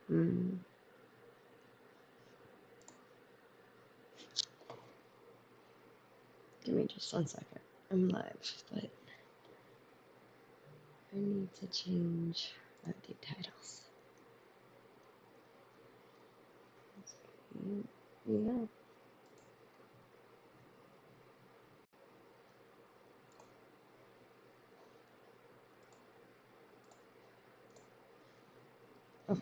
Hmm. Give me just 1 second. I'm live, but I need to change update titles. Yeah. Okay.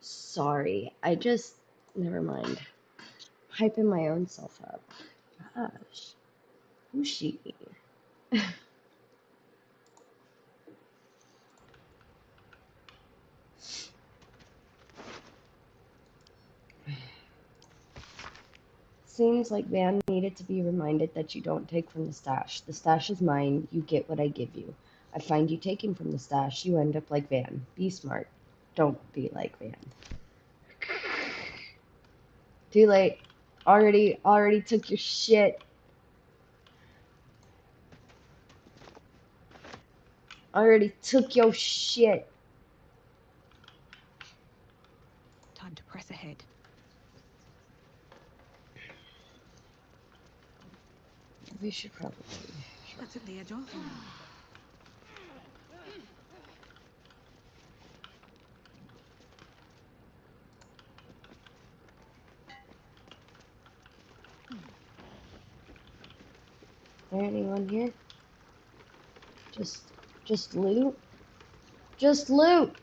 Sorry, never mind. Hyping my own self up. Gosh, who's she? Seems like Van needed to be reminded that you don't take from the stash. The stash is mine. You get what I give you. I find you taking from the stash, you end up like Van. Be smart. Don't be like Van. Too late. Already took your shit. Already took your shit. Time to press ahead. We should probably. That took the edge off. Is there anyone here? Just loot? Just loot!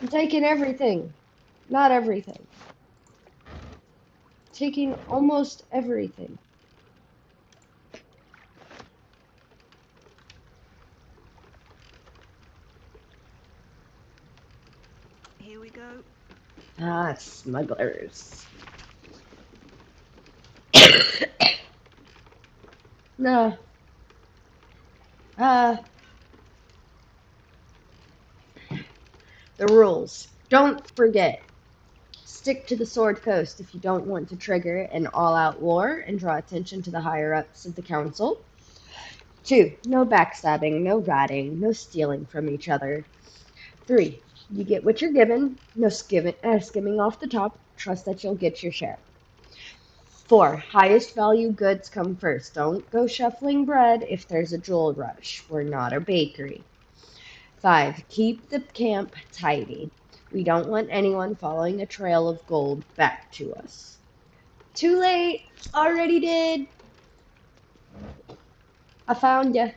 I'm taking everything. Not everything. Taking almost everything. Here we go. Ah, smugglers. No. The rules. Don't forget. Stick to the Sword Coast if you don't want to trigger an all-out war and draw attention to the higher-ups of the council. 2. No backstabbing, no ratting, no stealing from each other. 3. You get what you're given, no skimming off the top. Trust that you'll get your share. 4. Highest value goods come first. Don't go shuffling bread if there's a jewel rush. We're not a bakery. 5. Keep the camp tidy. We don't want anyone following a trail of gold back to us. Too late. Already did. I found ya.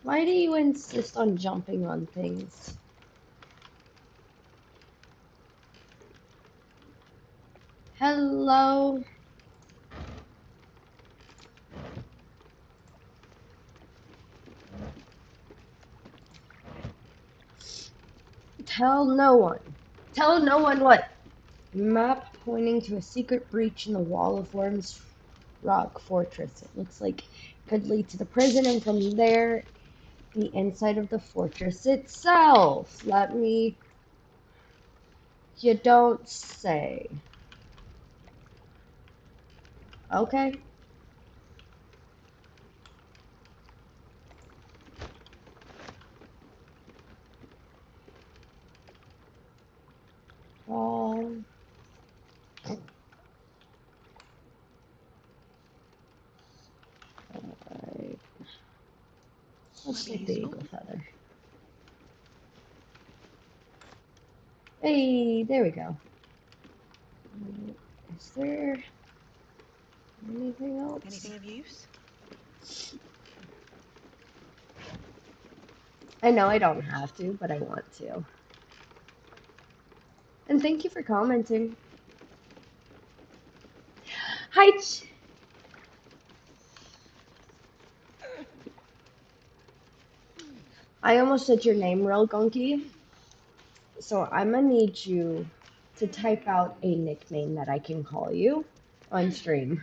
Why do you insist on jumping on things? Hello? Tell no one. Tell no one what? Map pointing to a secret breach in the wall of Worm's Rock Fortress. It looks like it could lead to the prison, and from there, the inside of the fortress itself. Let me. You don't say. Okay. Um. Alright. Let's take the eagle feather. Hey, there we go. Is there anything else? Anything of use? I know I don't have to, but I want to. And thank you for commenting. Hi. I almost said your name real gunky, so I'm gonna need you to type out a nickname that I can call you on stream.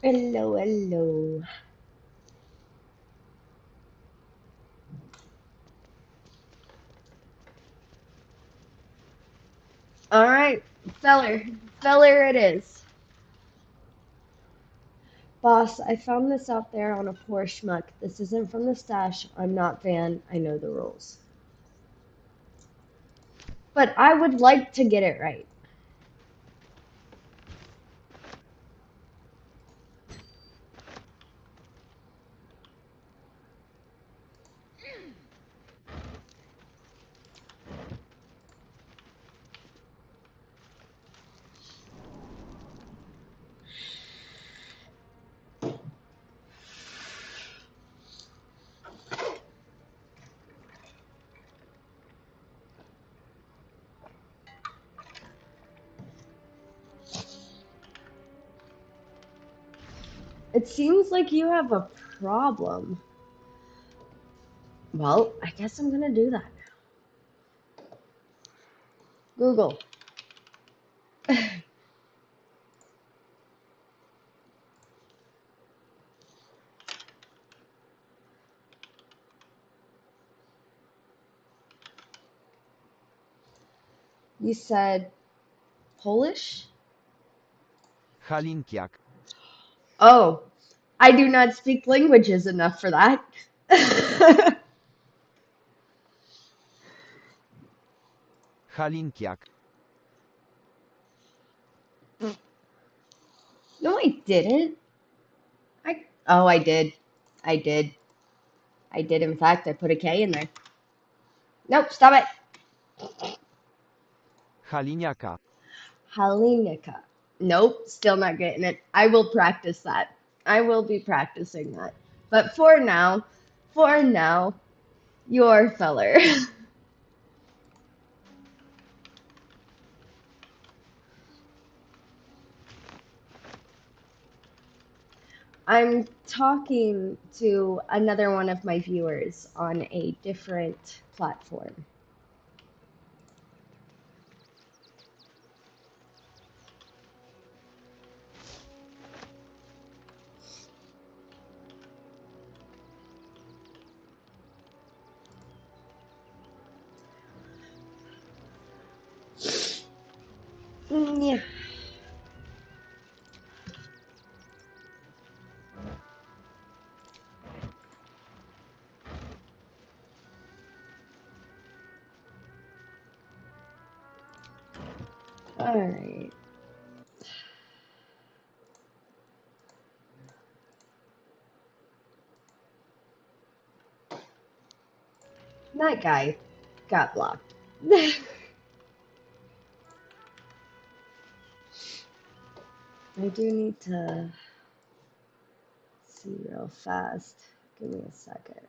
Hello, hello. All right, feller it is. Boss, I found this out there on a poor schmuck. This isn't from the stash. I'm not Van. I know the rules. But I would like to get it right. It seems like you have a problem. Well, I guess I'm gonna do that. Google. You said Polish? Halinkiak. Oh, I do not speak languages enough for that. Halinkiak. No, I didn't. Oh, I did. I did. I did, in fact. I put a K in there. Nope, stop it. Haliniaka. Halinica. Nope, still not getting it. I will practice that. I will be practicing that. But for now, your feller. I'm talking to another one of my viewers on a different platform. Yeah. All right. That guy got blocked. I do need to see real fast. Give me a second.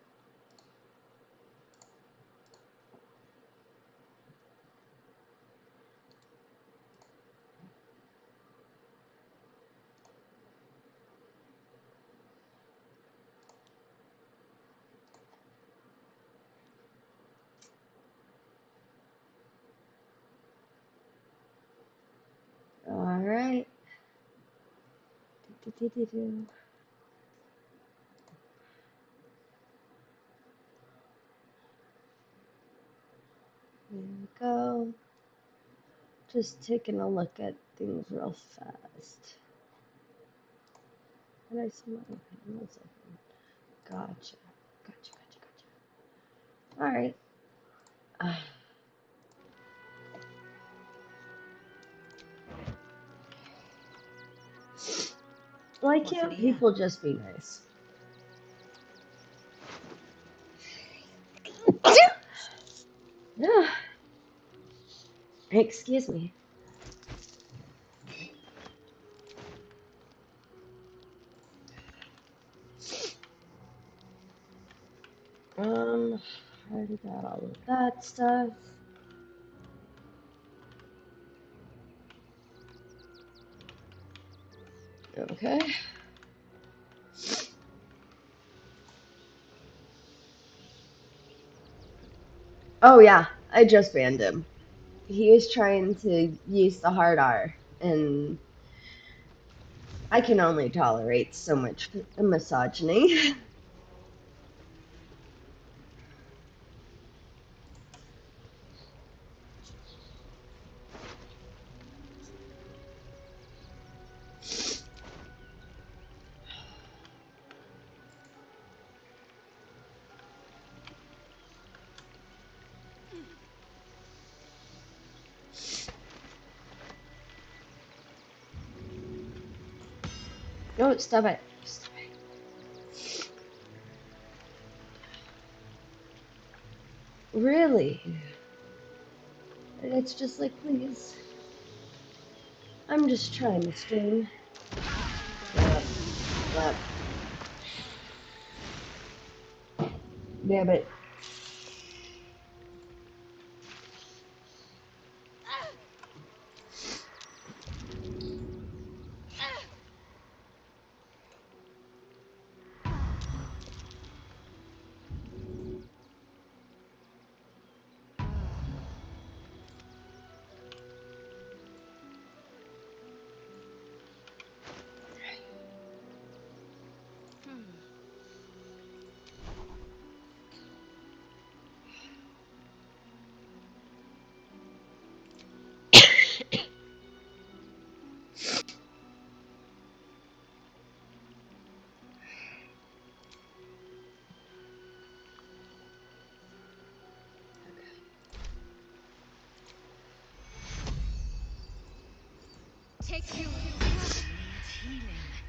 All right. Do-do-do-do-do. There we go. Just taking a look at things real fast. And I see my panels open. Gotcha. Gotcha. All right. Uh, why What's in can't here? people just be nice? Yeah. Excuse me. Already got all of that stuff. Okay. Oh yeah, I just banned him. He was trying to use the hard R, and I can only tolerate so much misogyny. No, stop it. Stop it. Really? And it's just like, please. I'm just trying to stream. Yep. Yep. Damn it. Take you. Needs healing.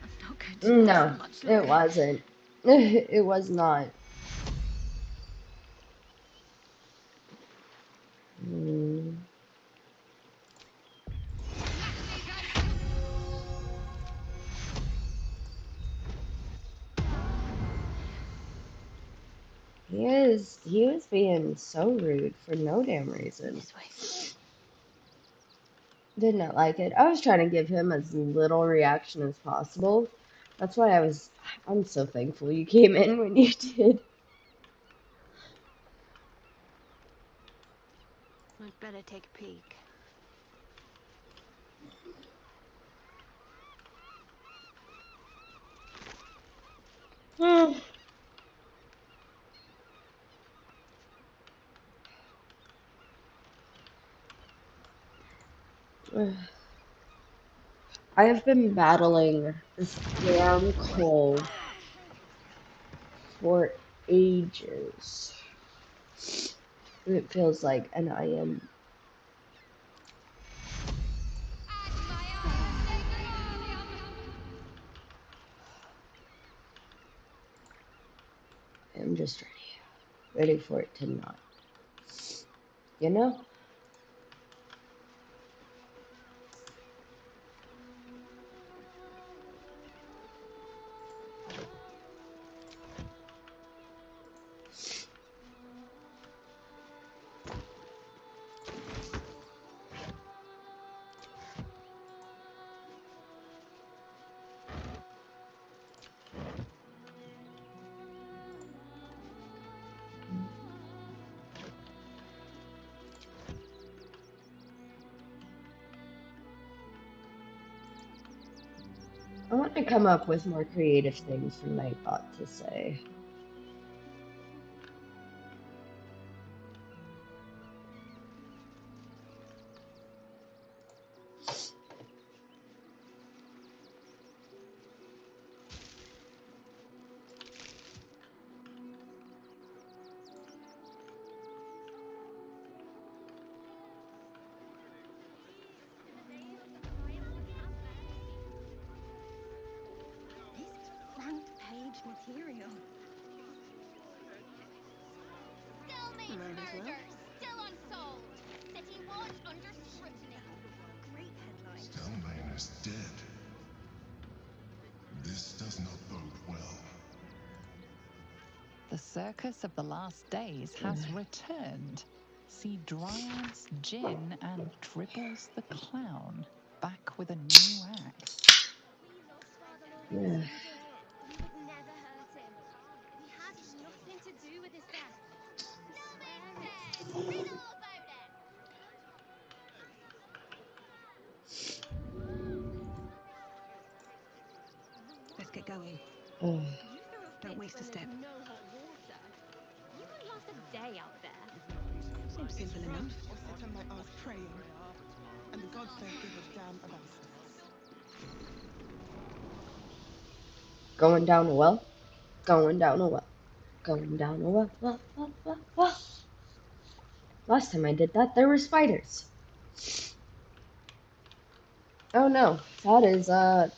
I'm not going to last No, much it longer. wasn't. It was not. Mm. He was being so rude for no damn reason. This way. Did not like it. I was trying to give him as little reaction as possible. That's why I'm so thankful you came in when you did. I'd better take a peek. I have been battling this damn cold for ages. It feels like, and I am just ready for it to not, you know? I want to come up with more creative things for Nightbot to say. This front page material. Still needs Might as well. murder, still unsolved. City watch under scrutiny. Great headline. Stillman is dead. This does not bode well. The circus of the last days has returned. See Dryads, Jin, and Dribbles the Clown back with a new act. We lost Father Lord Yeah. Incendiary. We would never hurt him. He had nothing to do with his death. We swear it. Riddles out it. going. Ugh. You threw a Don't fit waste a when step. there's no hot water. You might last a day out there. Seems simple Run enough. or sit on my ass praying. And the gods don't give a damn about us. Going down a well. Going down a well. Going down a well. Well. Last time I did that, there were spiders. Oh no, that is a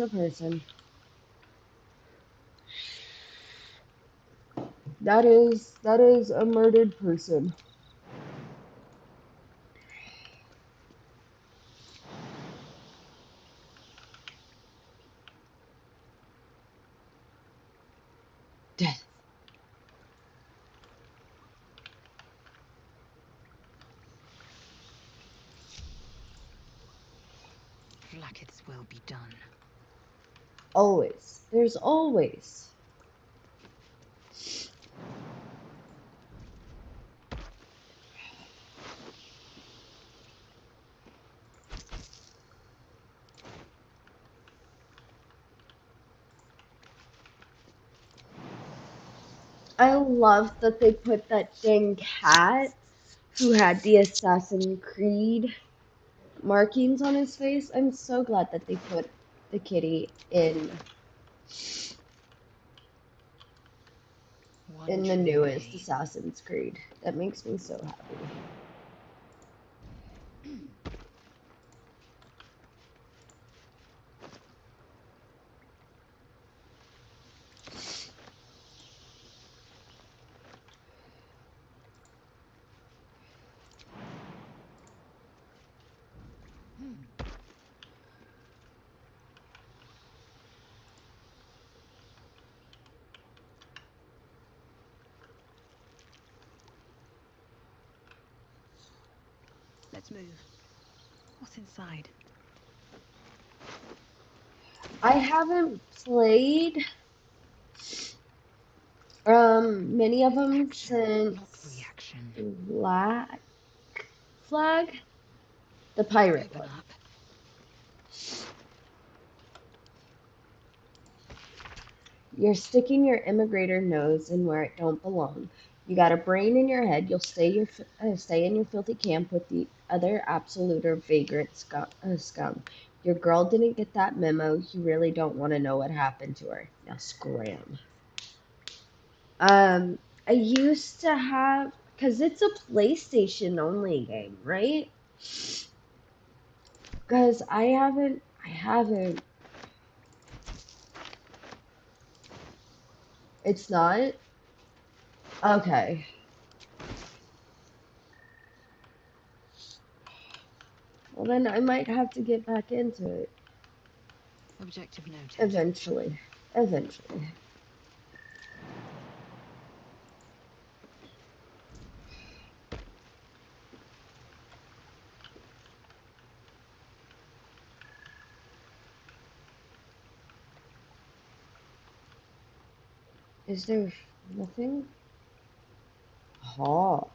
person. That is a murdered person. Death. Like its will be done. Always. There's always. I love that they put that dang cat who had the Assassin's Creed markings on his face. I'm so glad that they put the kitty in One the true newest day. Assassin's Creed. That makes me so happy. Let's move. What's inside? I haven't played many of them Action, not since reaction. Black Flag, the pirate Open one. up. You're sticking your immigrator nose in where it don't belong. You got a brain in your head. You'll stay in your filthy camp with the other absolute or vagrant scum. Your girl didn't get that memo. You really don't want to know what happened to her. Now scram. I used to have, because it's a PlayStation only game, right? Because I haven't. It's not? Okay. Well, then I might have to get back into it Objective noted. eventually. Eventually. Is there nothing? Oh.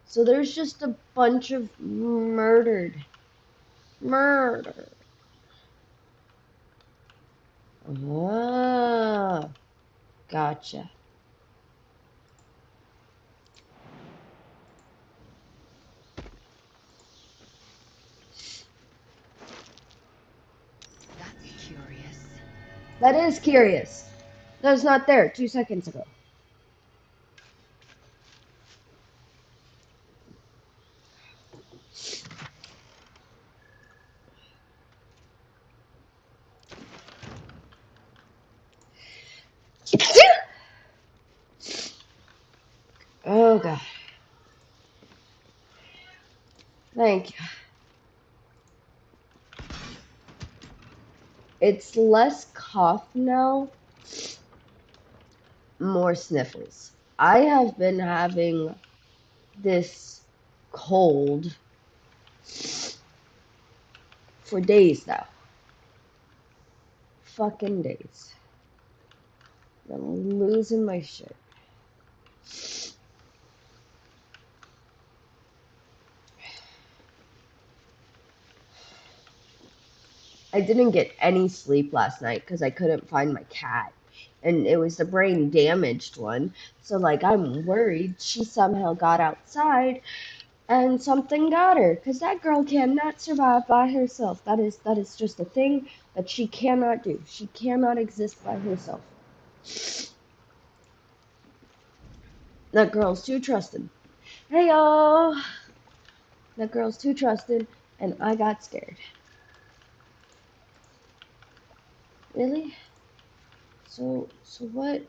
So there's just a bunch of murder. Ah, gotcha. That's curious. That is curious. That was not there 2 seconds ago. Oh god. Thank you. It's less cough now, more sniffles. I have been having this cold For days now. Fucking days. I'm losing my shit. I didn't get any sleep last night because I couldn't find my cat. And it was the brain damaged one. So, like, I'm worried she somehow got outside and something got her. Because that girl cannot survive by herself. That is just a thing that she cannot do. She cannot exist by herself. That girl's too trusting. Hey, y'all. That girl's too trusting, and I got scared. Really? So what?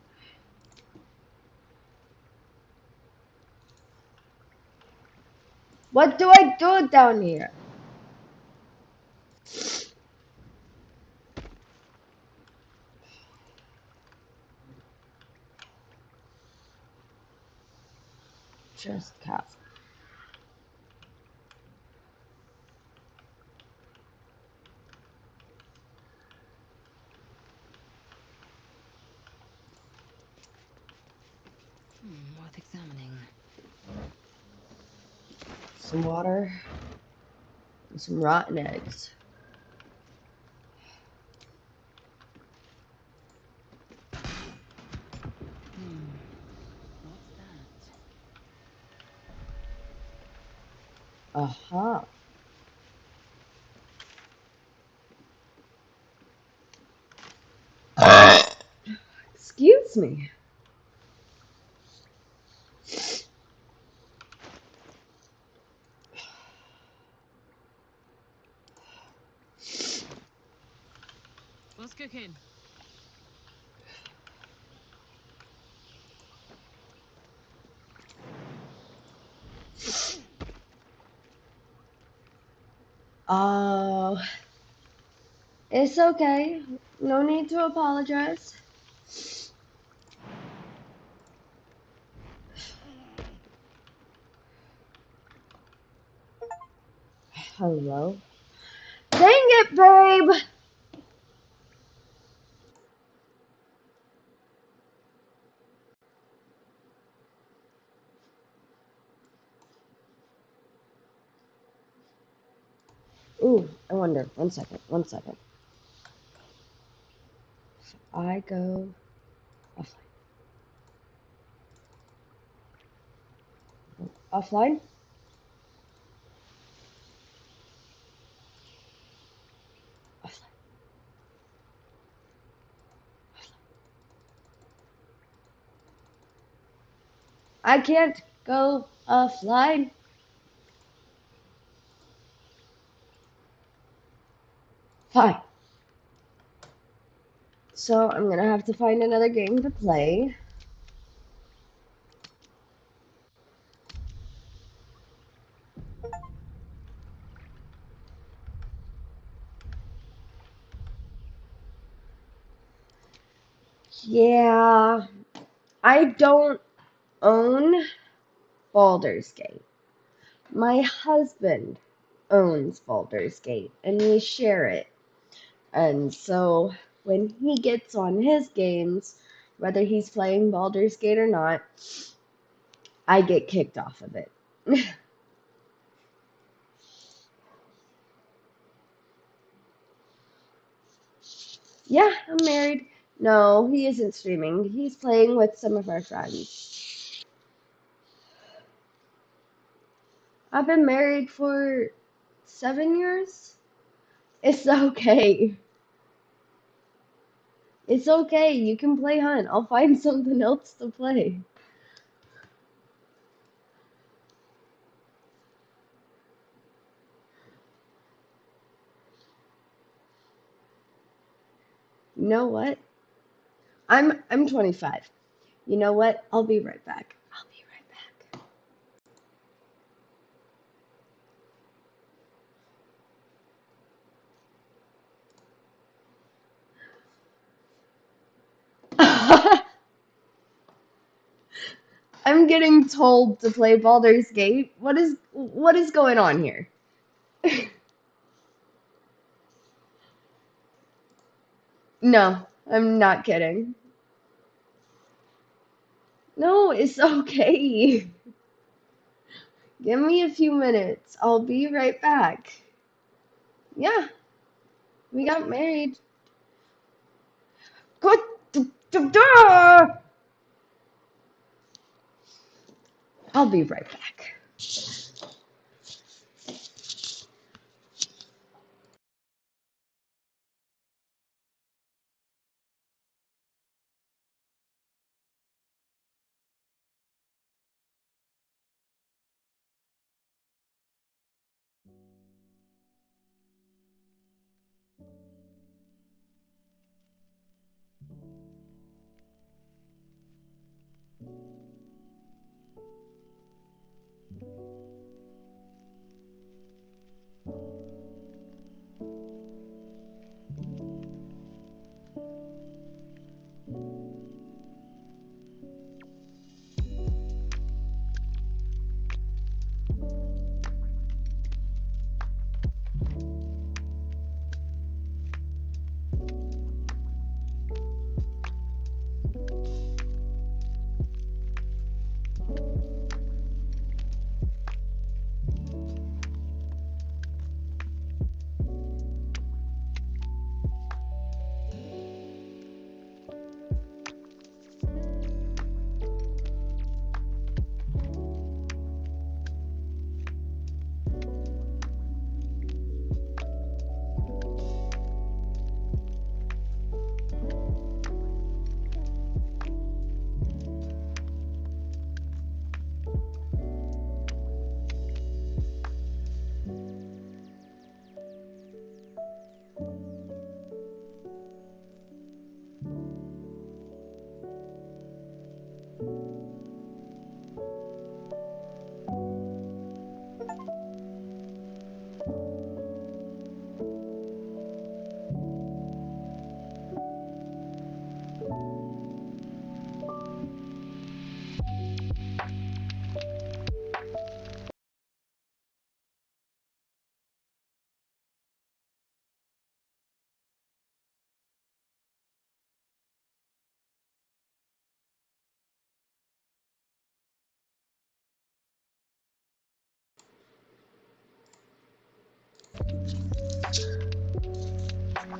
What do I do down here? Just cast. Worth examining. Some water and some rotten eggs. What's that? Aha. Excuse me. What's cooking? Uh, it's okay. No need to apologize. Hello. Dang it, babe! Ooh, I wonder. One second. One second. I go offline. Offline? Offline. I can't go offline. Fine. So I'm gonna have to find another game to play. Yeah, I don't own Baldur's Gate. My husband owns Baldur's Gate, and we share it. And so when he gets on his games, whether he's playing Baldur's Gate or not, I get kicked off of it. Yeah, I'm married. No, he isn't streaming. He's playing with some of our friends. I've been married for 7 years. It's okay. It's okay. You can play Hunt. I'll find something else to play. You know what? I'm 25. You know what? I'll be right back. I'll be right back. I'm getting told to play Baldur's Gate. What is going on here? No, I'm not kidding. No, it's okay. Give me a few minutes. I'll be right back. Yeah, we got married. Good. I'll be right back.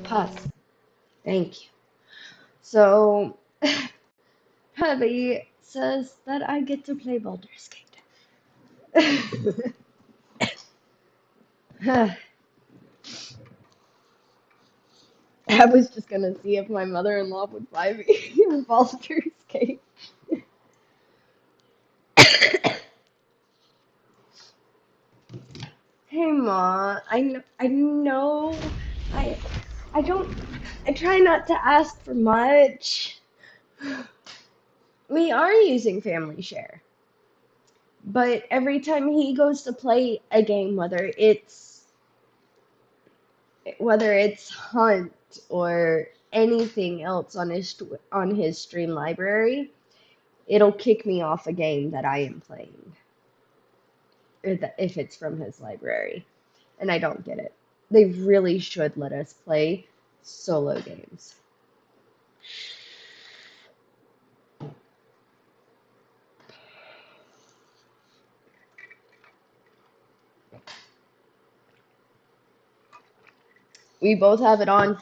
Pause. Thank you. So, Hubby says that I get to play Baldur's Gate. I was just gonna see if my mother-in-law would buy me Baldur's Gate. Hey, Ma, I, I don't, I try not to ask for much. We are using Family Share, but every time he goes to play a game, whether it's Hunt or anything else on his stream library, it'll kick me off a game that I am playing, if it's from his library, and I don't get it. They really should let us play solo games. We both have it on.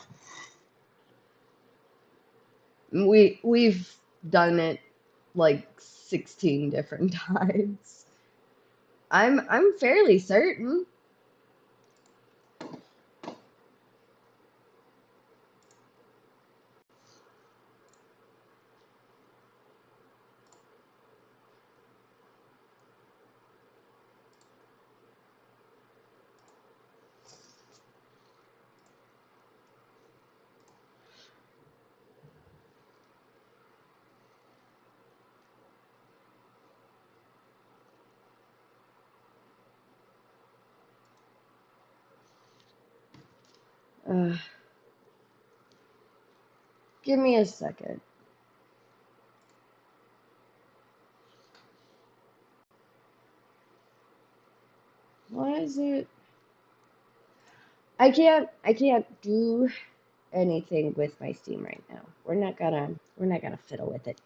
We've done it like 16 different times. I'm fairly certain. Uh, Give me a second. Why is it? I can't do anything with my Steam right now. We're not gonna fiddle with it.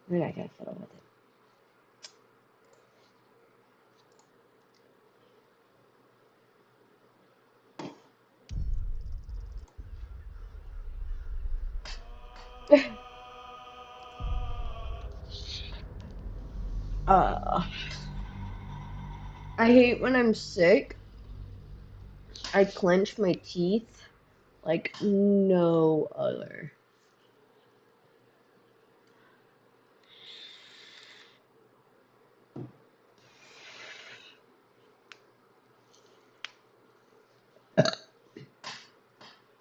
We're not gonna fiddle with it. I hate when I'm sick. I clench my teeth like no other.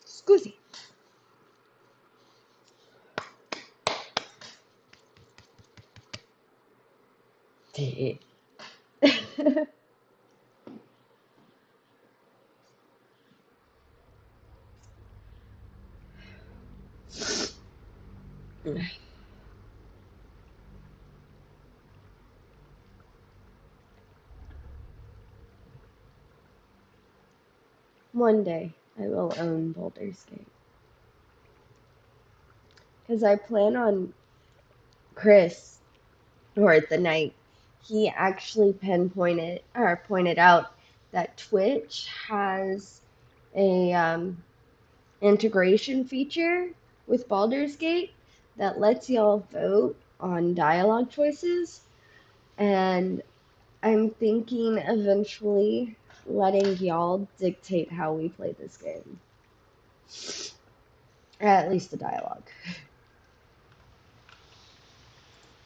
Scusi. One day I will own Baldur's Gate. Because I plan on Chris, or the night, he actually pinpointed or pointed out that Twitch has a integration feature with Baldur's Gate that lets y'all vote on dialogue choices, and I'm thinking eventually letting y'all dictate how we play this game. At least the dialogue.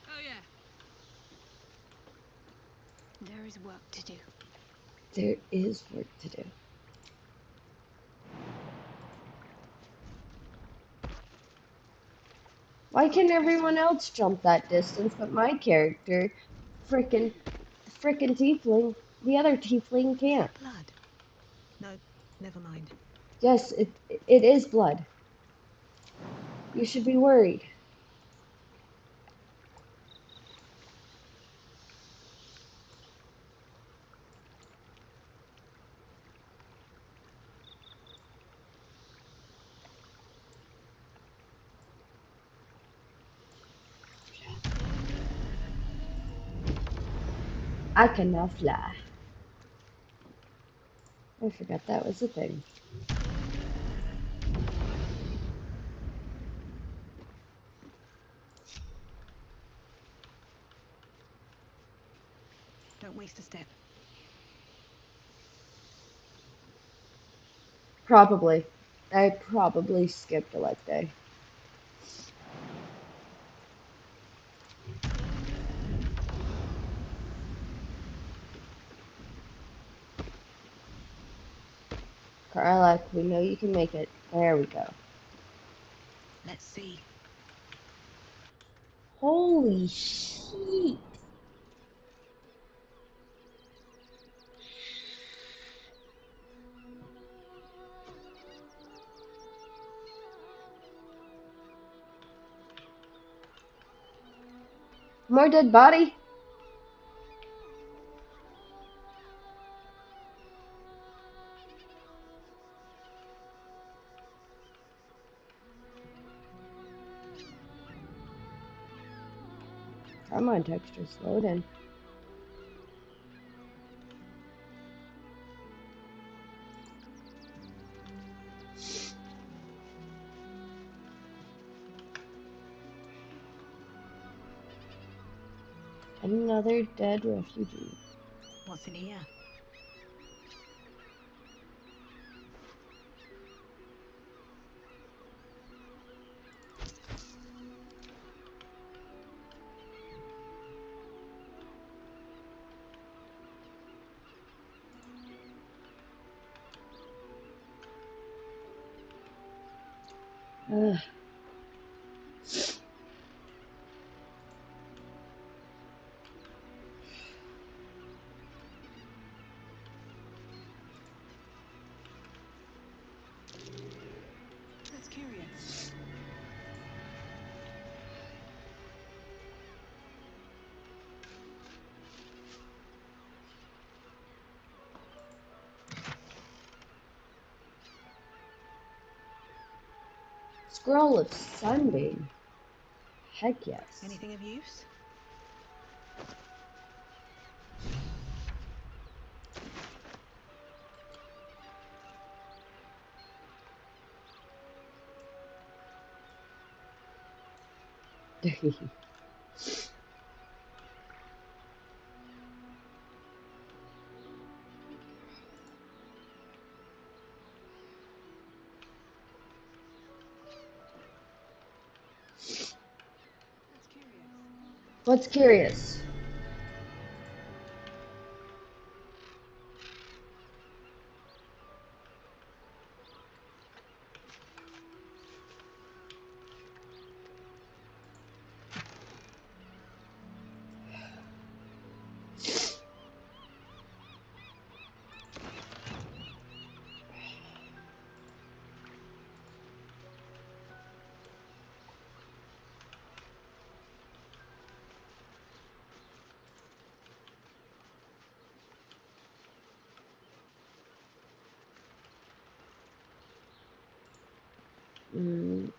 Oh yeah. There is work to do. There is work to do. Why can everyone else jump that distance but my character, frickin' tiefling, the other tiefling can't? Blood. No, never mind. Yes, it is blood. You should be worried. I can now fly. I forgot that was a thing. Don't waste a step. Probably. I probably skipped a leg day. Karlak, we know you can make it. There we go. Let's see. Holy shit. More dead body? Come on, textures, load in. Another dead refugee. What's in here? Ugh. That's curious. Scroll of Sunbeam. Heck yes. Anything of use? That's curious. What's curious? Mm.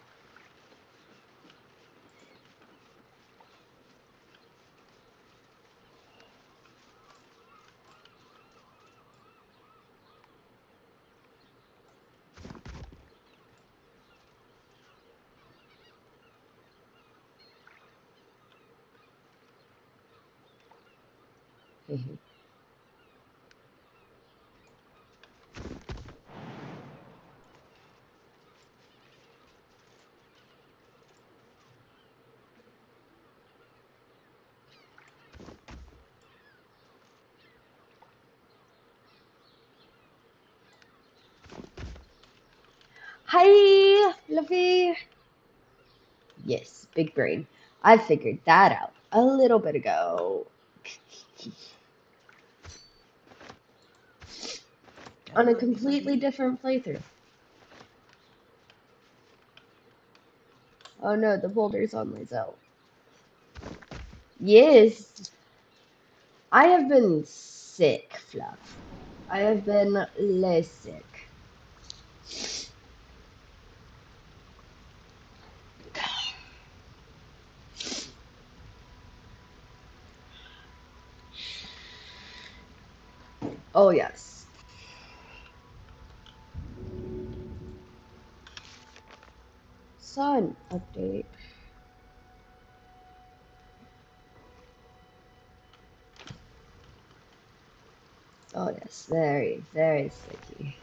Hi, Luffy. Yes, big brain. I figured that out a little bit ago. On a completely different playthrough. Oh no, the boulder's on Lizelle. Yes, I have been sick, Fluff. I have been less sick. Oh yes. Sun update. Oh yes, very, very sticky.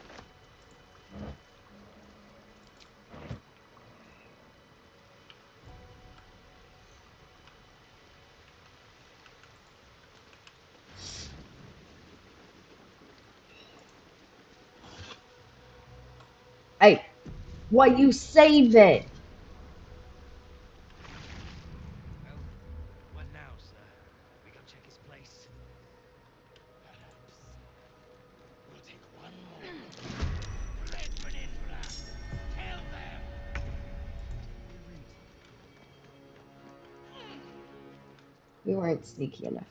Hey, why you save it? Well, what now, sir? We go check his place. Perhaps we'll take one more. Red Peninsula! Kill them! We weren't sneaky enough.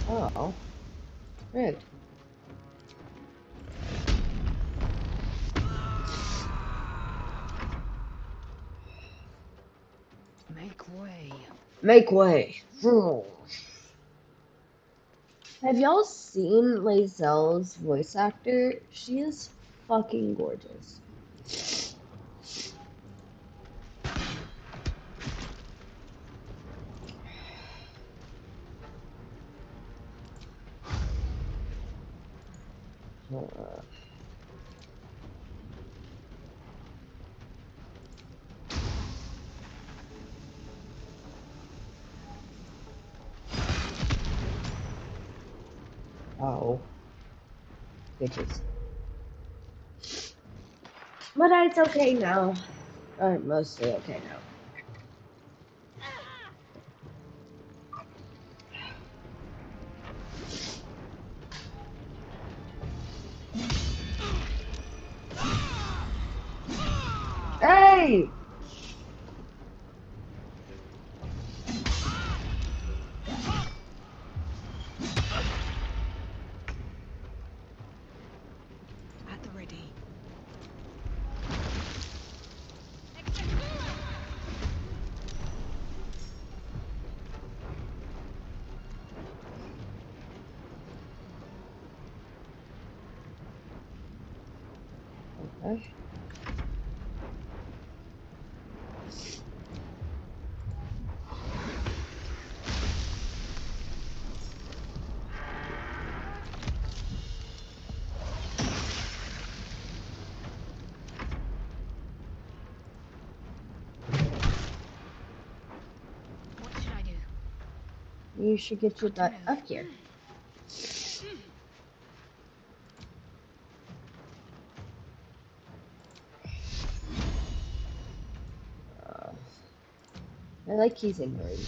Oh, rude. Make way. Make way. Have y'all seen Lazelle's voice actor? She is fucking gorgeous. Oh, bitches. But it's okay now. Or mostly okay now. Hey! die! At the ready. Okay. What should I do? You should get your Got to butt move. up here. Uh, I like he's ignoring.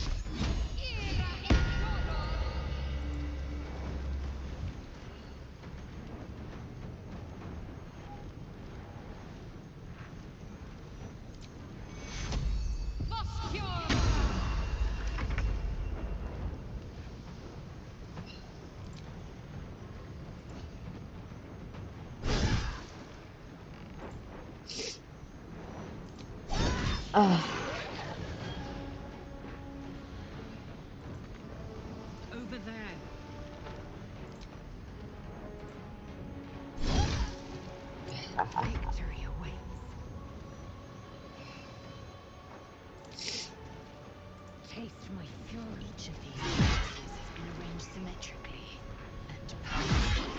Over there. Victory awaits. Taste my fury. Each of these boxes has been arranged symmetrically and perfectly.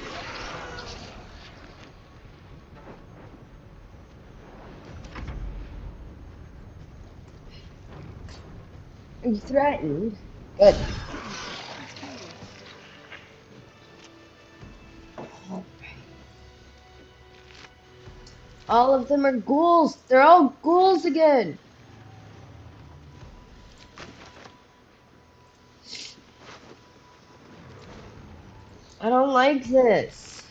Are you threatened? Good. All of them are ghouls. They're all ghouls again. I don't like this.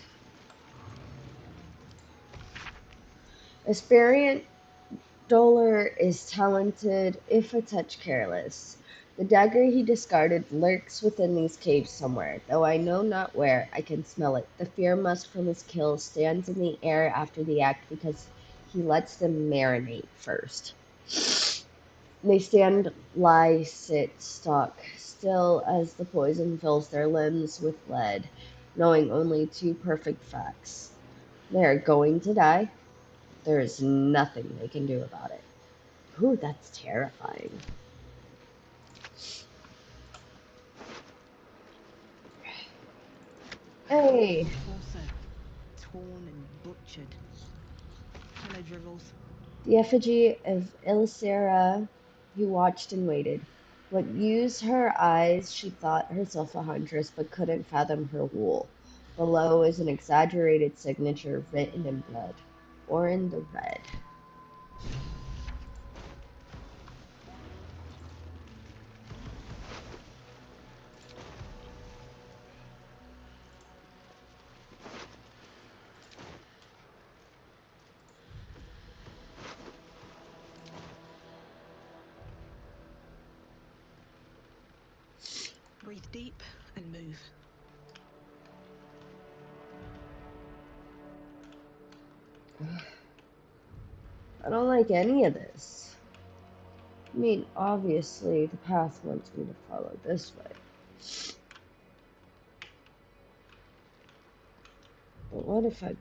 Aspirant Dolor is talented, if a touch careless. The dagger he discarded lurks within these caves somewhere, though I know not where. I can smell it. The fear musk from his kill stands in the air after the act because he lets them marinate first. They stand, lie, sit, stalk, still as the poison fills their limbs with lead, knowing only two perfect facts. They are going to die. There is nothing they can do about it. Ooh, that's terrifying. Hey, Torso. Torn and butchered. Hello, Dribbles. the effigy of Ilisera, who watched and waited. What used her eyes, she thought herself a huntress, but couldn't fathom her wool. Below is an exaggerated signature written in blood, or in the red. Breathe deep and move. I don't like any of this. I mean, obviously, the path wants me to follow this way. But what if I go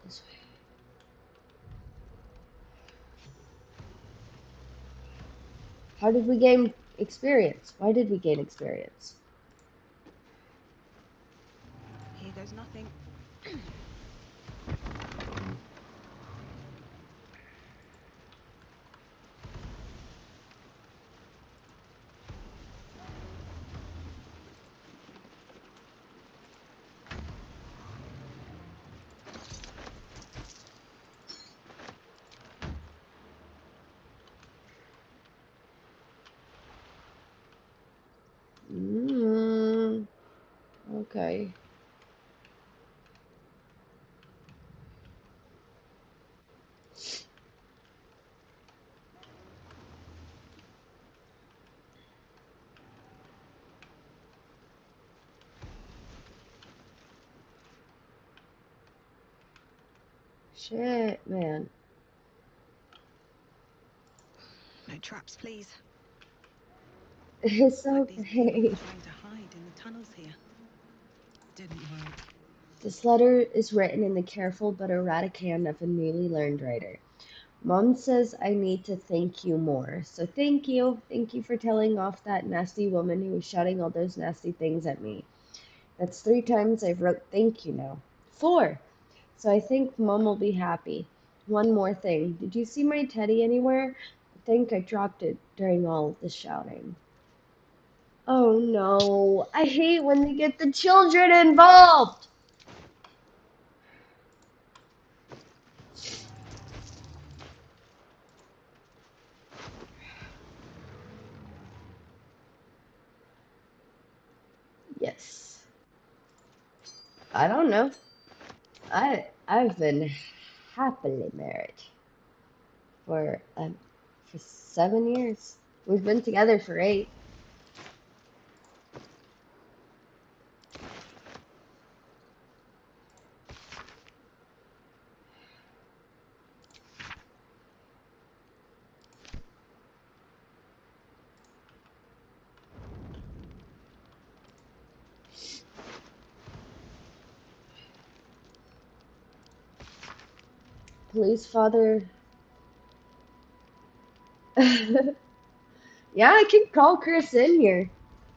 this way? How did we gain experience? Why did we gain experience? Here goes nothing. Okay. Shit, man. No traps, please. It's Like these people okay. were trying to hide in the tunnels here. Didn't work. This letter is written in the careful but erratic hand of a newly learned writer. Mom says I need to thank you more. So thank you. Thank you for telling off that nasty woman who was shouting all those nasty things at me. That's 3 times I've wrote thank you now. 4. So I think Mom will be happy. One more thing. Did you see my teddy anywhere? I think I dropped it during all of the shouting. Oh no. I hate when they get the children involved. Yes. I don't know. I've been happily married for 7 years. We've been together for 8. Please, Father. Yeah, I can call Chris in here.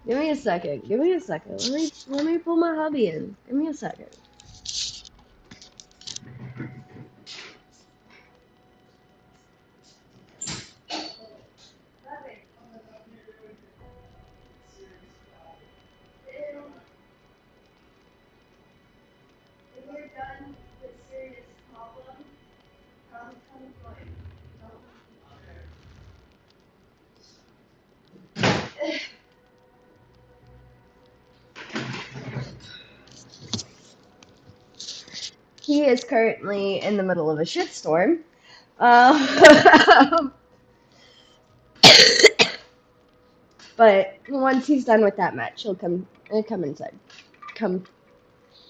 Give me a second. Give me a second. Let me pull my hubby in. Give me a second. He is currently in the middle of a shitstorm. Um, but once he's done with that match, he'll come inside. Come.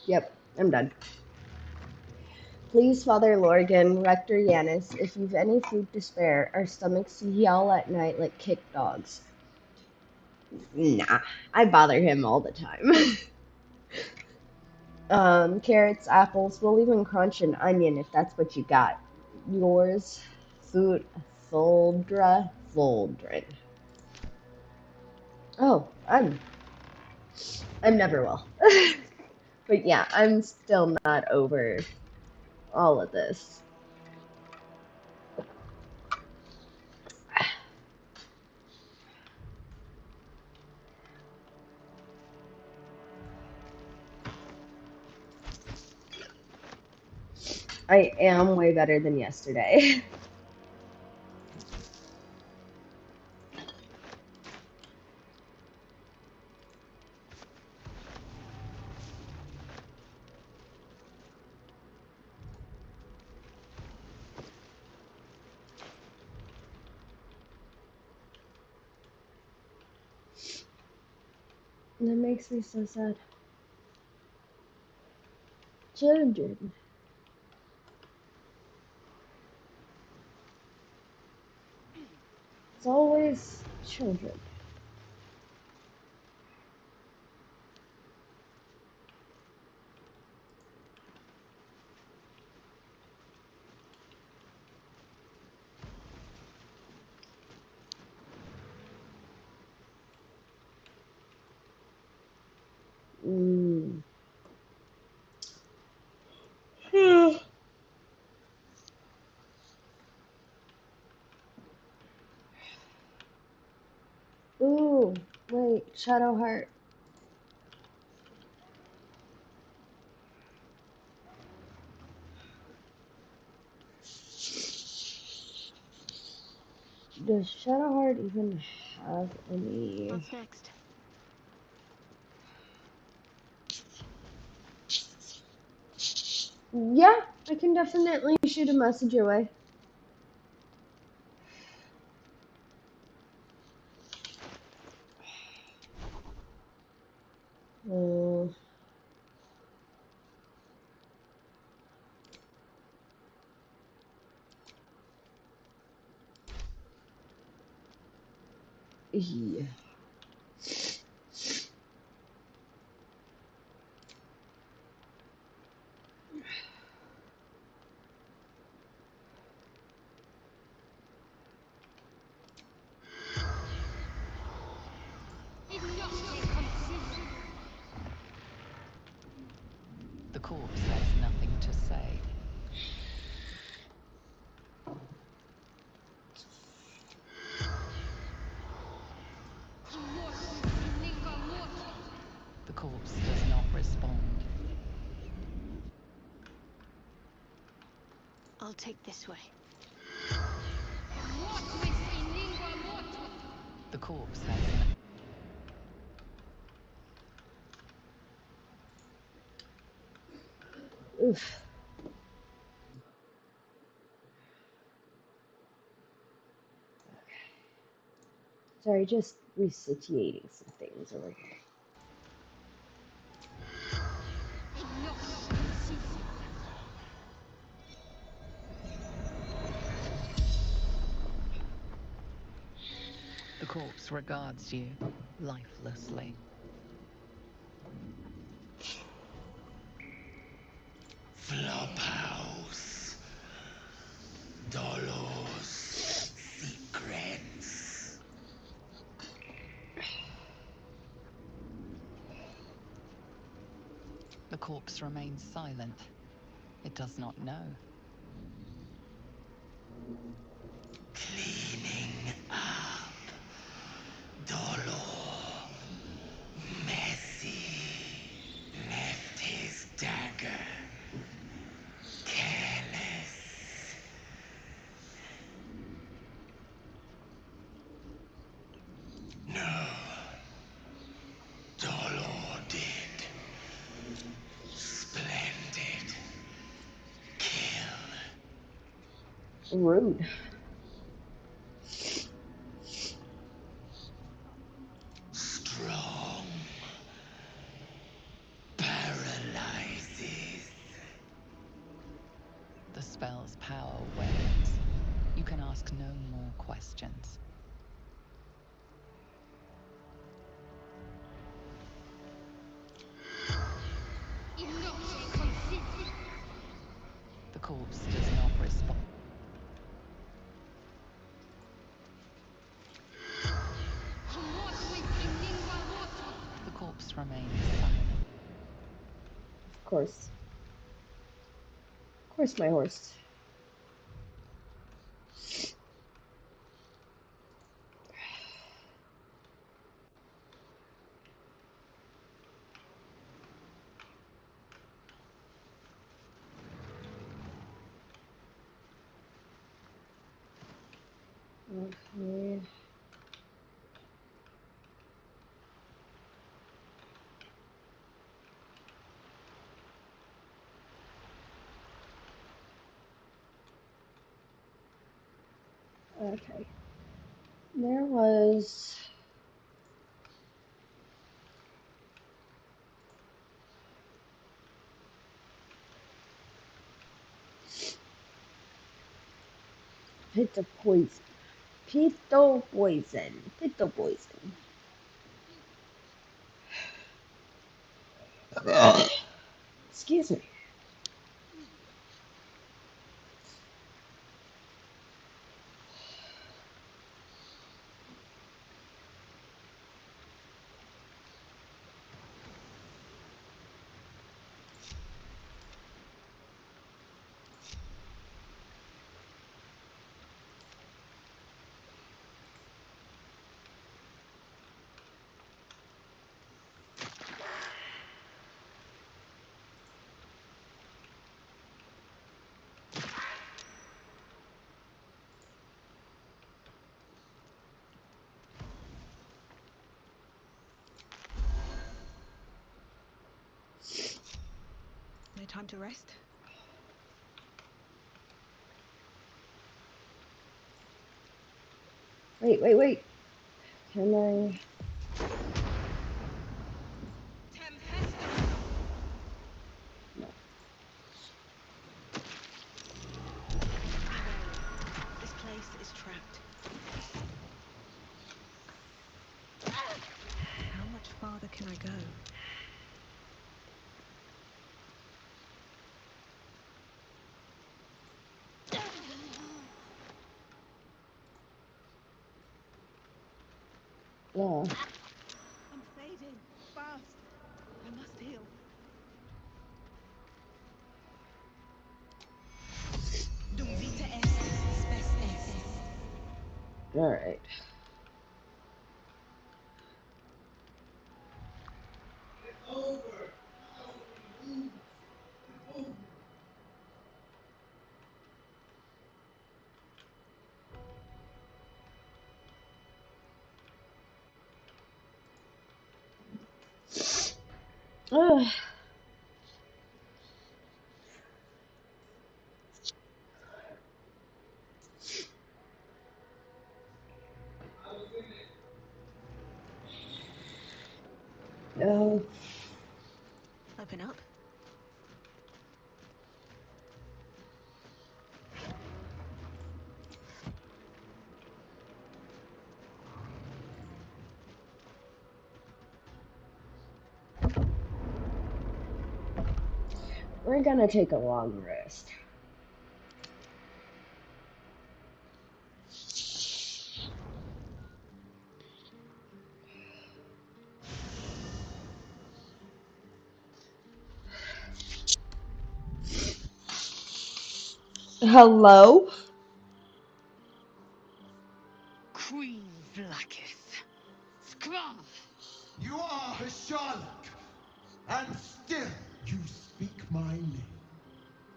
Yep, I'm done. Please, Father Lorgan, Rector Yanis, if you've any food to spare, our stomachs yell at night like kick dogs. Nah, I bother him all the time. Carrots, apples, we'll even crunch an onion if that's what you got. Yours, Food Foldra Foldrin. Oh, I'm never well. But yeah, I'm still not over all of this. I am way better than yesterday. And that makes me so sad. Children. It's always children. Mm. Ooh, wait, Shadowheart. Does Shadowheart even have any? What's next? Yeah, I can definitely shoot a message your way. Uh, Yeah. The corpse has nothing to say. The corpse does not respond. I'll take this way. The corpse has no... Oof. Sorry, just resituating some things over here. The corpse regards you lifelessly. Flophouse. Dolor's secrets. The corpse remains silent. It does not know. Cleaning up. Dolor. Messy. Left his dagger. Careless. No. Dolor did. Splendid. Kill. Rude. Strong. Paralyzes. The spell's power wanes. You can ask no more questions. The corpse does not respond. The corpse remains silent. Of course. Of course, my horse. Okay. Okay. There was... Pit of poison. Pito poison. Pito poison. Excuse me. No time to rest. Wait, wait, wait. Can I... No. This place is trapped. can I go? Yeah. I'm fading. Fast. I must heal. Dum vita est, spes est. All right. Ugh. No. Open up. We're gonna take a long rest. Hello? Queen Vlaakith. Skra! You are Hashalak, and still you speak my name.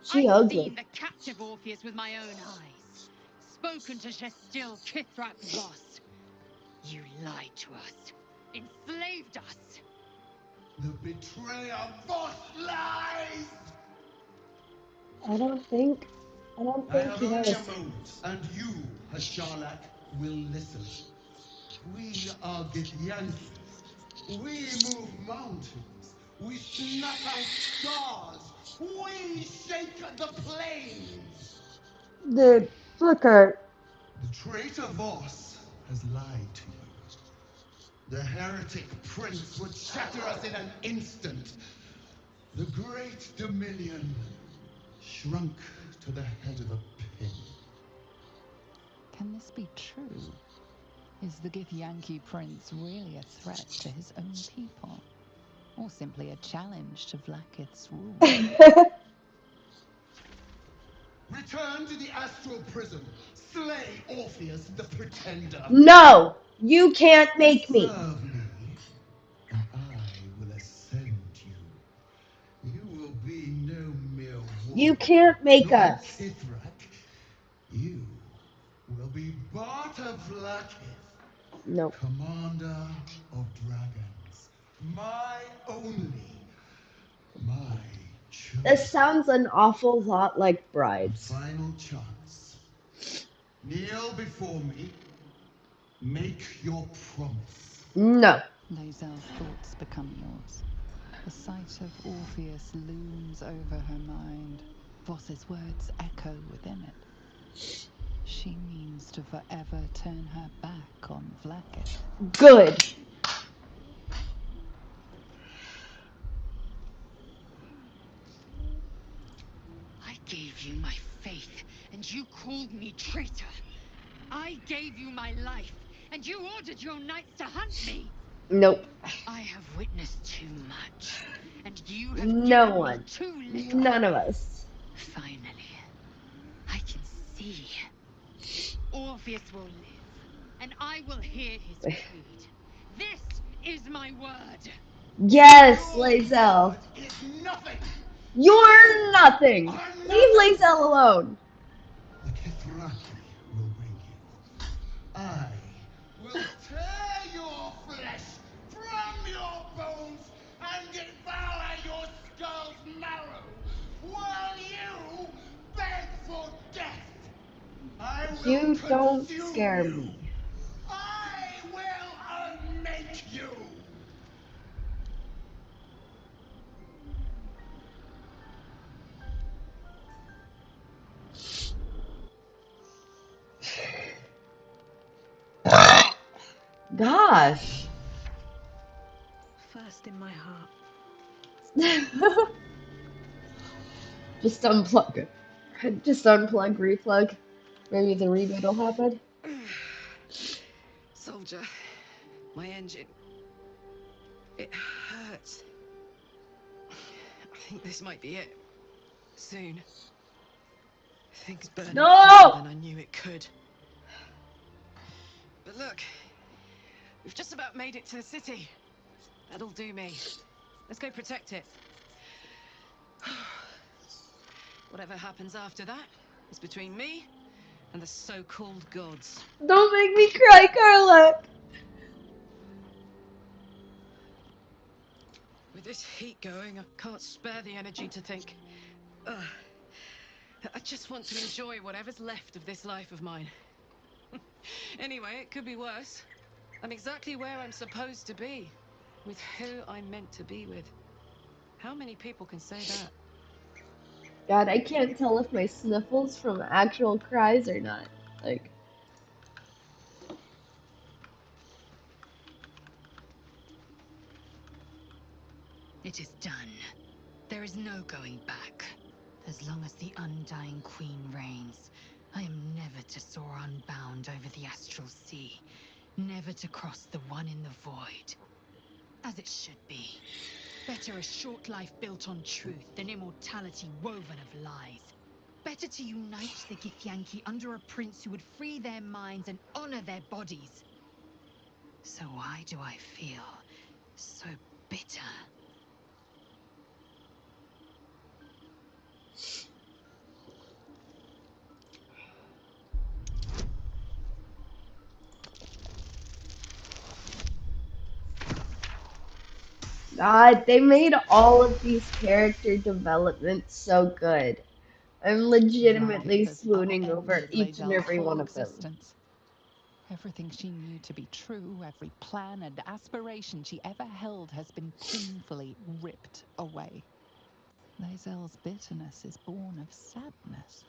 She I've ugly. seen the captive Orpheus with my own eyes. Spoken to Shestil Kithrak Voss. You lied to us. Enslaved us. The betrayer Voss lies! I don't think I have he only a does. moment, and you, Hashalak, will listen. We are Githyanki. We move mountains. We snuff out stars. We shake the plains. Dude, Flicker. The traitor Voss has lied to you. The heretic prince would shatter us in an instant. The great Dominion shrunk to the head of a pin. Can this be true? Is the Githyanki prince really a threat to his own people? Or simply a challenge to Vlaakith's rule? Return to the astral prism. Slay Orpheus the pretender. No! You can't make me. Serve me, and I will ascend you. You will be no mere You warrior, can't make nor us. Kithrak. You will be Barta Vlaakith, Nope. commander of dragons. My only, my This chosen. sounds an awful lot like A bribes. final chance. Kneel before me. Make your promise. No. Lae'zel's thoughts become yours. The sight of Orpheus looms over her mind. Voss's words echo within it. She means to forever turn her back on Vlaakith. Good. I gave you my faith, and you called me traitor. I gave you my life, and you ordered your knights to hunt me. Nope. I have witnessed too much, and you have No given me one. too little. None of us. Finally, I can see. Orpheus will live, and I will hear his creed. This is my word. Yes, Your Lae'zel. word is nothing. You're nothing. Are Leave nothing. Lae'zel alone. The Kithraki will bring you. I will tear your flesh from your bones and devour your skull's marrow while you beg for death. I will You don't consume scare you. me. I will unmake you. Gosh. Trust in my heart. Just unplug it. Just unplug, replug. Maybe the reboot will happen. Soldier, my engine. It hurts. I think this might be it. Soon. Things burning No! hotter than I knew it could. But look, we've just about made it to the city. That'll do me. Let's go protect it. Whatever happens after that is between me and the so-called gods. Don't make me cry, Carla! With this heat going, I can't spare the energy to think. I just want to enjoy whatever's left of this life of mine. Anyway, it could be worse. I'm exactly where I'm supposed to be, with who I'm meant to be with. How many people can say that? God, I can't tell if my sniffles from actual cries or not. Like, It is done. There is no going back. As long as the Undying Queen reigns, I am never to soar unbound over the astral sea, never to cross the one in the void. As it should be. Better a short life built on truth than immortality woven of lies. Better to unite the Githyanki under a prince who would free their minds and honor their bodies. So why do I feel so bitter? God, they made all of these character developments so good. I'm legitimately Vlaakith has swooning over upended each and Lae'zel's every whole one of them. existence. Everything she knew to be true, every plan and aspiration she ever held has been painfully ripped away. Lae'zel's bitterness is born of sadness.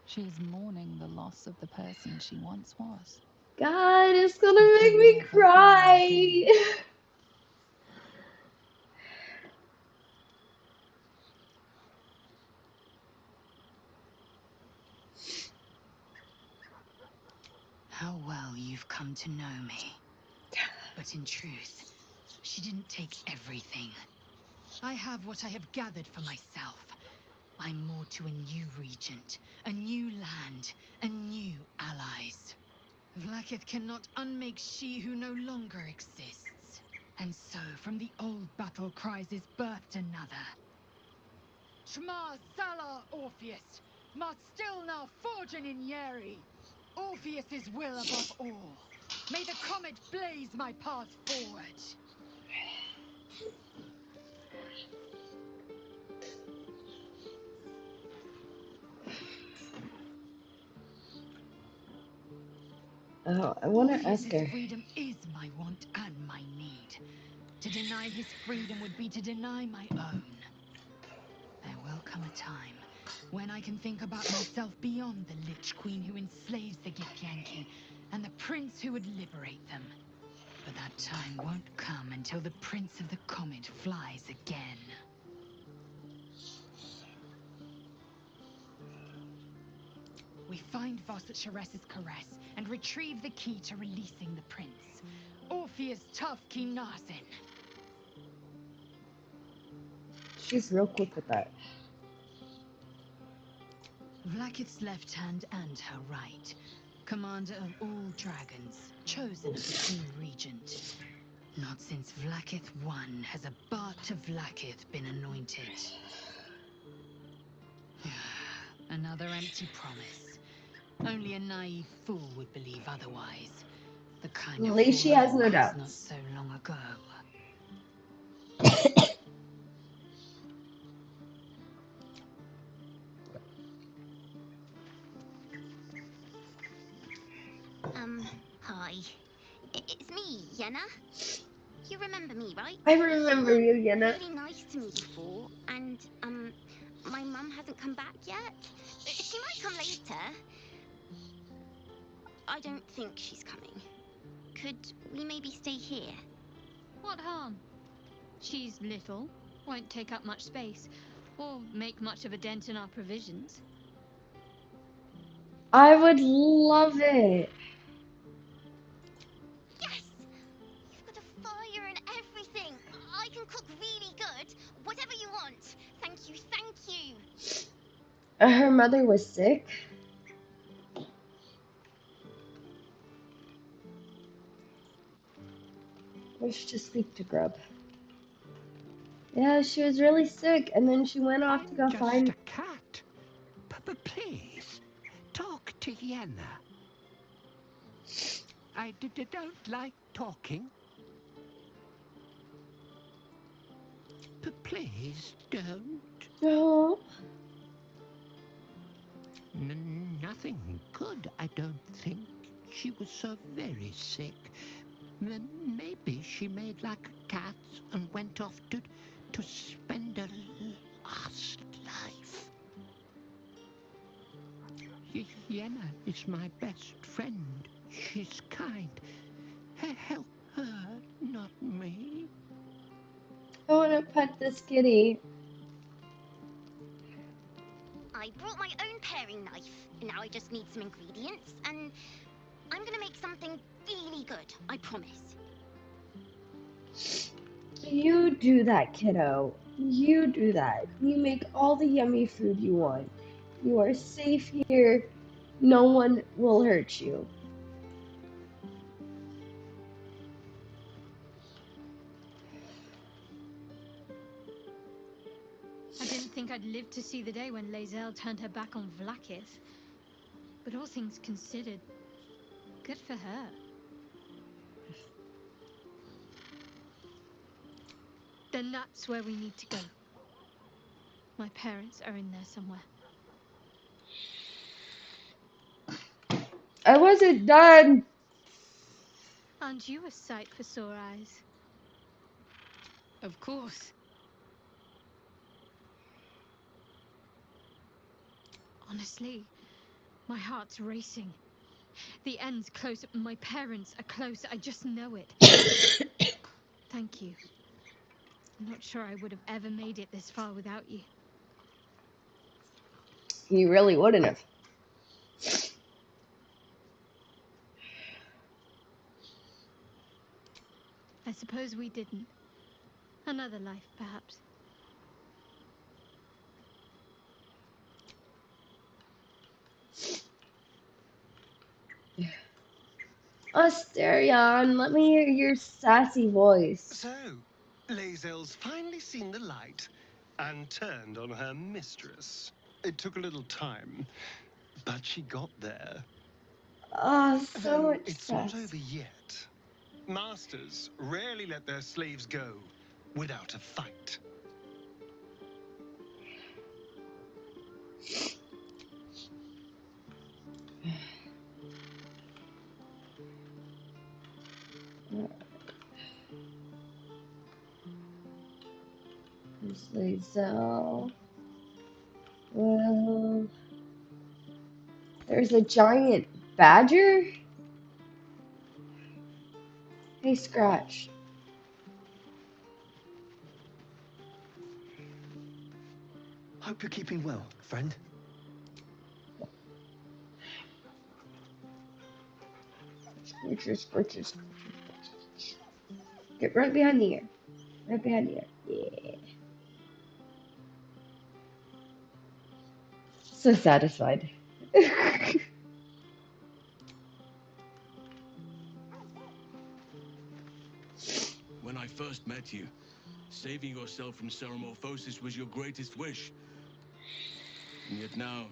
She is mourning the loss of the person she once was. God, it's gonna We make can me never be again. cry. How well you've come to know me. But in truth, she didn't take everything. I have what I have gathered for myself. I'm more to a new regent, a new land, and new allies. Vlaakith cannot unmake she who no longer exists. And so, from the old battle cries is birthed another. Shma Salar Orpheus, Ma Stilna Forgin in Yeri. Orpheus's will above all. May the comet blaze my path forward. Oh, I want to ask Orpheus's her. freedom is my want and my need. To deny his freedom would be to deny my own. There will come a time when I can think about myself beyond the Lich Queen who enslaves the Githyanki and the prince who would liberate them. But that time won't come until the Prince of the Comet flies again. We find Voss at Sharess's caress and retrieve the key to releasing the prince. Orpheus Tufki Narsin. She's real quick with that. Vlaakith's left hand and her right. Commander of all dragons, chosen as the Queen Regent. Not since Vlaakith I has a Bart of Vlaakith been anointed. Another empty promise. Only a naive fool would believe otherwise. The kind At of least she fool has I no was not doubts. so long ago. Hi. It's me, Yenna. You remember me, right? I remember you, You were Yenna. really nice to me before, and, my mum hasn't come back yet. She might come later. I don't think she's coming. Could we maybe stay here? What harm? She's little, won't take up much space, or make much of a dent in our provisions. I would love it. Yes! You've got a fire and everything. I can cook really good. Whatever you want. Thank you, thank you. Her mother was sick. Wish to speak to Grub. Yeah, she was really sick, and then she went off to go I'm just find. a cat. Please, talk to Yenna. I don't like talking. Please don't. No. Nothing good, I don't think. She was so very sick. Maybe she made like a cat and went off to spend her last life. Yenna is my best friend. She's kind. Help her, not me. I want to pet this kitty. I brought my own paring knife. Now I just need some ingredients, and I'm gonna make something really good, I promise. You do that, kiddo. You do that. You make all the yummy food you want. You are safe here. No one will hurt you. I didn't think I'd live to see the day when Lae'zel turned her back on Vlaakith. But all things considered, good for her. Then that's where we need to go. My parents are in there somewhere. I wasn't done. Aren't you a sight for sore eyes? Of course. Honestly, my heart's racing. The end's close. My parents are close. I just know it. Thank you. I'm not sure I would have ever made it this far without you. You really wouldn't have. I suppose we didn't. Another life, perhaps. Asterion, let me hear your sassy voice. So, Lae'zel's finally seen the light and turned on her mistress. It took a little time, but she got there. Oh, so Though much it's sass. not over yet. Masters rarely let their slaves go without a fight. Lae'zel. Well, there's a giant badger? Hey, Scratch. Hope you're keeping well, friend. Scritches. Get right behind the ear. Right behind the ear. Yeah. So satisfied. When I first met you, saving yourself from Ceramorphosis was your greatest wish. And yet now,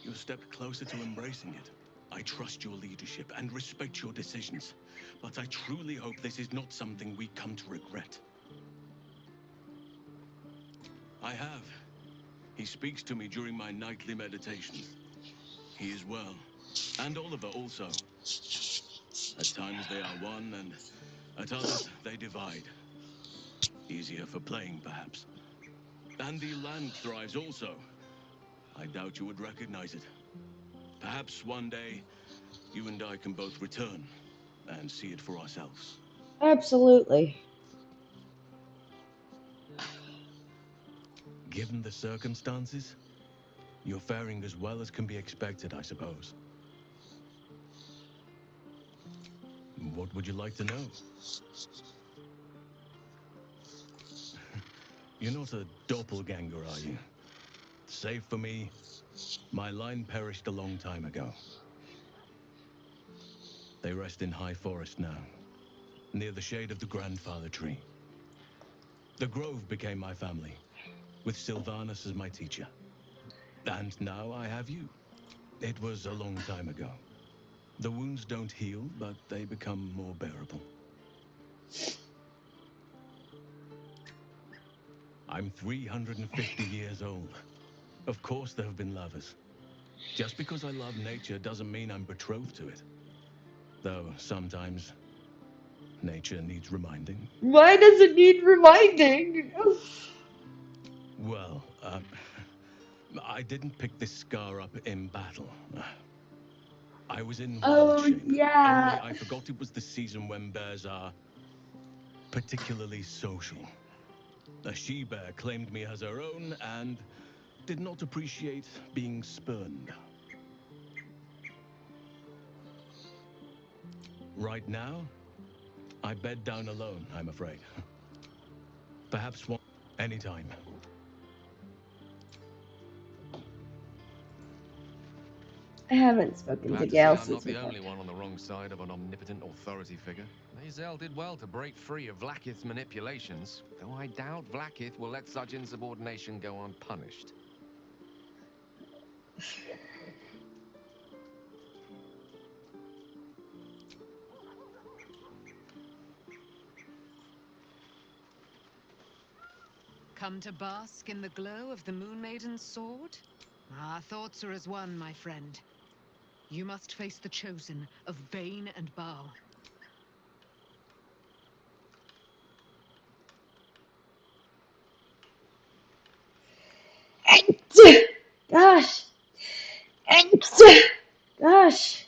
you've stepped closer to embracing it. I trust your leadership and respect your decisions, but I truly hope this is not something we come to regret. I have. He speaks to me during my nightly meditations. He is well, and Oliver also. At times they are one, and at others they divide. Easier for playing, perhaps. And the land thrives also. I doubt you would recognize it. Perhaps one day, you and I can both return and see it for ourselves. Absolutely. Given the circumstances, you're faring as well as can be expected, I suppose. What would you like to know? You're not a doppelganger, are you? Save for me, my line perished a long time ago. They rest in high forest now, near the shade of the grandfather tree. The grove became my family, with Sylvanus as my teacher. And now I have you. It was a long time ago. The wounds don't heal, but they become more bearable. I'm 350 years old. Of course there have been lovers. Just because I love nature doesn't mean I'm betrothed to it. Though sometimes nature needs reminding. Why does it need reminding? Well, I didn't pick this scar up in battle. I was in wild Oh, shape. yeah. Only I forgot it was the season when bears are particularly social. A she-bear claimed me as her own and did not appreciate being spurned. Right now, I bed down alone, I'm afraid. Perhaps one anytime. I haven't spoken to Glad to see Gale I'm not since we the talked. only one on the wrong side of an omnipotent authority figure. Lae'zel did well to break free of Vlaakith's manipulations, though I doubt Vlaakith will let such insubordination go unpunished. Come to bask in the glow of the Moon Maiden's sword? Our thoughts are as one, my friend. You must face the chosen of Bane and Bow. Gosh. Gosh.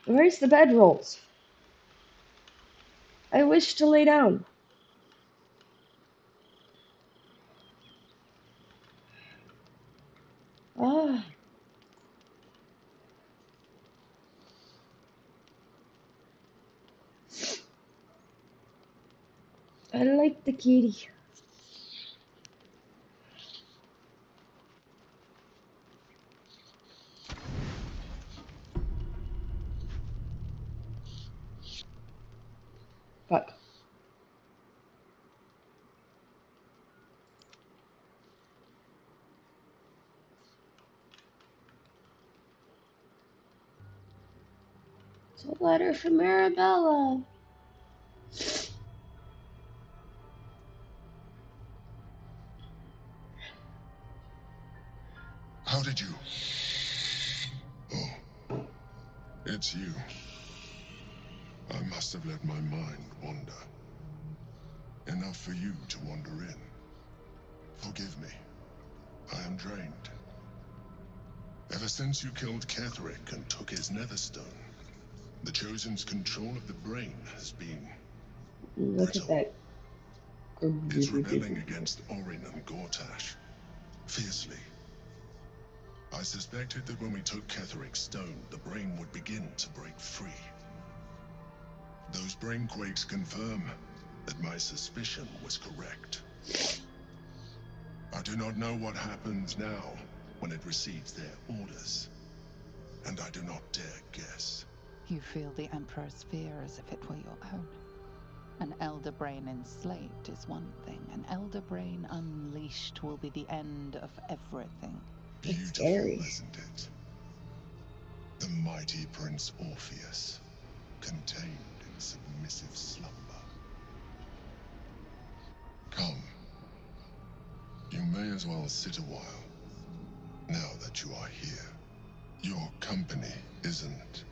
Where's the bedrolls? I wish to lay down. Ah. I like the kitty. Fuck. It's a letter from Arabella. How did you? Oh, it's you. I must have let my mind wander. Enough for you to wander in. Forgive me. I am drained. Ever since you killed Ketheric and took his netherstone, the Chosen's control of the brain has been Look at that. It's rebelling against Orin and Gortash. Fiercely. I suspected that when we took Ketheric's stone, the brain would begin to break free. Those brainquakes confirm that my suspicion was correct. I do not know what happens now when it receives their orders. And I do not dare guess. You feel the Emperor's fear as if it were your own. An elder brain enslaved is one thing. An elder brain unleashed will be the end of everything. Beautiful, isn't it? The mighty Prince Orpheus, contained in submissive slumber. Come. You may as well sit a while, now that you are here. Your company isn't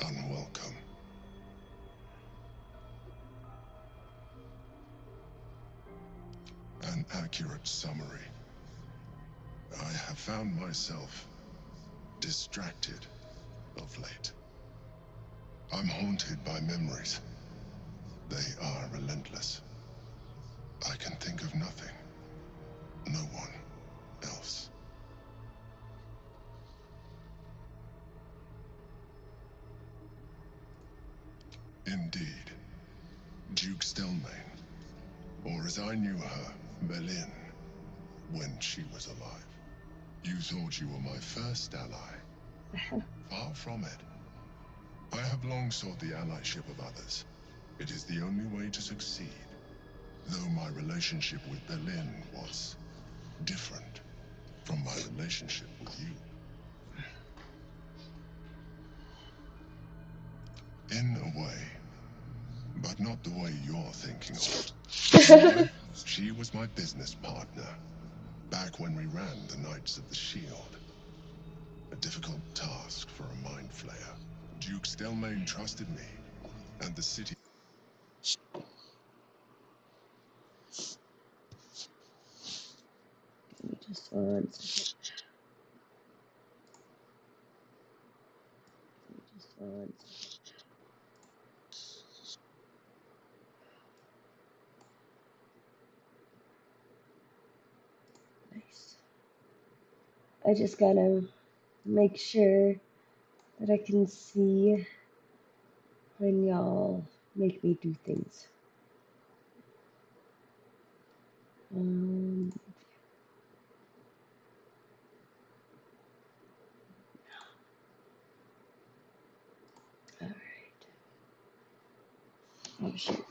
unwelcome. An accurate summary. I have found myself distracted of late. I'm haunted by memories. They are relentless. I can think of nothing. No one else. Indeed. Duke Stelmane. Or as I knew her, Melin, when she was alive. You thought you were my first ally. Far from it. I have long sought the allyship of others. It is the only way to succeed. Though my relationship with Berlin was different from my relationship with you. In a way, but not the way you're thinking of. Why? She was my business partner, back when we ran the Knights of the Shield. A difficult task for a mind flayer. Duke Stelmane trusted me, and the city... Just one second. Just one second. Nice. I just gotta make sure that I can see when y'all make me do things. Alright. Oh shit.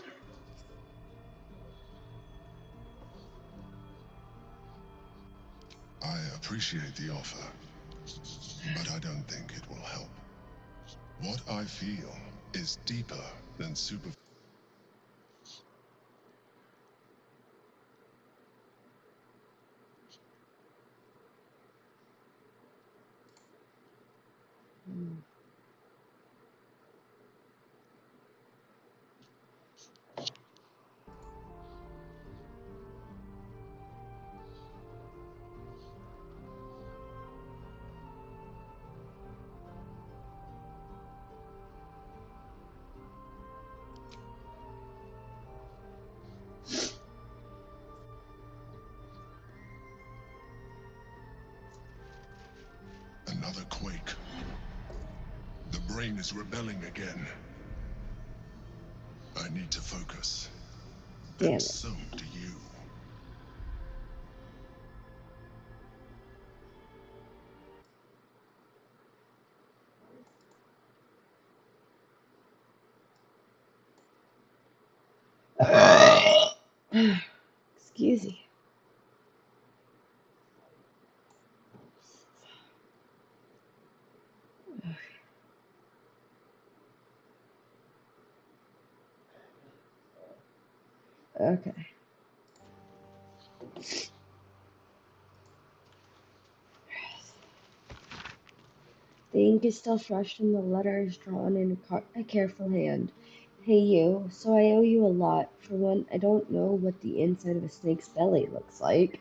I appreciate the offer, but I don't think it will help. What I feel is deeper than super... Another quake. The brain is rebelling again. I need to focus. Damn And it. so do you. Excuse me. Okay. The ink is still fresh and the letter is drawn in a careful hand. Hey you, so I owe you a lot. For one, I don't know what the inside of a snake's belly looks like.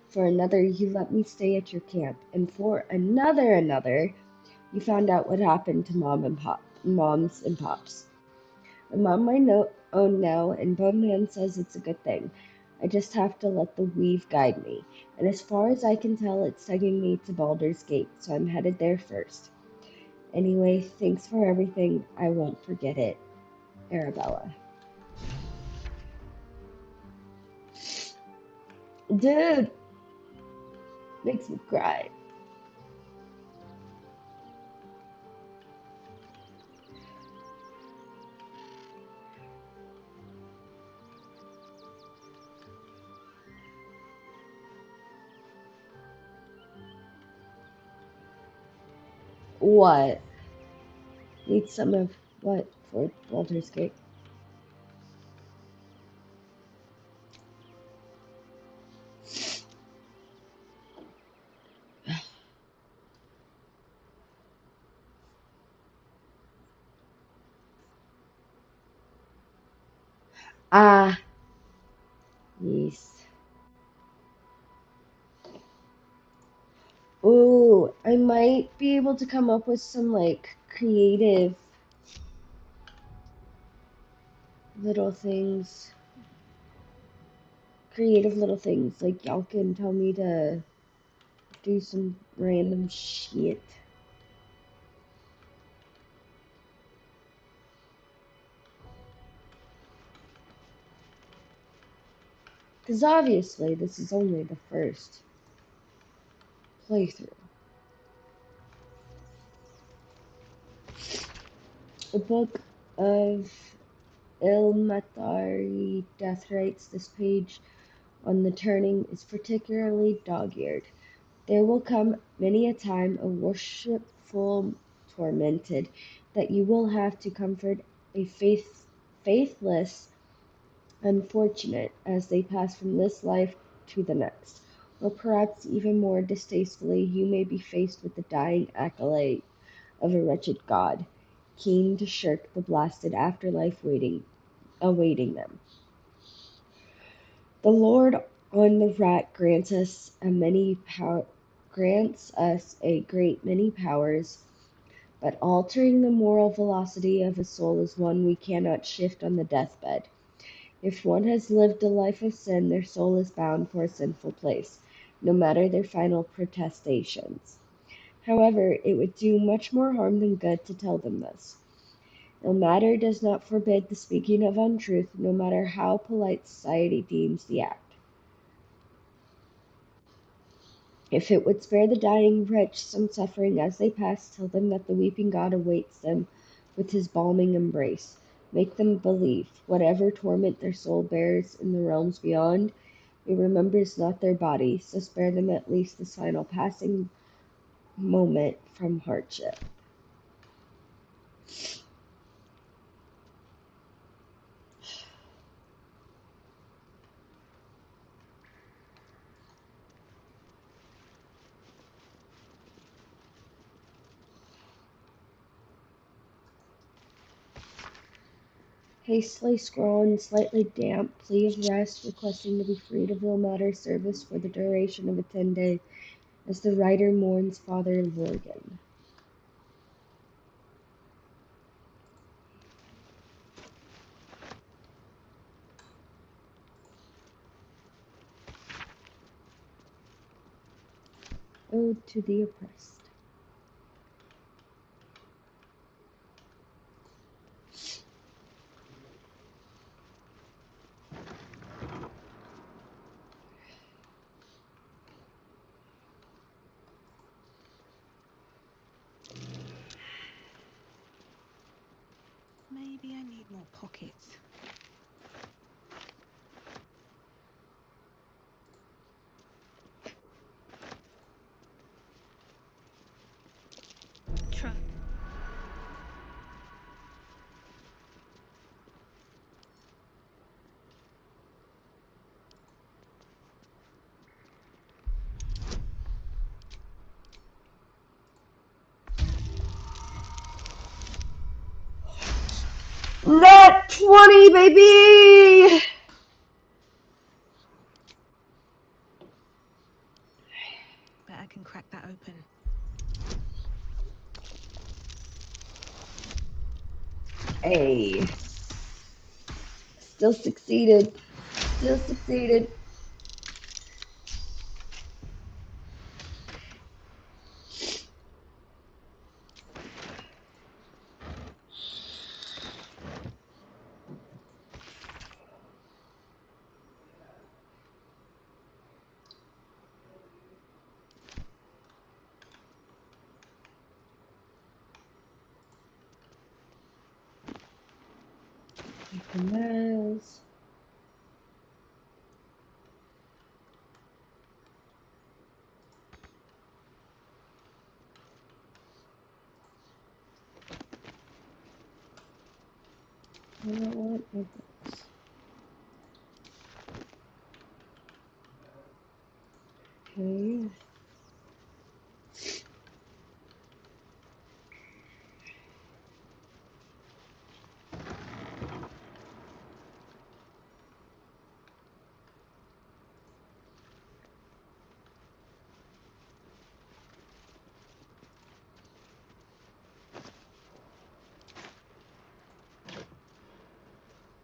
For another, you let me stay at your camp. And for another, you found out what happened to moms and pops. I'm on my own now, and Boneman says it's a good thing. I just have to let the weave guide me. And as far as I can tell, it's taking me to Baldur's Gate, so I'm headed there first. Anyway, thanks for everything. I won't forget it. Arabella. Dude! Makes me cry. What? Need some of what for Baldur's Gate? Ah, yes. Ooh, I might be able to come up with some like creative little things. creative little things. Like, y'all can tell me to do some random shit. Because obviously, this is only the first playthrough. The Book of Ilmatari Death Rites. This page on the turning is particularly dog-eared. There will come many a time a worshipful tormented, that you will have to comfort a faithless unfortunate as they pass from this life to the next. Or perhaps even more distastefully, you may be faced with the dying accolade of a wretched god, keen to shirk the blasted afterlife awaiting them. The Lord on the rat grants us a great many powers, but altering the moral velocity of a soul is one we cannot shift on the deathbed. If one has lived a life of sin, their soul is bound for a sinful place, no matter their final protestations. However, it would do much more harm than good to tell them this. No matter does not forbid the speaking of untruth, no matter how polite society deems the act. If it would spare the dying wretch some suffering as they pass, tell them that the weeping God awaits them with his balming embrace. Make them believe, whatever torment their soul bears in the realms beyond, it remembers not their body, so spare them at least this final passing moment from hardship. Hastily scrawled, slightly damp, plea of rest, requesting to be freed of ill matter service for the duration of a 10-day, as the writer mourns Father Lorgan. Ode to the Oppressed. Maybe I need more pockets. Try. Net 20, baby! Bet I can crack that open. Hey. Still succeeded. Still succeeded. Nice. I don't want my books. Okay.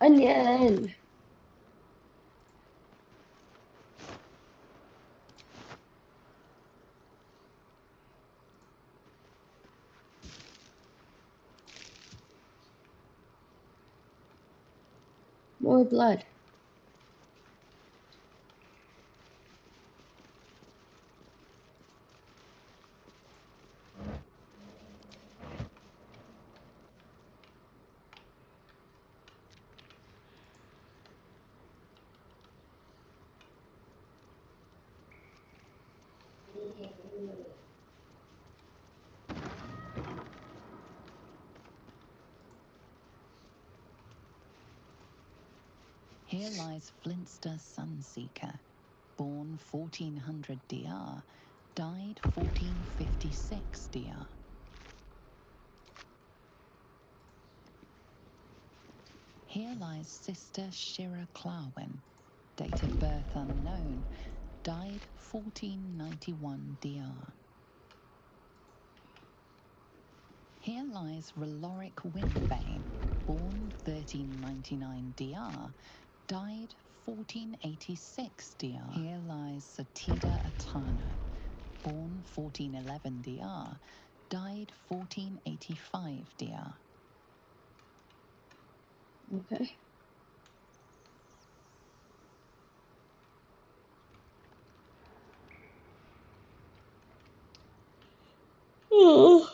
Onion! More blood. Here lies Flintster Sunseeker, born 1400 DR, died 1456 DR. Here lies Sister Shira Clarwin, date of birth unknown, died 1491 DR. Here lies Reloric Windbane, born 1399 DR, died 1486 DR. Here lies Satida Atana, born 1411 DR, died 1485 DR. Okay. Oh.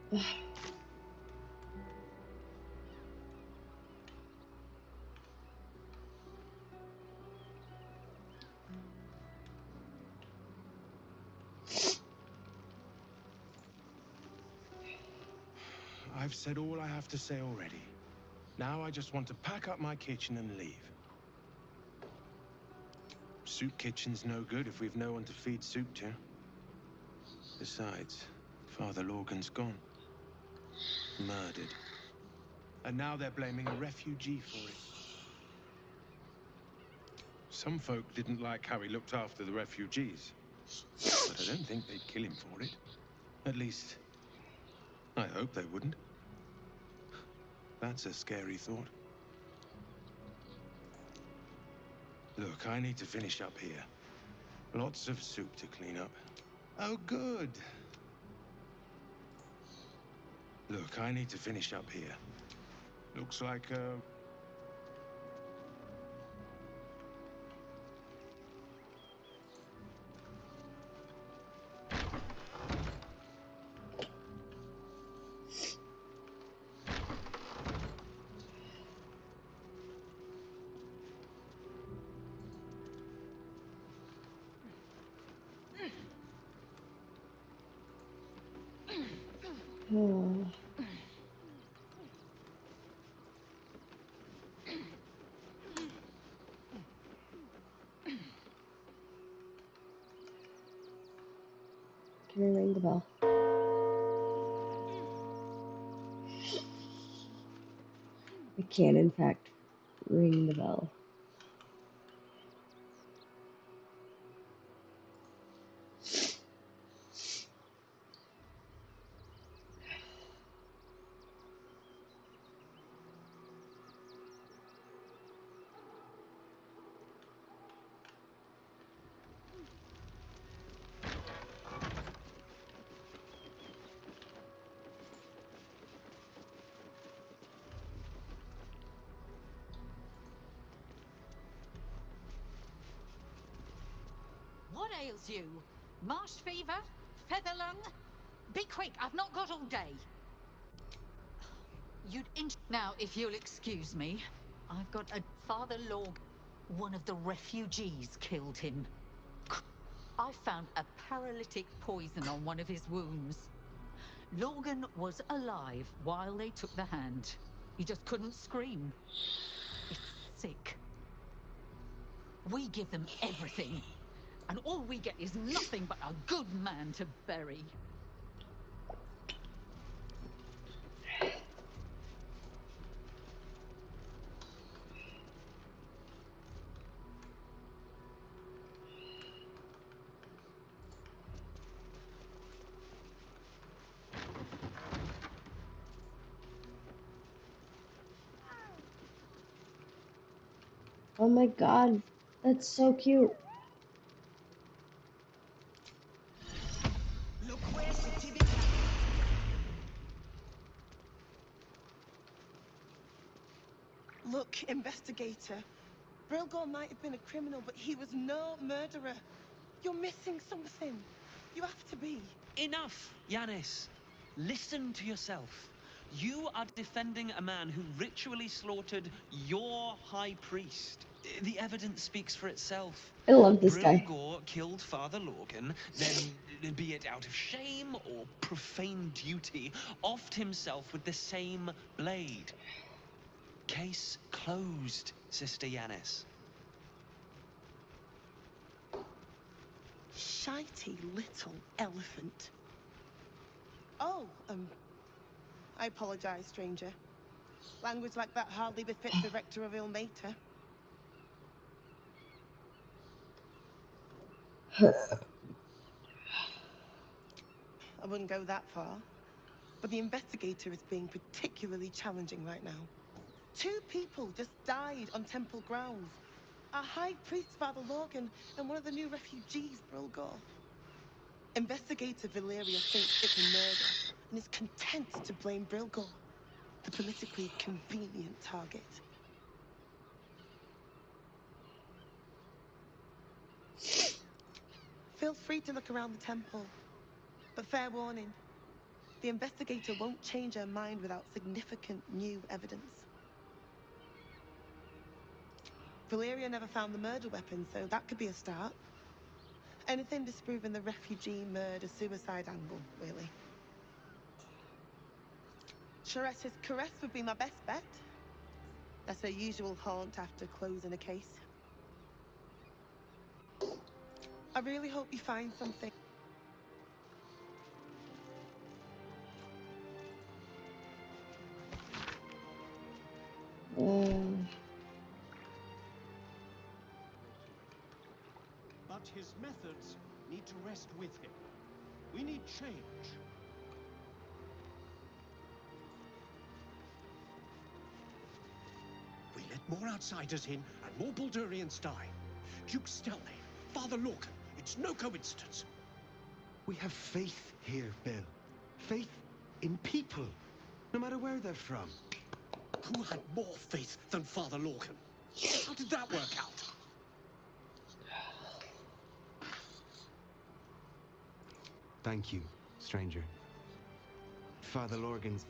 Wow. I've said all I have to say already. Now I just want to pack up my kitchen and leave. Soup kitchen's no good if we've no one to feed soup to. Besides, Father Lorgan's gone. Murdered. And now they're blaming a refugee for it. Some folk didn't like how he looked after the refugees. But I don't think they'd kill him for it. At least, I hope they wouldn't. That's a scary thought. Look, I need to finish up here. Lots of soup to clean up. Oh, good. Look, I need to finish up here. Looks like, Oh. Can I ring the bell? I can, in fact, ring the bell. What ails you? Marsh fever? Feather lung? Be quick, I've not got all day. Now, if you'll excuse me, I've got a Father Log. One of the refugees killed him. I found a paralytic poison on one of his wounds. Logan was alive while they took the hand. He just couldn't scream. It's sick. We give them everything, and all we get is nothing but a good man to bury. Oh my god, that's so cute. Look, investigator. Brilgor might have been a criminal, but he was no murderer. You're missing something. You have to be. Enough, Yanis. Listen to yourself. You are defending a man who ritually slaughtered your high priest. The evidence speaks for itself. I love this guy. Brilgor killed Father Lorgan, then, be it out of shame or profane duty, offed himself with the same blade. Case closed, Sister Yanis. Shitey little elephant. Oh, I apologize, stranger. Language like that hardly befits the rector of Ilmater. I wouldn't go that far, but the investigator is being particularly challenging right now. 2 people just died on temple grounds. Our high priest, Father Lorgan, and one of the new refugees, Brilgor. Investigator Valeria thinks it's a murder and is content to blame Brilgor, the politically convenient target. Feel free to look around the temple, but fair warning, the investigator won't change her mind without significant new evidence. Valeria never found the murder weapon, so that could be a start. Anything disproving the refugee murder-suicide angle, really. Charetta's caress would be my best bet. That's her usual haunt after closing a case. I really hope you find something. But his methods need to rest with him. We need change. We let more outsiders in and more Baldurians die. Duke Stelmane, Father Lorcan, it's no coincidence. We have faith here, Bill. Faith in people, no matter where they're from. Who had more faith than Father Lorcan? How did that work out? Thank you, stranger. Father Lorgan's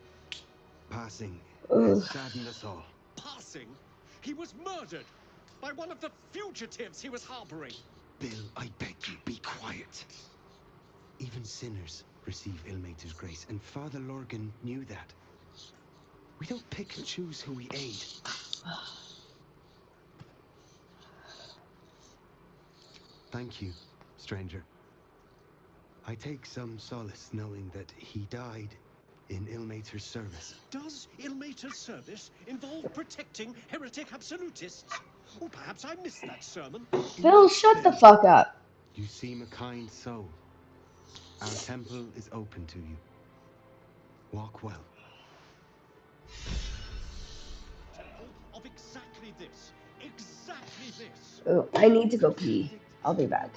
passing Ugh. has saddened us all. Passing? He was murdered by one of the fugitives he was harboring. Bill, I beg you, be quiet. Even sinners receive Ilmater's grace, and Father Lorgan knew that. We don't pick and choose who we aid. Thank you, stranger. I take some solace knowing that he died in Ilmater's service. Does Ilmater's service involve protecting heretic absolutists? Or perhaps I missed that sermon. Phil, shut the fuck up. You seem a kind soul. Our temple is open to you. Walk well. Temple of exactly this. Exactly this. Oh, I need to go pee. I'll be back.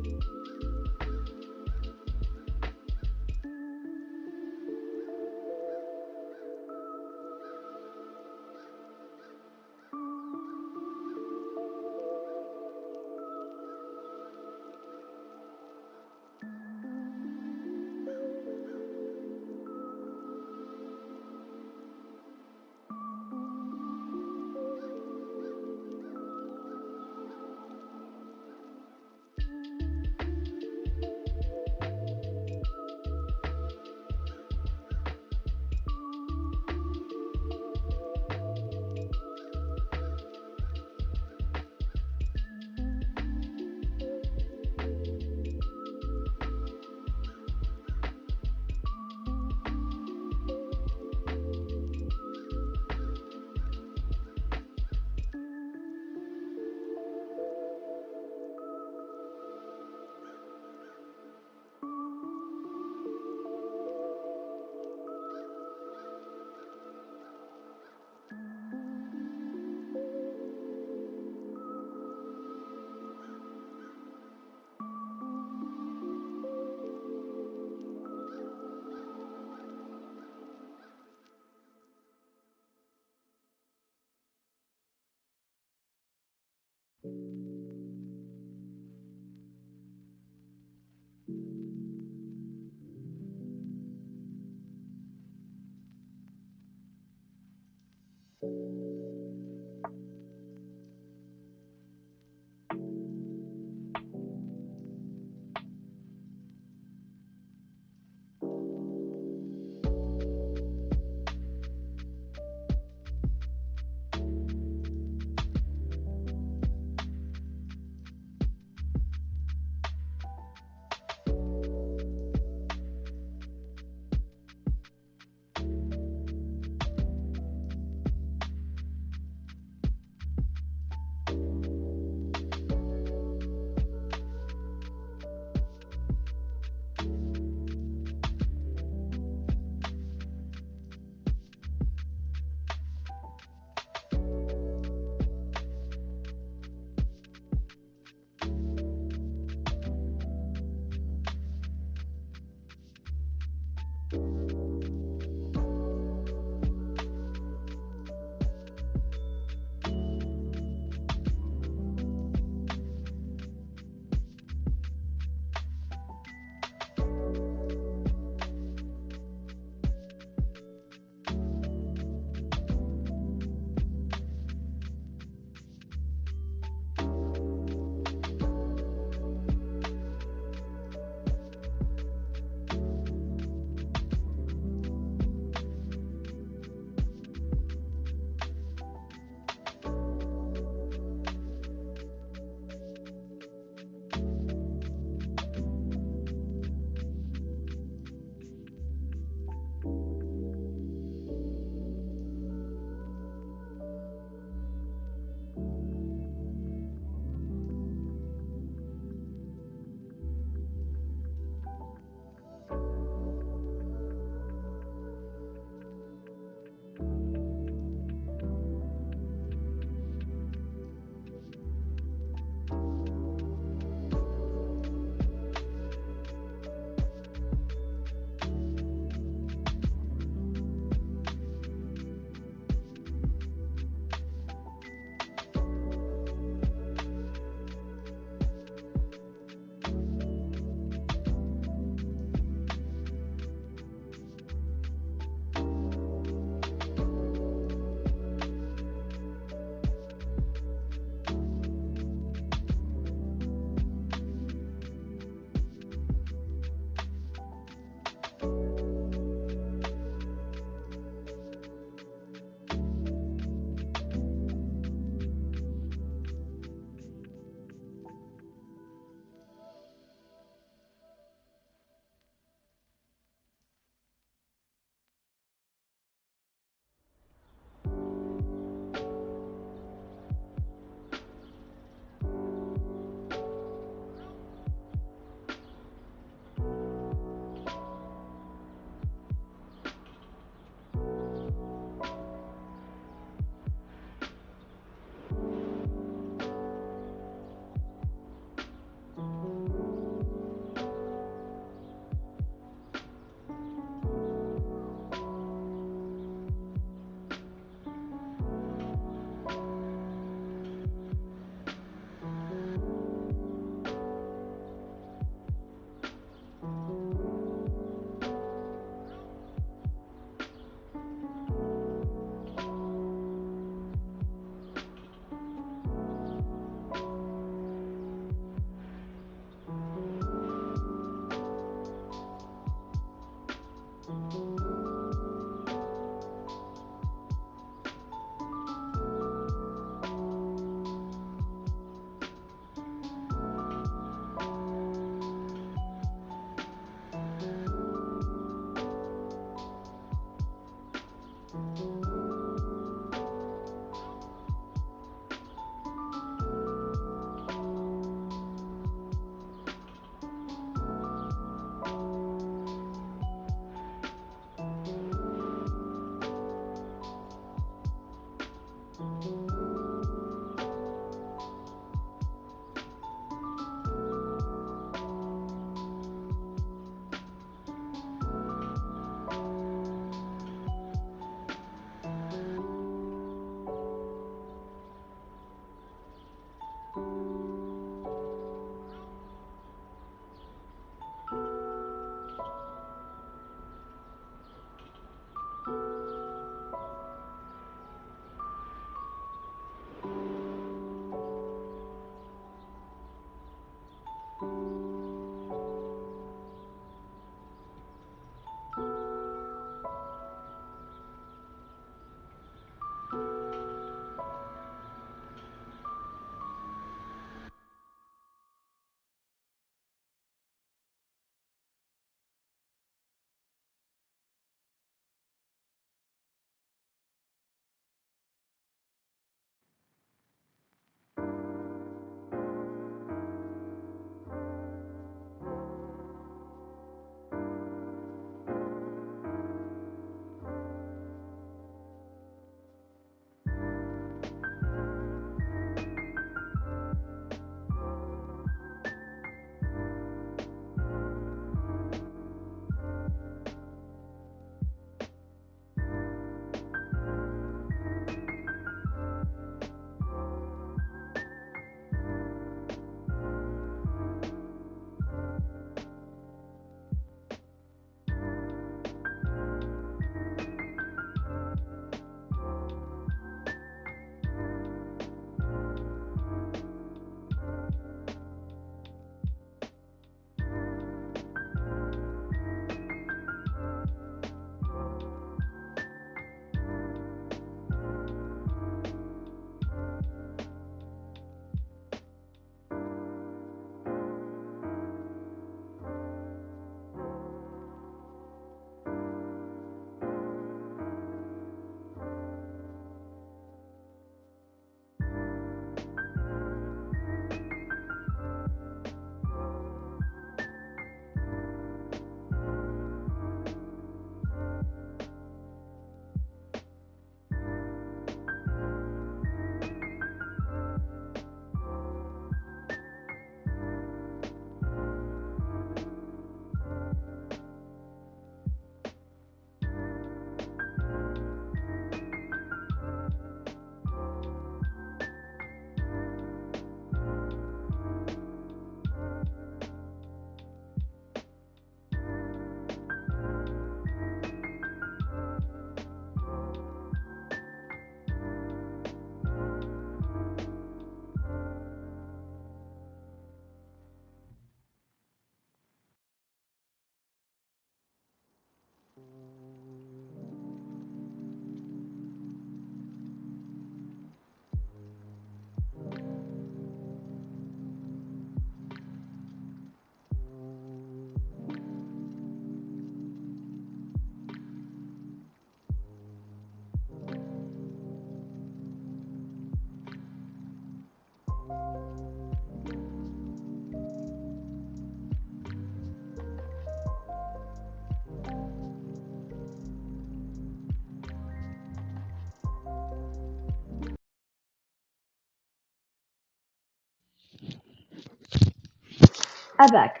I'm back.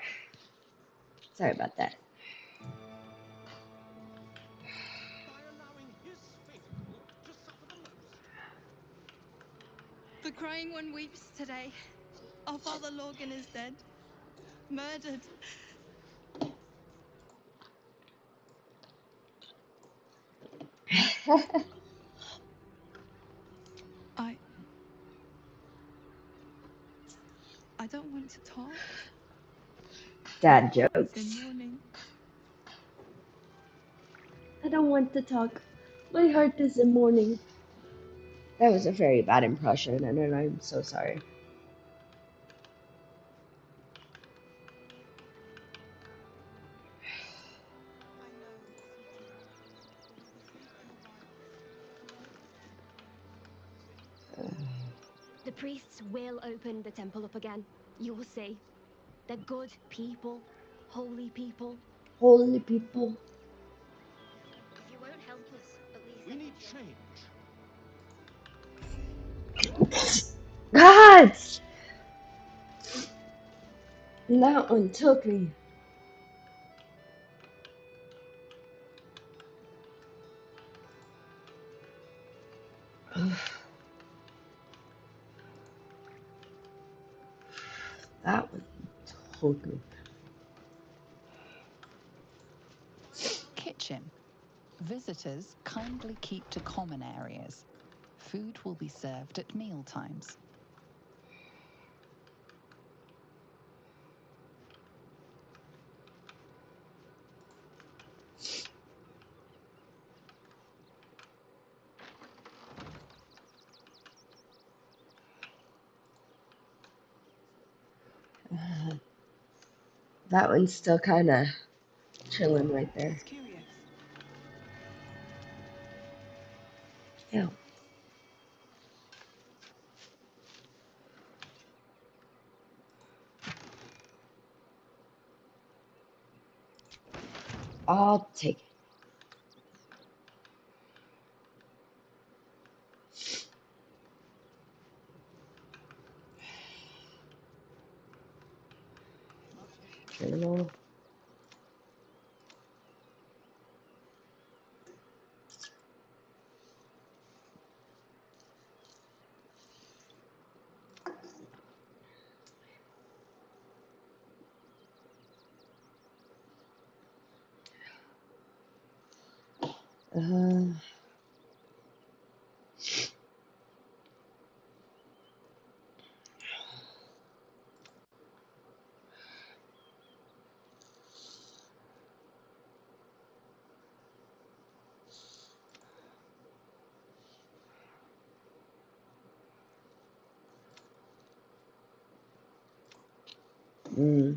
Sorry about that. The crying one weeps today. Our father Lorgan is dead. Murdered. I don't want to talk. Dad In jokes. mourning. I don't want to talk. My heart is in mourning. That was a very bad impression, and I'm so sorry. The priests will open the temple up again. You will see. They're good people. Holy people. Holy people. If you won't help us, at least We need change. God! That one took me. That one took me. Kitchen. Visitors kindly keep to common areas. Food will be served at meal times. That one's still kind of chilling right there. Ew. I'll take it. Journal. Uh, mm.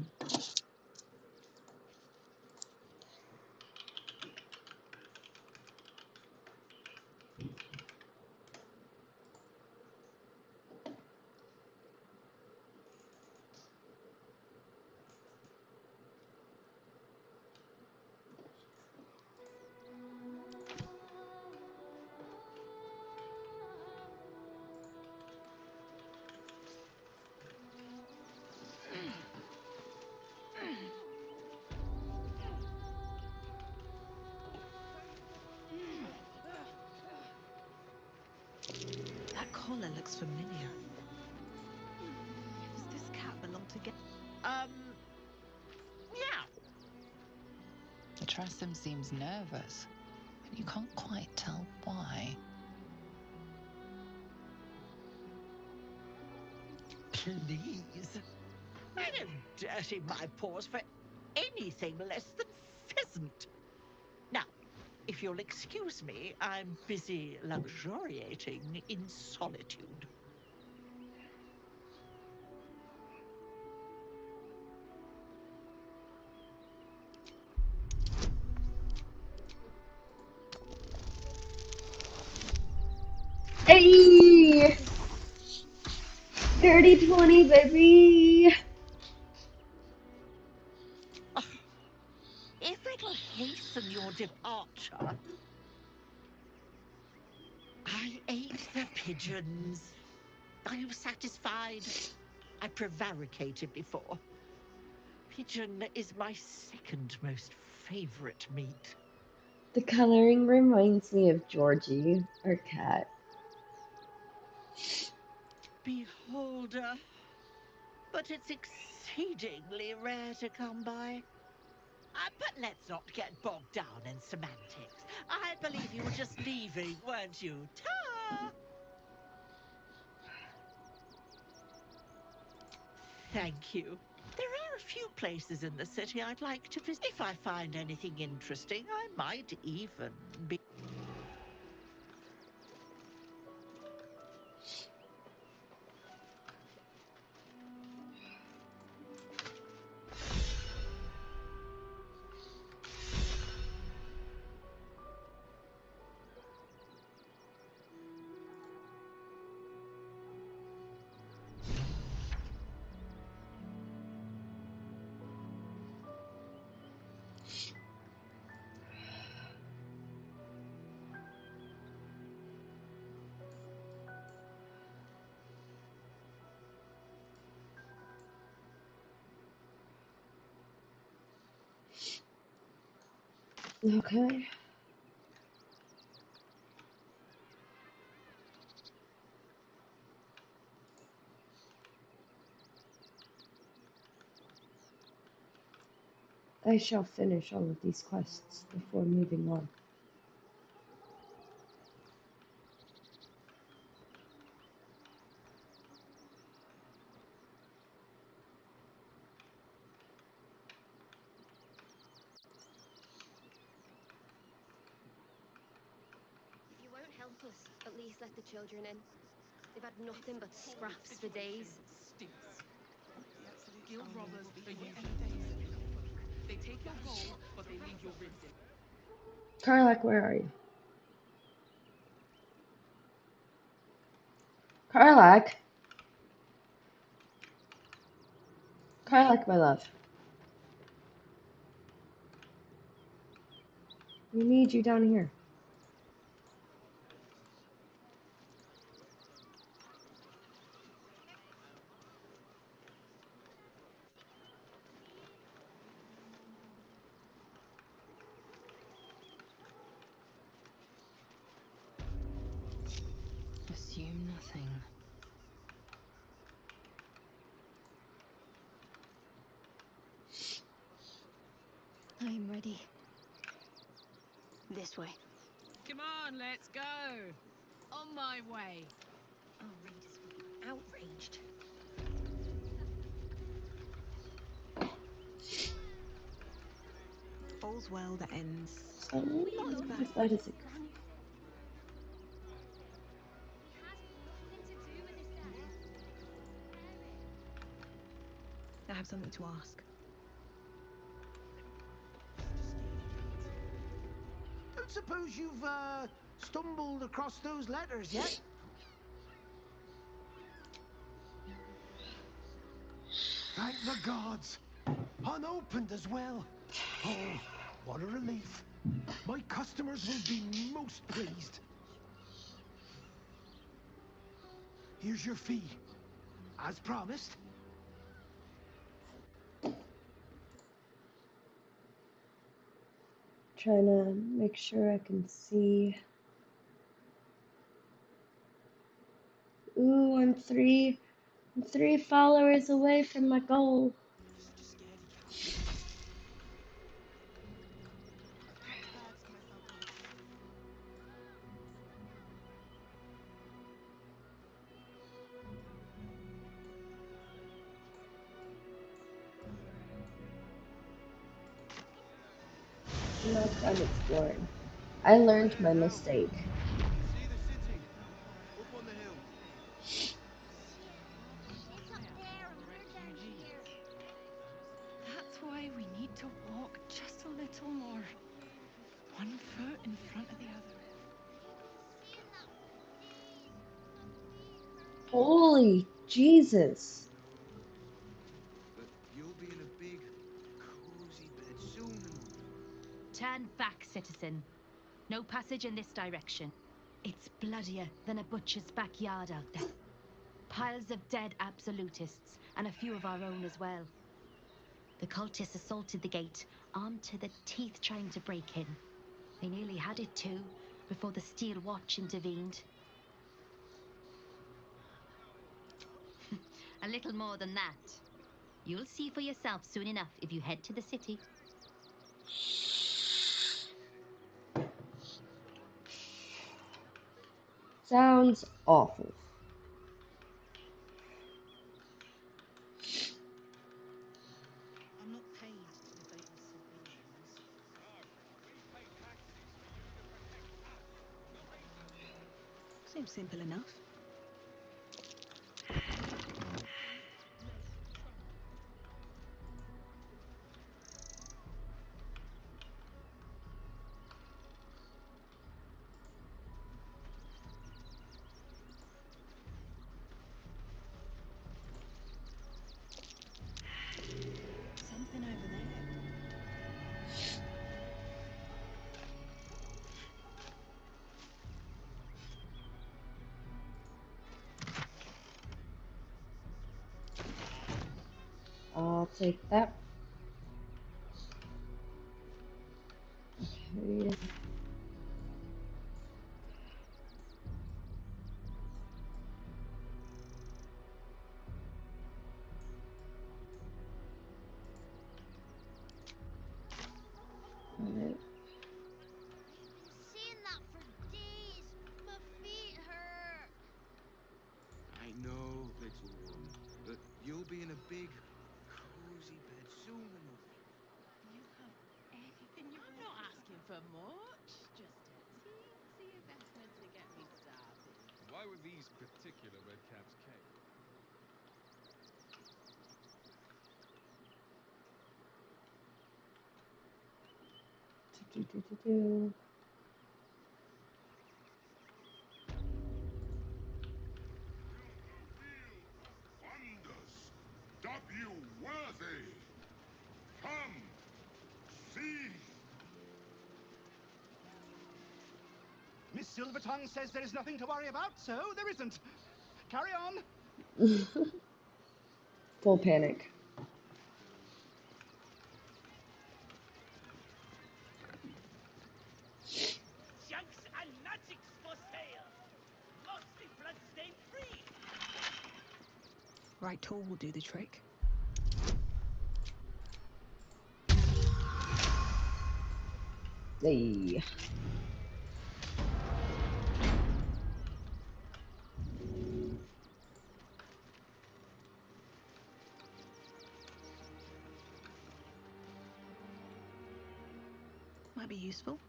That collar looks familiar. Does this cat belong to yeah. The Tressum seems nervous, but you can't quite tell why. Please. I don't dirty my paws for anything less than pheasant. Now, if you'll excuse me, I'm busy luxuriating in solitude. Hey! Dirty 20, baby! If it'll hasten your departure. I ate the pigeons. Are you satisfied? I prevaricated before. Pigeon is my second most favorite meat. The coloring reminds me of Georgie, our cat. Beholder. But it's exceedingly rare to come by. But let's not get bogged down in semantics. I believe you were just leaving, weren't you? Ta! Thank you. There are a few places in the city I'd like to visit. If I find anything interesting, I might even be... Okay. I shall finish all of these quests before moving on. If you won't help us, at least let the children in. They've had nothing but scraps for days. Stinks. Guild robbers are usually they take your gold, but they leave your ribs in. Karlak, where are you? Karlak? Karlak, my love. We need you down here. Assume nothing. I'm ready. This way. Come on, let's go. On my way. Oh, Raiders will be outraged. All's well that ends. So, Not as bad as that is it. Granny. He has nothing to do with this death. I have something to ask. Don't suppose you've, stumbled across those letters yet? Thank the gods! Unopened as well. Oh, what a relief. My customers will be most pleased. Here's your fee. As promised. Trying to make sure I can see. Ooh, I'm three followers away from my goal. I'm not done exploring. I learned my mistake. See the city up on the hill. It's up there and we're down here. That's why we need to walk just a little more. One foot in front of the other. Holy Jesus. But you'll be in a big, cozy bed soon enough. Turn back, citizen. No passage in this direction. It's bloodier than a butcher's backyard out there. Piles of dead absolutists, and a few of our own as well. The cultists assaulted the gate, armed to the teeth trying to break in. They nearly had it too, before the Steel Watch intervened. A little more than that. You'll see for yourself soon enough if you head to the city. Sounds awful. I'm not paid to debate with civilians. Seems simple enough. Something over there. I'll take that. Okay. Alright. Saying that for days. My feet hurt. I know, little one, but you'll be in a big, cozy bed soon enough. You have anything you I'm not asking for much. Just a teensy investment to get me started. Why were these particular redcaps kept? Do. Wonders, W worthy. Come, see. Miss Silvertongue says there is nothing to worry about, so there isn't. Carry on. Full panic. Junks and magics for sale. Mostly bloodstain free. Right tool will do the trick. Hey. Might be useful.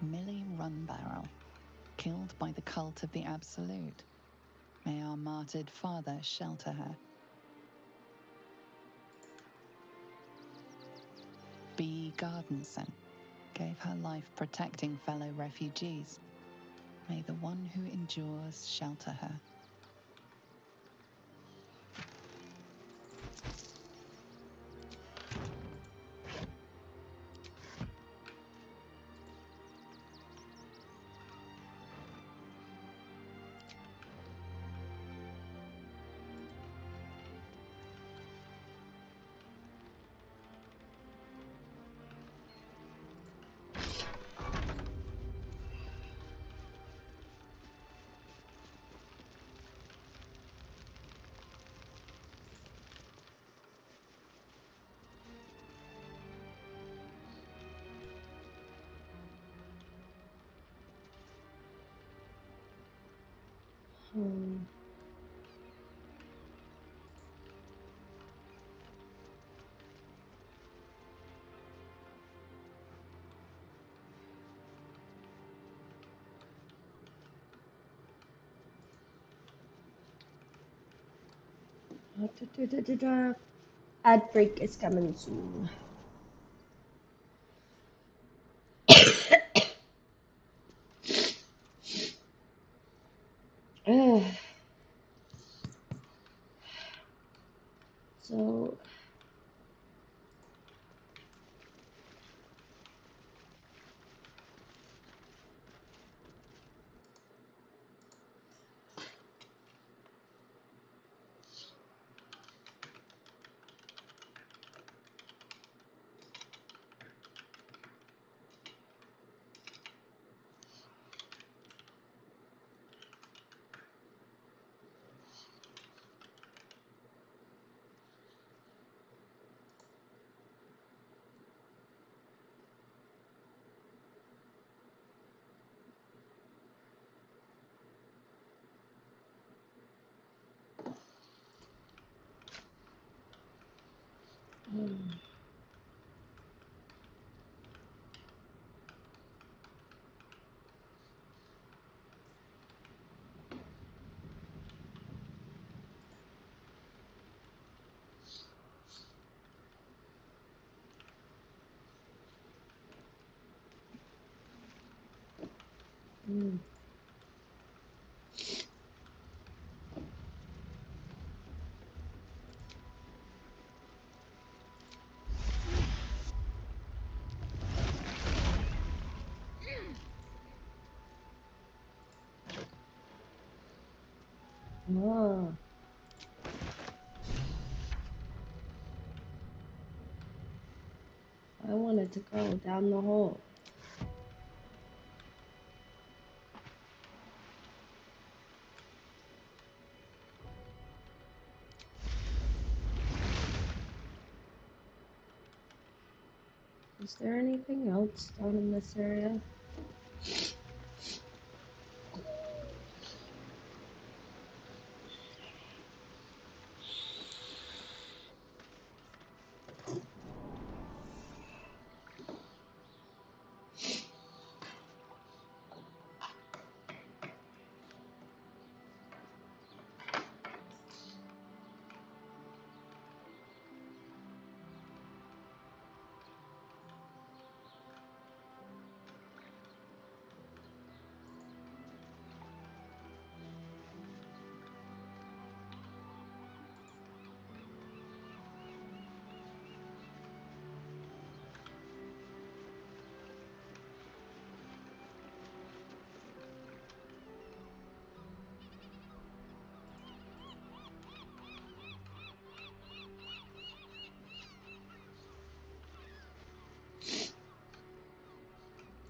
Millie Runbarrel, killed by the cult of the Absolute. May our martyred father shelter her. B. Gardenson gave her life protecting fellow refugees. May the one who endures shelter her. Ad break is coming soon. So I wanted to go down the hole. Is there anything else down in this area?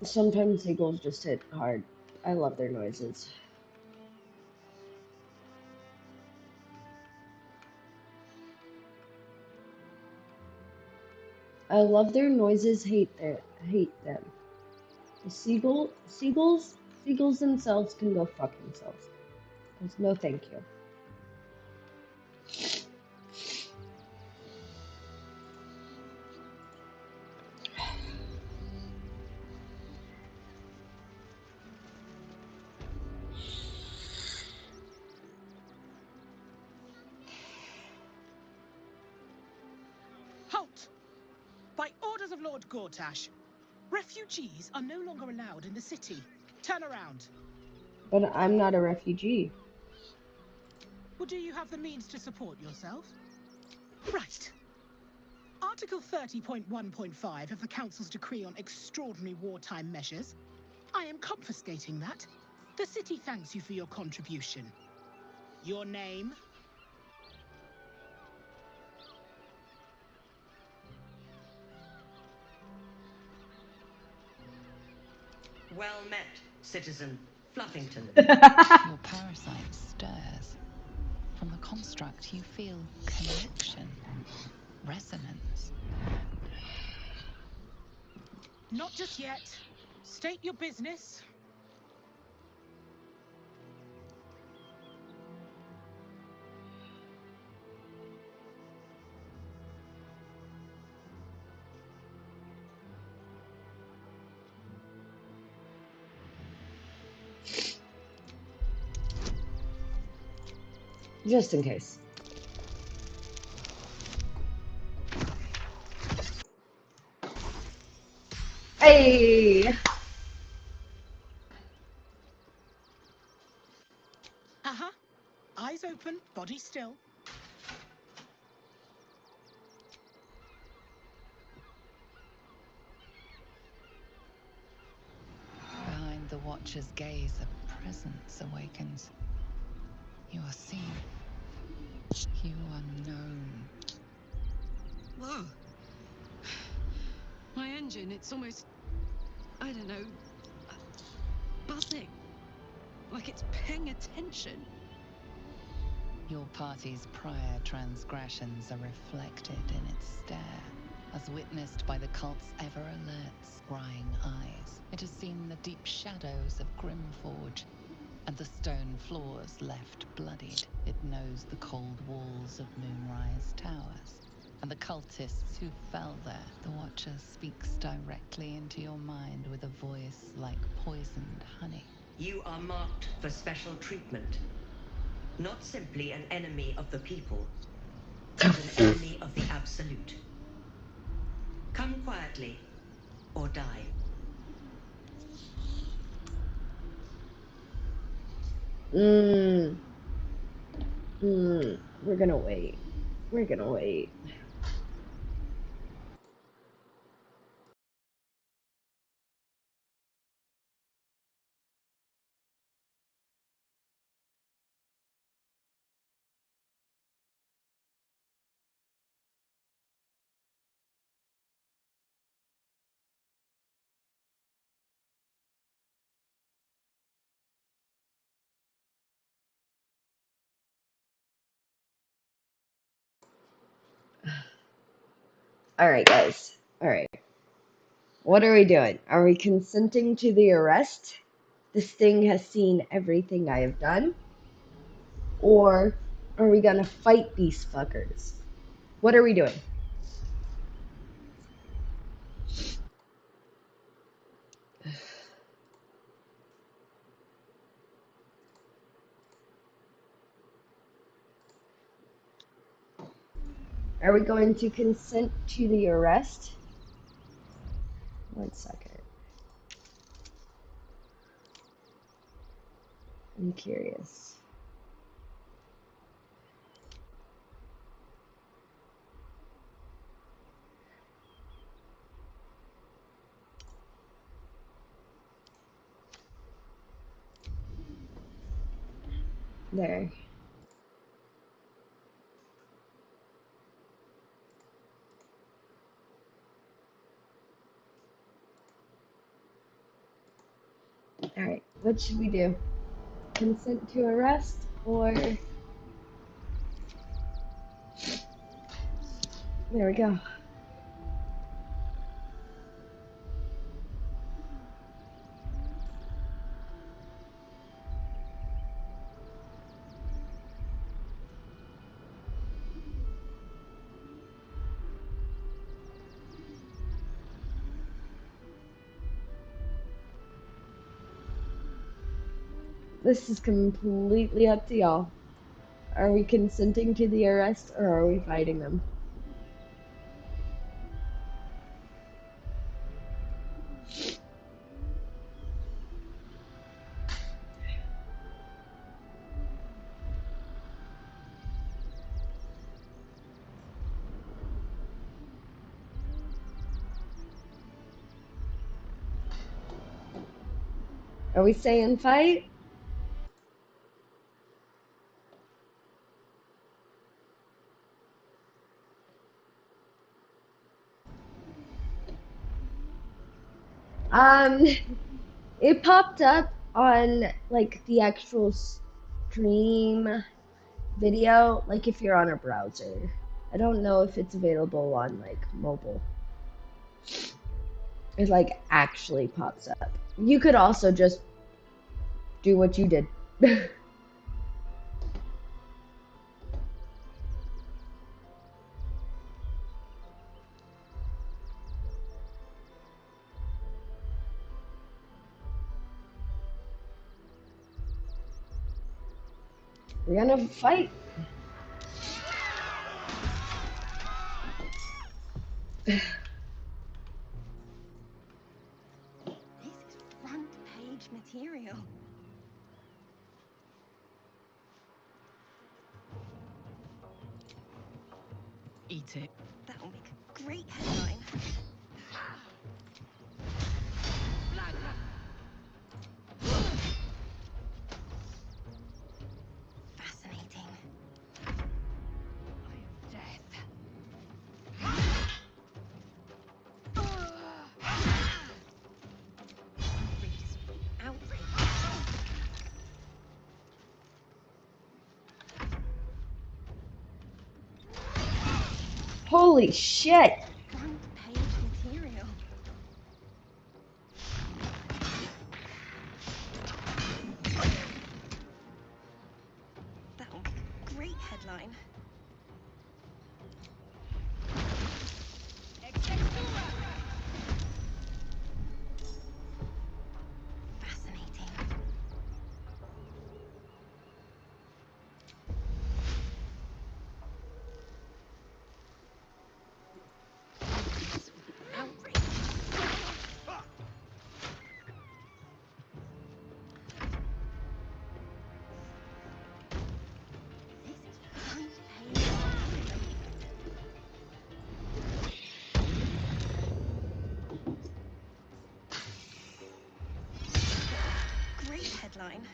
Sometimes seagulls just hit hard. I love their noises. I love their noises, hate them. The seagulls themselves can go fuck themselves. There's no thank you. Halt! By orders of Lord Gortash, refugees are no longer allowed in the city. Turn around. But I'm not a refugee. Well, do you have the means to support yourself? Right. Article 30.1.5 of the Council's Decree on Extraordinary Wartime Measures. I am confiscating that. The city thanks you for your contribution. Your name? Well met, Citizen Fluffington. Your parasite stirs. From the construct, you feel connection, resonance. Not just yet. State your business. Just in case. Yay! Uh-huh. Eyes open, body still. Behind the watcher's gaze, a presence awakens. You are seen. You are known. Whoa. My engine, it's almost, I don't know, buzzing. Like it's paying attention. Your party's prior transgressions are reflected in its stare, as witnessed by the cult's ever-alert, scrying eyes. It has seen the deep shadows of Grimforge, and the stone floors left bloodied. It knows the cold walls of Moonrise Towers, and the cultists who fell there. The Watcher speaks directly into your mind with a voice like poisoned honey. You are marked for special treatment. Not simply an enemy of the people, but an enemy of the Absolute. Come quietly, or die. We're gonna wait. We're gonna wait. Alright, guys. Alright. What are we doing? Are we consenting to the arrest? This thing has seen everything I have done? Or are we gonna fight these fuckers? What are we doing? Are we going to consent to the arrest? 1 second. I'm curious. There. Alright, what should we do? Consent to arrest or... There we go. This is completely up to y'all. Are we consenting to the arrest or are we fighting them? Are we saying fight? It popped up on like the actual stream video, like if you're on a browser. I don't know if it's available on like mobile. It like actually pops up. You could also just do what you did. We're gonna fight. material. Eat it. That'll make a great headline. Fascinating. I am death. Outrage. Holy shit! Front page material. That'll make a great headline. Fascinating. Outrage. This is front page material. Great headline.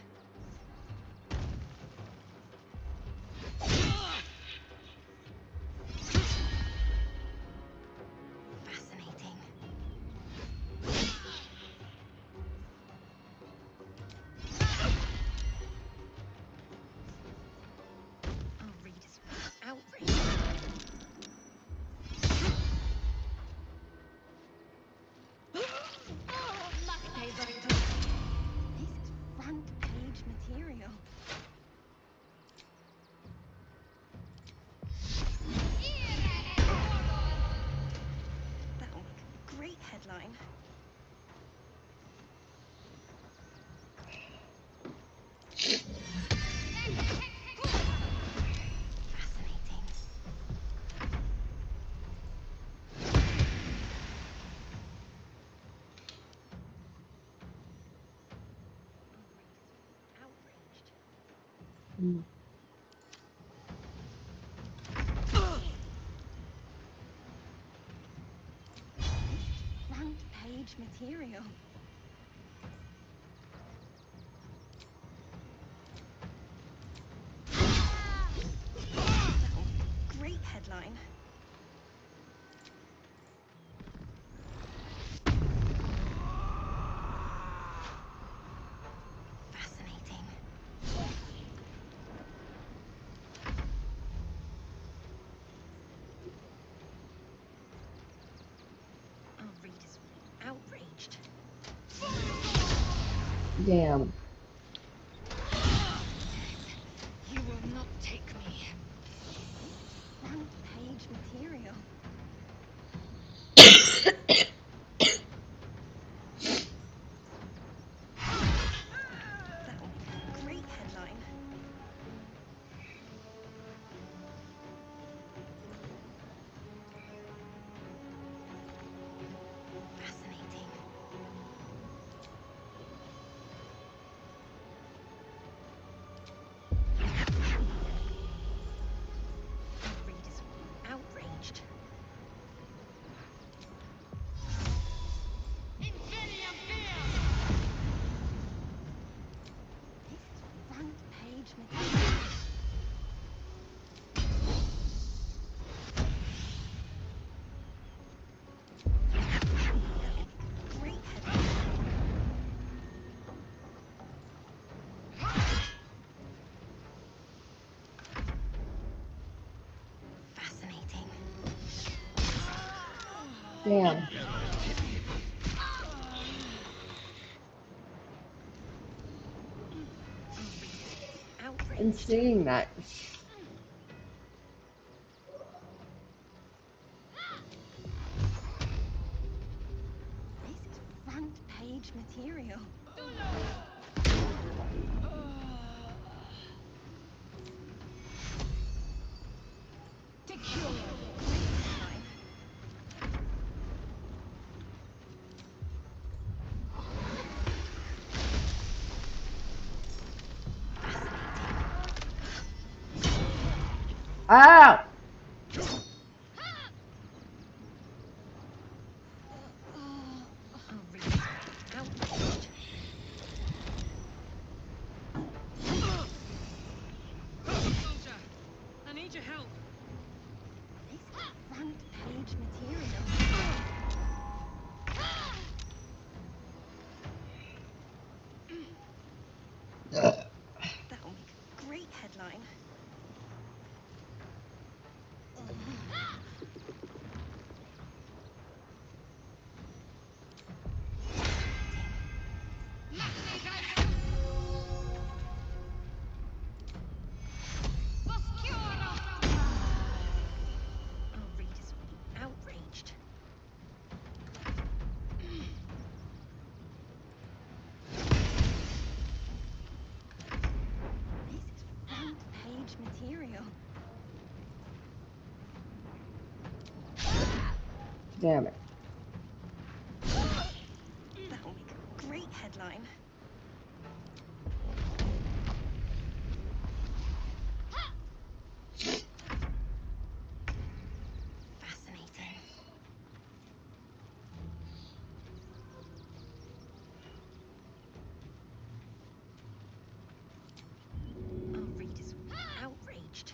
Fascinating. I'll read as well. Outrage. This is front page material. That'll make a great headline. Fascinating. Outraged. Mm. Front page material. Great headline. Fascinating. I'll read as well. Outraged. Damn. You will not take me. Front page material. That'll make a great headline. Fascinating. I'll read as well. Outraged. This is front page material. Great headline. Fascinating. Damn. Outraged. And seeing that. This is front page material. Headline. Ow! Outraged. Soldier, I need your help. This is front page material. That'll make a great headline. Our readers will be outraged. This is front page material. Damn it. That'll make a great headline. Fascinating. Our readers will be outraged.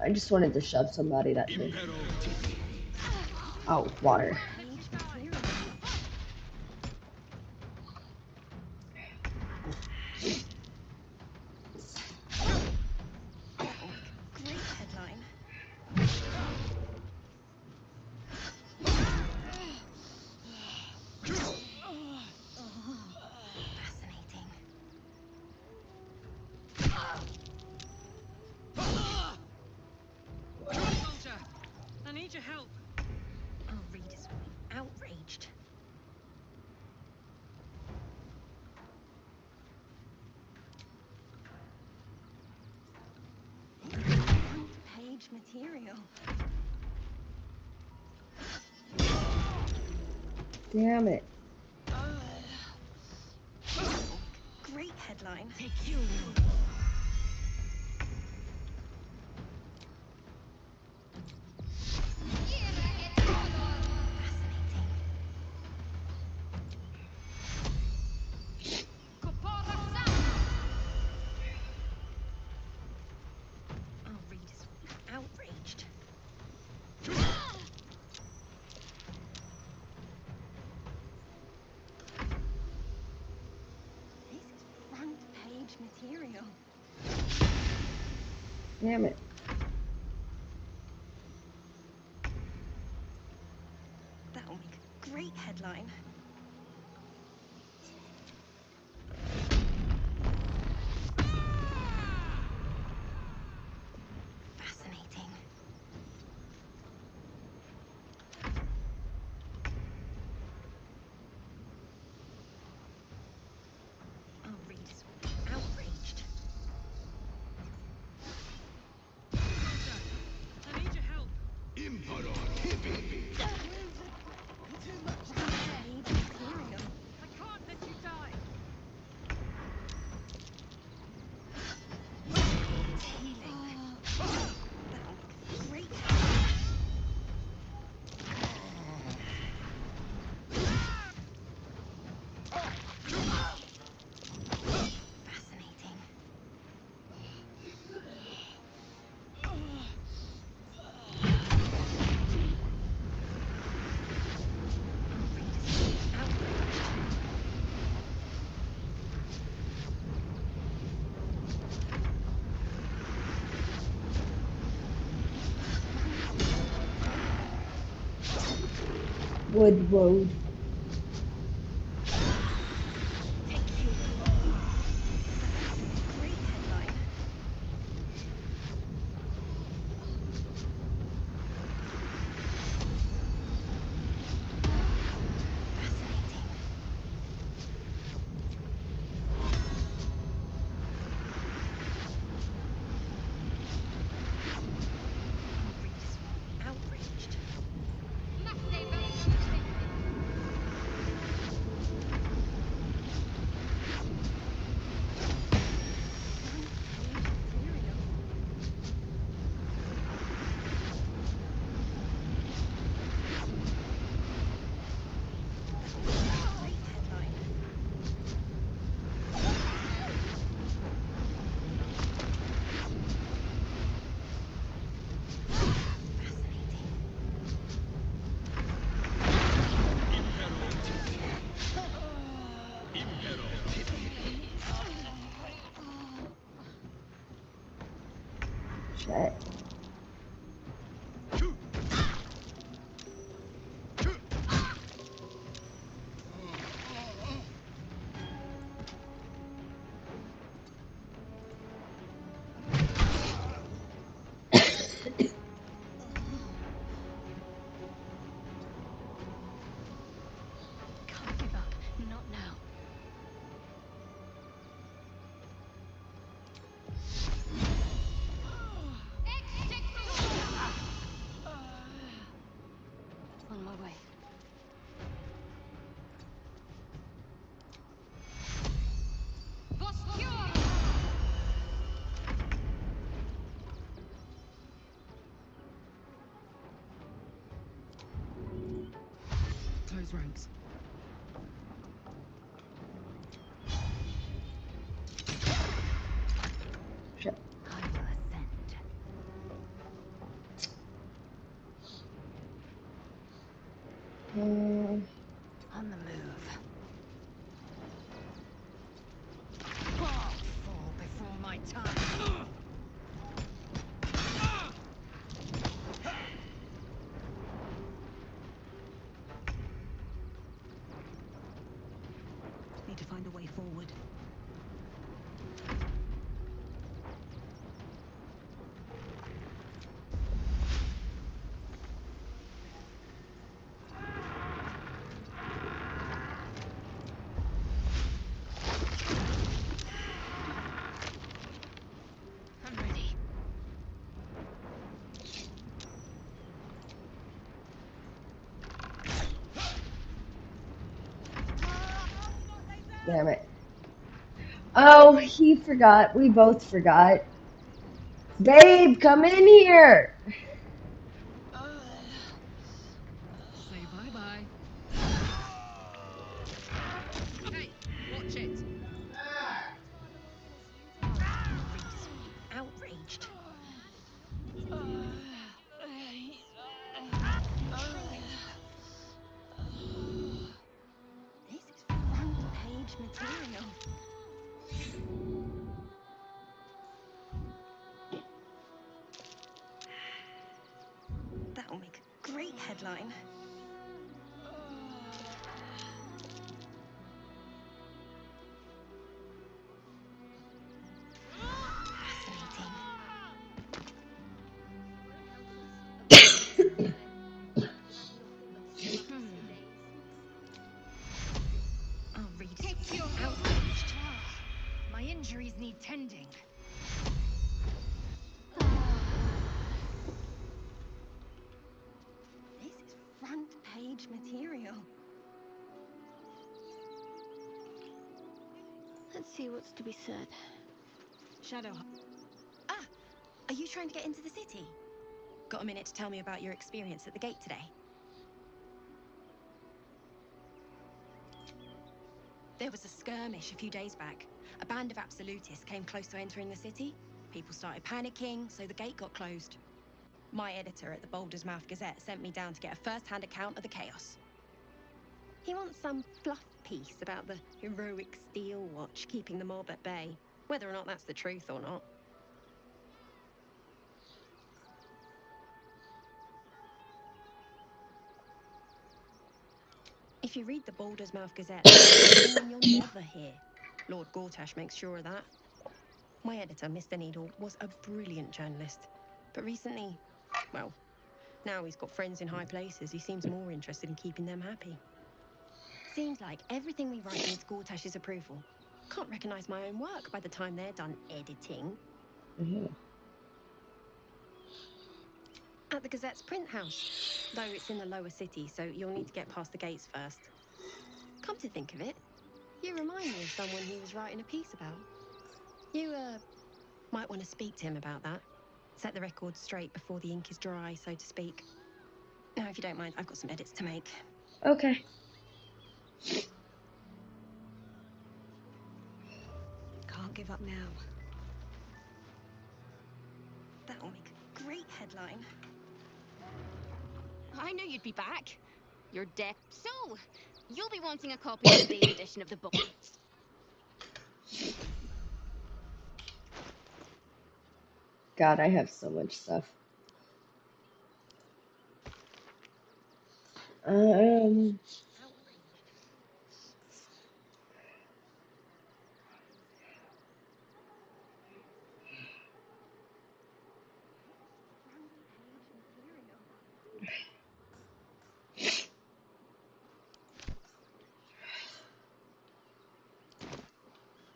I just wanted to shove somebody that thing. Oh, water. Page material. That'll make a great headline. Fascinating. Soldier, I need your help. Our readers will be outraged. Front page material. Damn it. Great headline. Our readers will be outraged. This is front page material. Damn it. That'll make a great headline. Fascinating. Our readers will be outraged. Soldier, I need your help. Front page material. I can't let you die. Healing. That'll make a great headline. Fascinating. Our readers will be outraged. Wood road. Great headline. Fascinating. Our readers will be outraged. Shit. Can't give up. Not now. On my way. Close ranks. Shit. I will ascend. On the move. Fall before my time. Need to find a way forward. I'm ready. Damn it. Oh, he forgot. We both forgot. Babe, come in here. Say bye-bye. Hey, watch it. Outraged. This is front page material. That'll make a great headline. Fascinating. I'll read it. Outraged. My injuries need tending. This is front page material. Let's see what's to be said. Shadow. Ah, are you trying to get into the city? Got a minute to tell me about your experience at the gate today? There was a skirmish a few days back. A band of absolutists came close to entering the city. People started panicking, so the gate got closed. My editor at the Baldur's Mouth Gazette sent me down to get a first-hand account of the chaos. He wants some fluff piece about the heroic Steel Watch keeping the mob at bay, whether or not that's the truth or not. If you read the Baldur's Mouth Gazette, you'll never hear. Lord Gortash makes sure of that. My editor, Mr. Needle, was a brilliant journalist. But recently, well, now he's got friends in high places. He seems more interested in keeping them happy. Seems like everything we write needs Gortash's approval. Can't recognize my own work by the time they're done editing. At the Gazette's print house, though it's in the lower city, so you'll need to get past the gates first. Come to think of it, you remind me of someone he was writing a piece about. You, might want to speak to him about that. Set the record straight before the ink is dry, so to speak. Now, if you don't mind, I've got some edits to make. Okay. Can't give up now. That'll make a great headline. I knew you'd be back. You're deaf. So, you'll be wanting a copy of today's edition of the book. God, I have so much stuff. Um,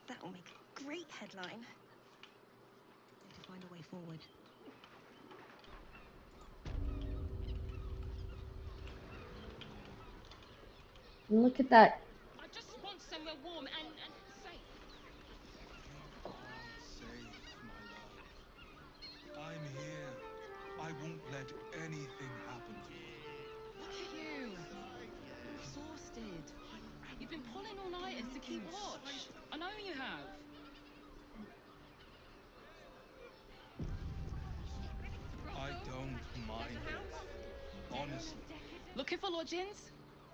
That will make a great headline. Need to find a way forward. Look at that. I just want somewhere warm and safe. You aren't safe, my love. I'm here. I won't let anything happen to you. Look at you. Exhausted. You've been pulling all-nighters to keep watch. I know you have. I don't mind it. Honestly. Looking for lodgings?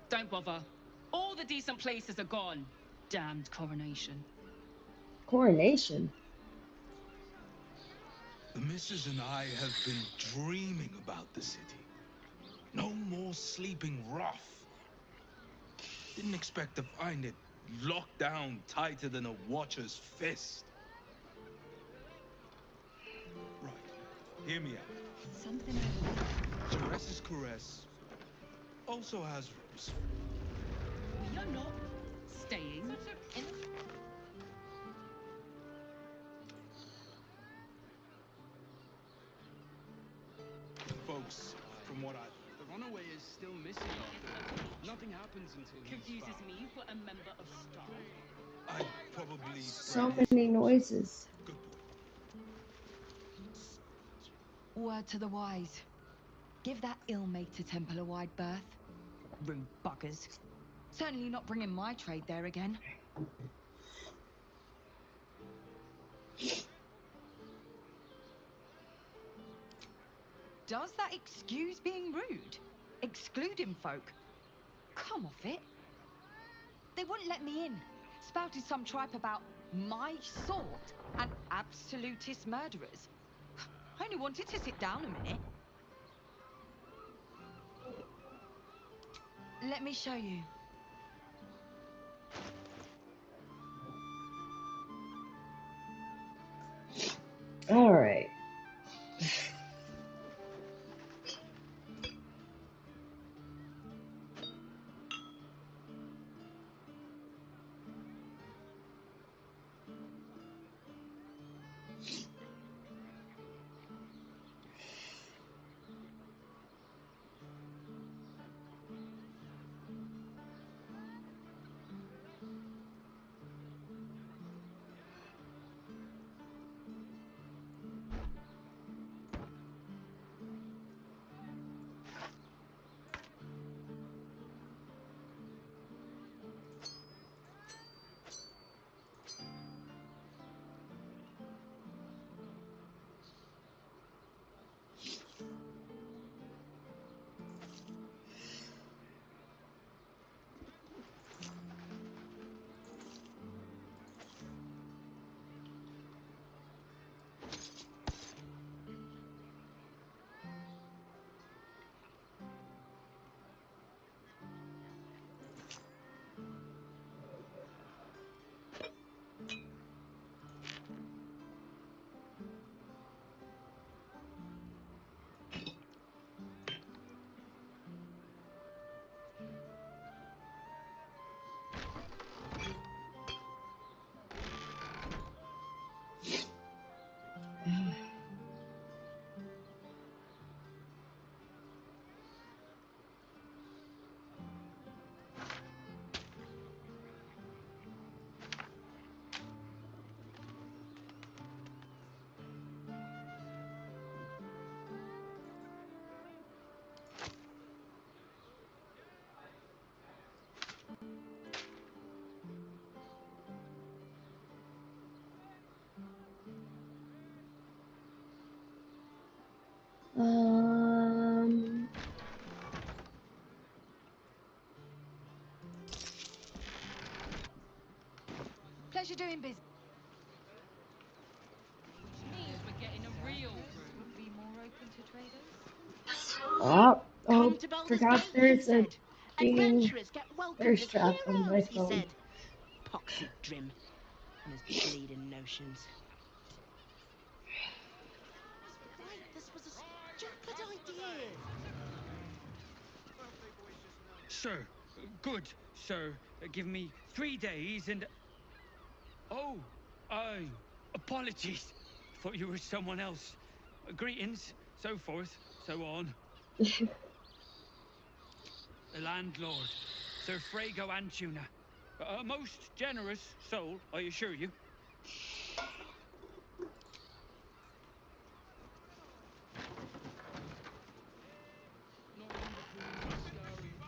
Don't bother. All the decent places are gone. Damned coronation. Coronation? The missus and I have been dreaming about the city. No more sleeping rough. Didn't expect to find it locked down tighter than a watcher's fist. Right. Hear me out. Something over Jerez's caress also has roots. We are not staying in. Folks, from what I... The runaway is still missing, Arthur. Nothing happens until he's Confuses found. me for a member of staff. I'd probably... So many noises. Word to the wise. Give that ill-mate a temple a wide berth. Rude buggers. Certainly not bringing my trade there again. Does that excuse being rude? Excluding folk? Come off it. They wouldn't let me in. Spouted some tripe about my sort and absolutist murderers. I only wanted to sit down a minute. Let me show you. All right. Pleasure doing business. Which means we're getting a real Oh, Come to Baldur's forgot Gate, he there's a said. ding Adventurers get welcomed thirst as trap on my heroes, he phone. said. Poxy Drim and his bleeding notions. Right, this was a stupid idea. Sir, good, sir. Give me 3 days and... Oh, apologies. Thought you were someone else. Greetings, so forth, so on. The landlord, Sir Frago Antuna. A most generous soul, I assure you.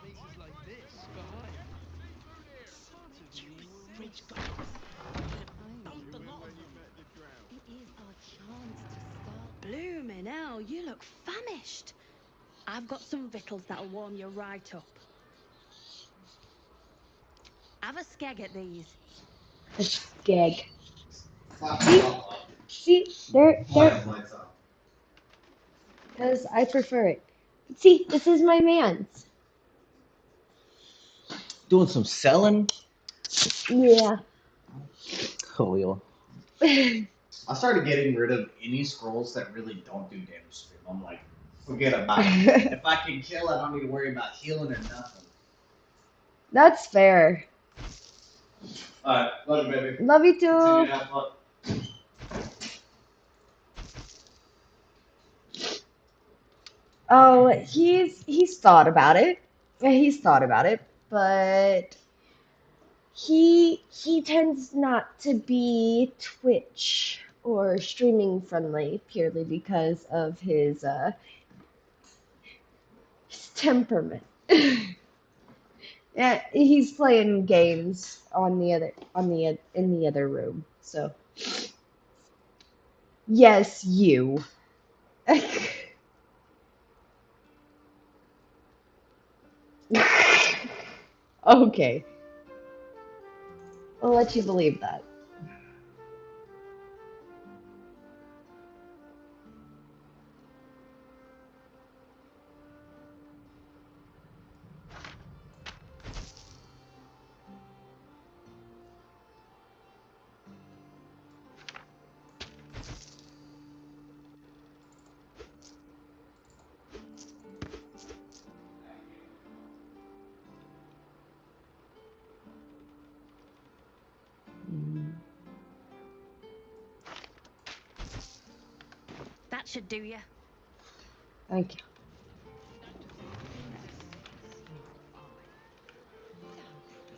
Places like this behind. Bridge goers. Dump the lot of them. It is our chance to start. Blooming hell, you look famished. I've got some victuals that'll warm you right up. Have a skeg at these. A skeg. See, they're because I prefer it. See, this is my man's. Doing some selling? Yeah. Cool. I started getting rid of any scrolls that really don't do damage to them. I'm like, forget about it. If I can kill, I don't need to worry about healing or nothing. That's fair. Alright, love you, baby. Love you too. Continue to have fun. Oh, he's thought about it. Yeah, he's thought about it, but he tends not to be Twitch or streaming friendly purely because of his temperament. Yeah, he's playing games in the other room. So, yes, you. Okay. I'll let you believe that. That should do you. Thank you.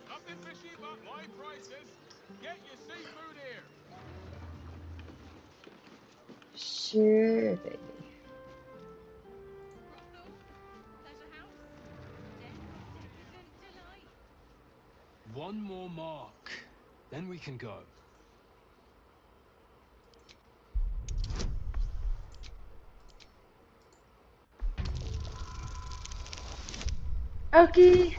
Nothing fishy about my prices. Get your seafood here. Sure, baby. One more mark, then we can go. Okay.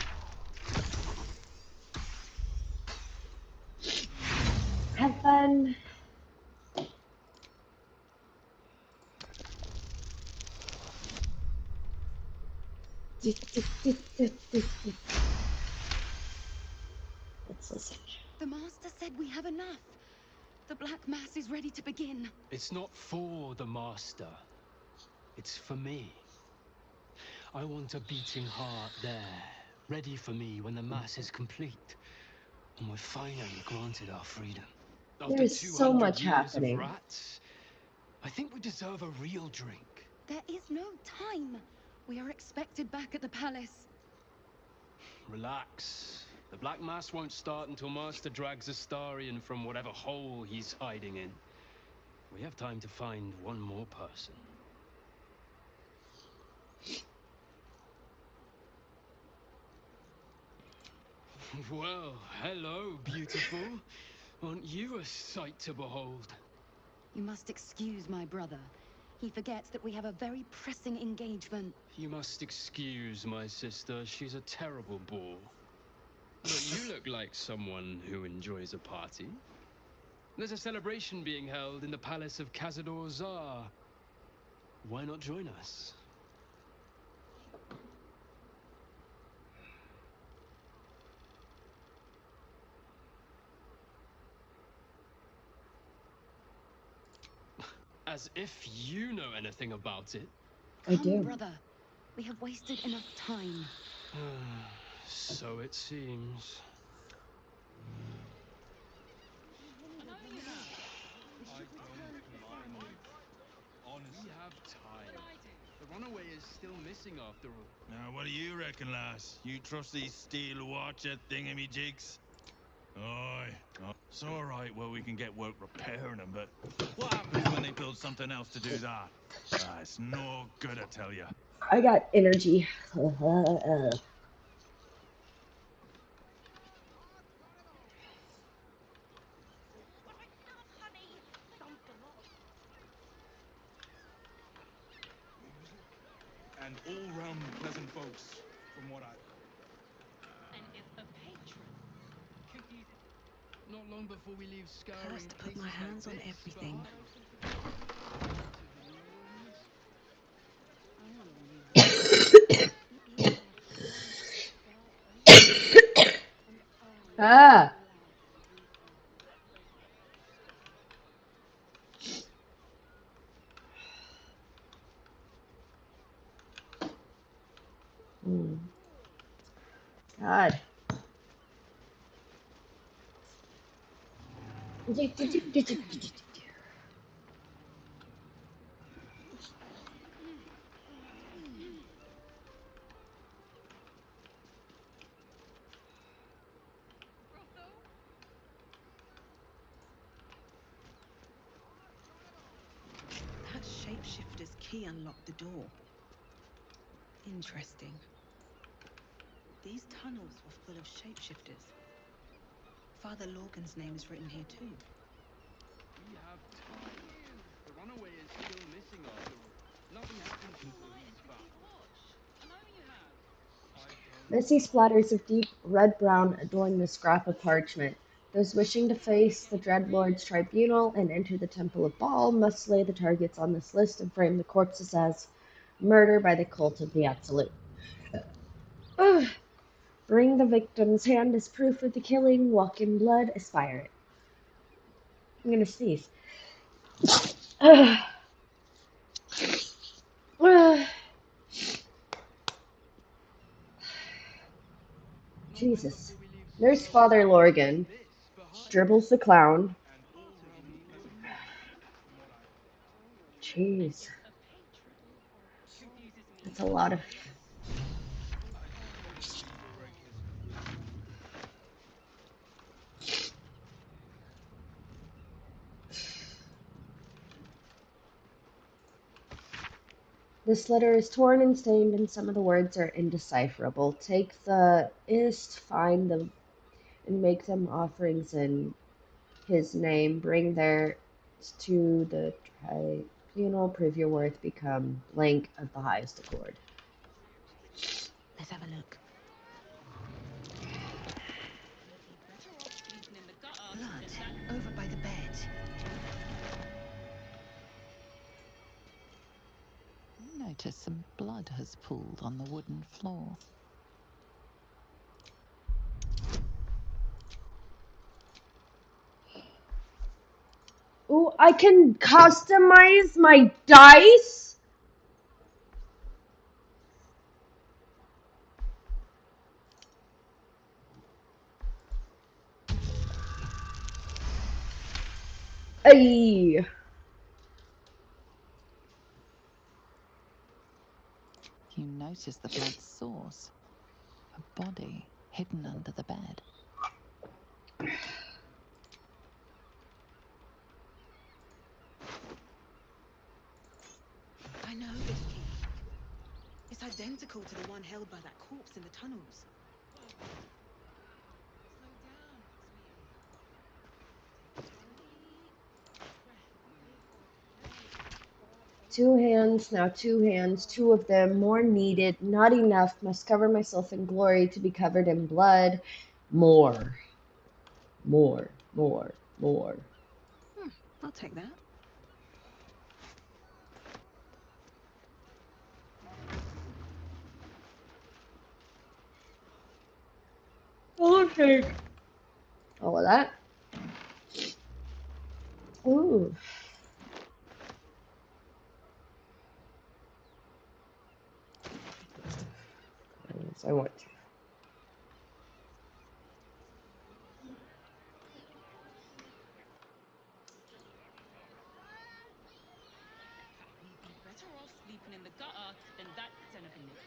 Have fun. Let's listen. The Master said we have enough. The Black Mass is ready to begin. It's not for the Master. It's for me. I want a beating heart there, ready for me when the Mass is complete. And we're finally granted our freedom. After There's so 200 much years happening. of rats, I think we deserve a real drink. There is no time. We are expected back at the palace. Relax. The Black Mass won't start until Master drags Astarion from whatever hole he's hiding in. We have time to find one more person. Well, hello, beautiful. Aren't you a sight to behold? You must excuse my brother. He forgets that we have a very pressing engagement. You must excuse my sister. She's a terrible bore. But you look like someone who enjoys a party. There's a celebration being held in the palace of Cazador Zar. Why not join us? As if you know anything about it. I Come, do. brother. We have wasted enough time. So it seems. Honestly. We have time. The runaway is still missing after all. Now, what do you reckon, lass? You trust these steel watcher thingy-me-jigs? Aye. Oh, it's all right. Well, we can get work repairing them, but what happens when they build something else to do that? Ah, it's no good, I tell you. I got energy. And all-round pleasant folks, from what I... And if a patron could use it. Not long before we leave scouring First, put places my hands like on this, everything. Bahar open for business. To the new ones. I want to leave this. It is their place, their own. And I Ah. allowed to do so. God. That shapeshifter's key unlocked the door. Interesting. These tunnels were full of shapeshifters. Father Lorgan's name is written here too. We have time. The runaway is still missing after all. Nothing happens until he's found. Messy splatters of deep red-brown adorn the scrap of parchment. Those wishing to face the Dreadlord's tribunal and enter the Temple of Baal must slay the targets on this list and frame the corpses as murder by the cult of the Absolute. Ugh. Bring the victim's hand as proof of the killing. Walk in blood. Aspire it. I'm gonna sneeze. Ugh. Ugh. Jesus. There's Father Lorgan. Dribbles the clown. Jeez. That's a lot of... This letter is torn and stained, and some of the words are indecipherable. Take the ist, find them, and make them offerings in his name. Bring theirs to the tribunal. Prove your worth. Become blank of the highest accord. Let's have a look. Blood over by the bed. You notice some blood has pooled on the wooden floor. Ooh, I can customize my dice? Ay. You notice the blood's source. A body hidden under the bed. I know this key. It's identical to the one held by that corpse in the tunnels. Two hands, now two hands, two of them, more needed, not enough, must cover myself in glory to be covered in blood. More. More, more, more. I'll take that. I'll take all of that. Ooh. So I want to. We'd be better off sleeping in the gutter than that den of iniquity.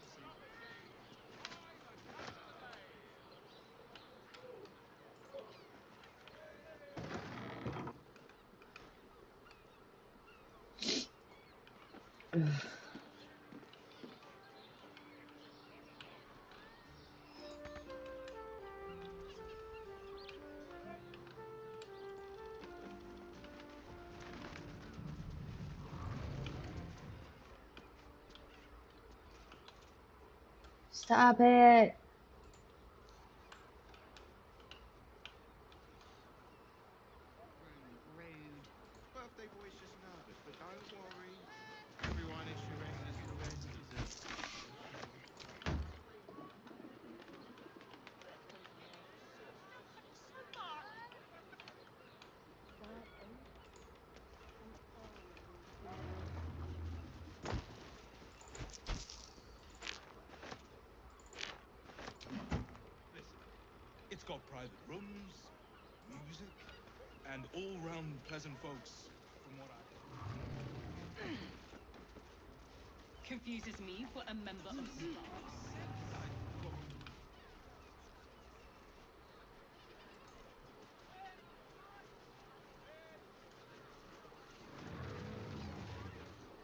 Stop it. Rude. Birthday boy's just nervous, but don't worry. Everyone is Shirena's best dessert. Listen, it's got private rooms, music, and all-round pleasant folks, from what I hear. Confuses me for a member of staff.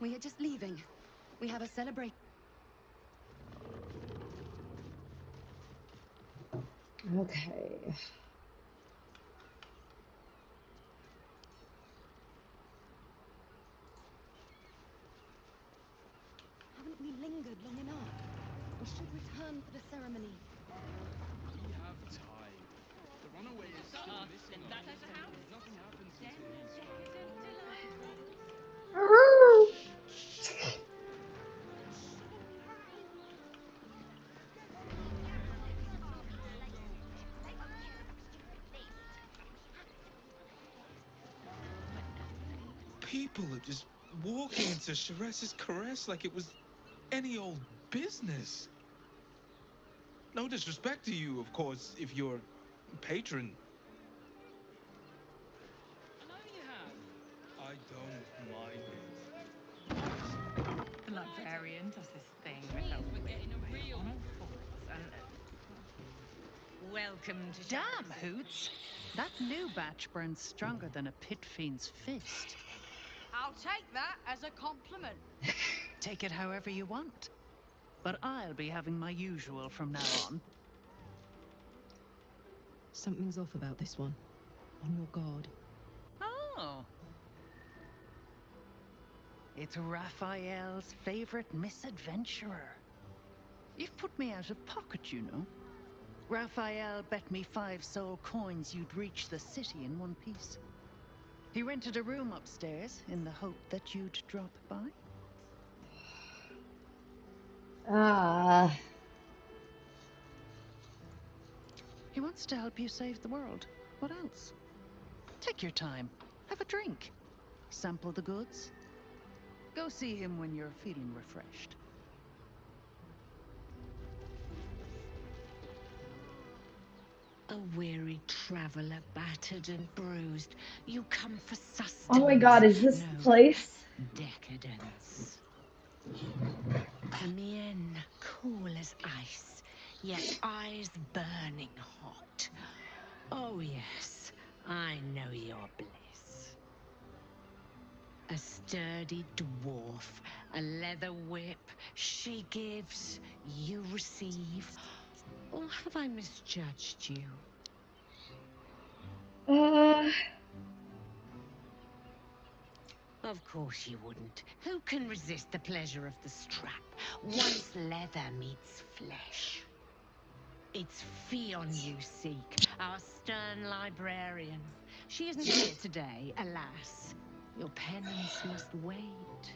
We are just leaving. We have a celebration. Okay. Haven't we lingered long enough? We should return for the ceremony. We have time. The runaway is still missing that us. has a house. Nothing happens until he's found. People are just walking into Sheres's caress like it was any old business. No disrespect to you, of course, if you're patron. I know you have. I don't mind it. The librarian does this thing Which with means a we're getting a real on all fours and Welcome to Damn, Shire. Hoots! That new batch burns stronger than a pit fiend's fist. I'll take that as a compliment. Take it however you want. But I'll be having my usual from now on. Something's off about this one. On your guard. Oh. It's Raphael's favorite misadventurer. You've put me out of pocket, you know. Raphael bet me 5 soul coins you'd reach the city in one piece. He rented a room upstairs in the hope that you'd drop by. Ah. He wants to help you save the world. What else? Take your time. Have a drink. Sample the goods. Go see him when you're feeling refreshed. A weary traveler, battered and bruised. You come for sustenance. Oh my god, is this the place? Decadence. Come in, cool as ice, yet eyes burning hot. Oh yes, I know your bliss. A sturdy dwarf, a leather whip. She gives, you receive. Or have I misjudged you? Of course you wouldn't. Who can resist the pleasure of the strap once leather meets flesh? It's Fion you seek, our stern librarian. She isn't here today, alas. Your penance must wait.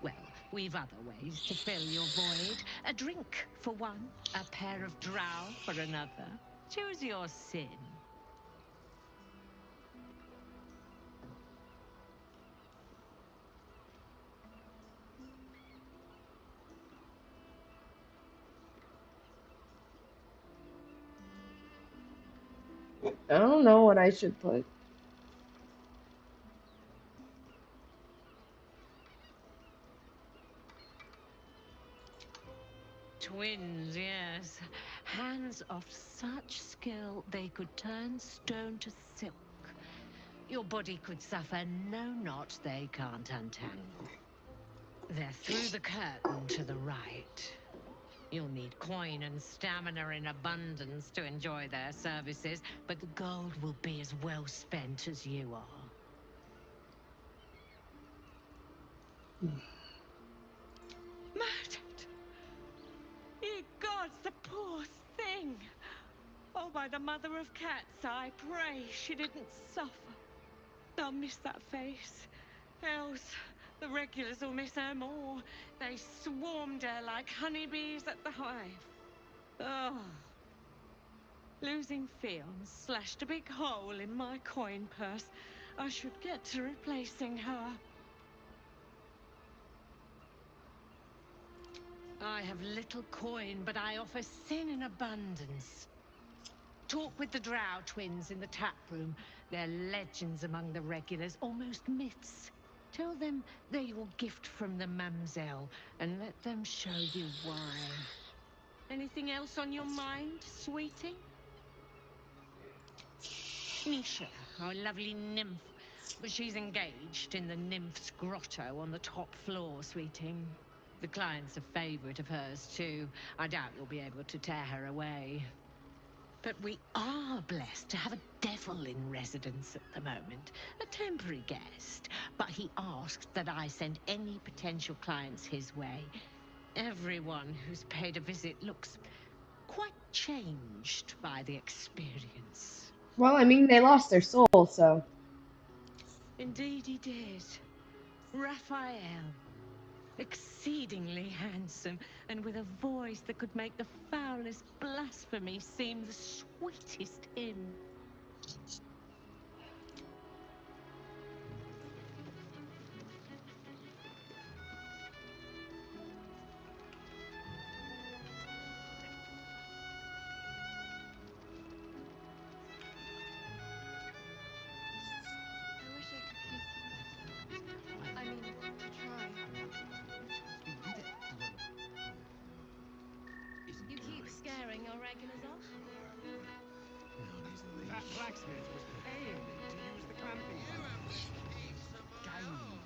Well, we've other ways to fill your void. A drink for one, a pair of drow for another. Choose your sin. I don't know what I should put. Twins, yes. Hands of such skill they could turn stone to silk. Your body could suffer no knot they can't untangle. They're through the curtain to the right. You'll need coin and stamina in abundance to enjoy their services, but the gold will be as well spent as you are. Murdered! Ye gods, the poor thing! Oh, by the mother of cats, I pray she didn't suffer. I'll miss that face. Else, the regulars will miss her more. They swarmed her like honeybees at the hive. Oh. Losing Fionn slashed a big hole in my coin purse. I should get to replacing her. I have little coin, but I offer sin in abundance. Talk with the Drow twins in the tap room. They're legends among the regulars, almost myths. Tell them they're your gift from the Mamselle, and let them show you why. Anything else on your mind, sweetie? Nisha, our lovely nymph. But she's engaged in the nymph's grotto on the top floor, sweetie. The client's a favorite of hers, too. I doubt you'll be able to tear her away. But we are blessed to have a devil in residence at the moment. A temporary guest. But he asked that I send any potential clients his way. Everyone who's paid a visit looks quite changed by the experience. Well, I mean, they lost their soul, so. Indeed he did. Raphael. Exceedingly handsome, and with a voice that could make the foulest blasphemy seem the sweetest hymn. I wish I could kiss you better. I mean, to try. You keep scaring your regulars off? That blacksmith was paying me to use the clamping device. Game.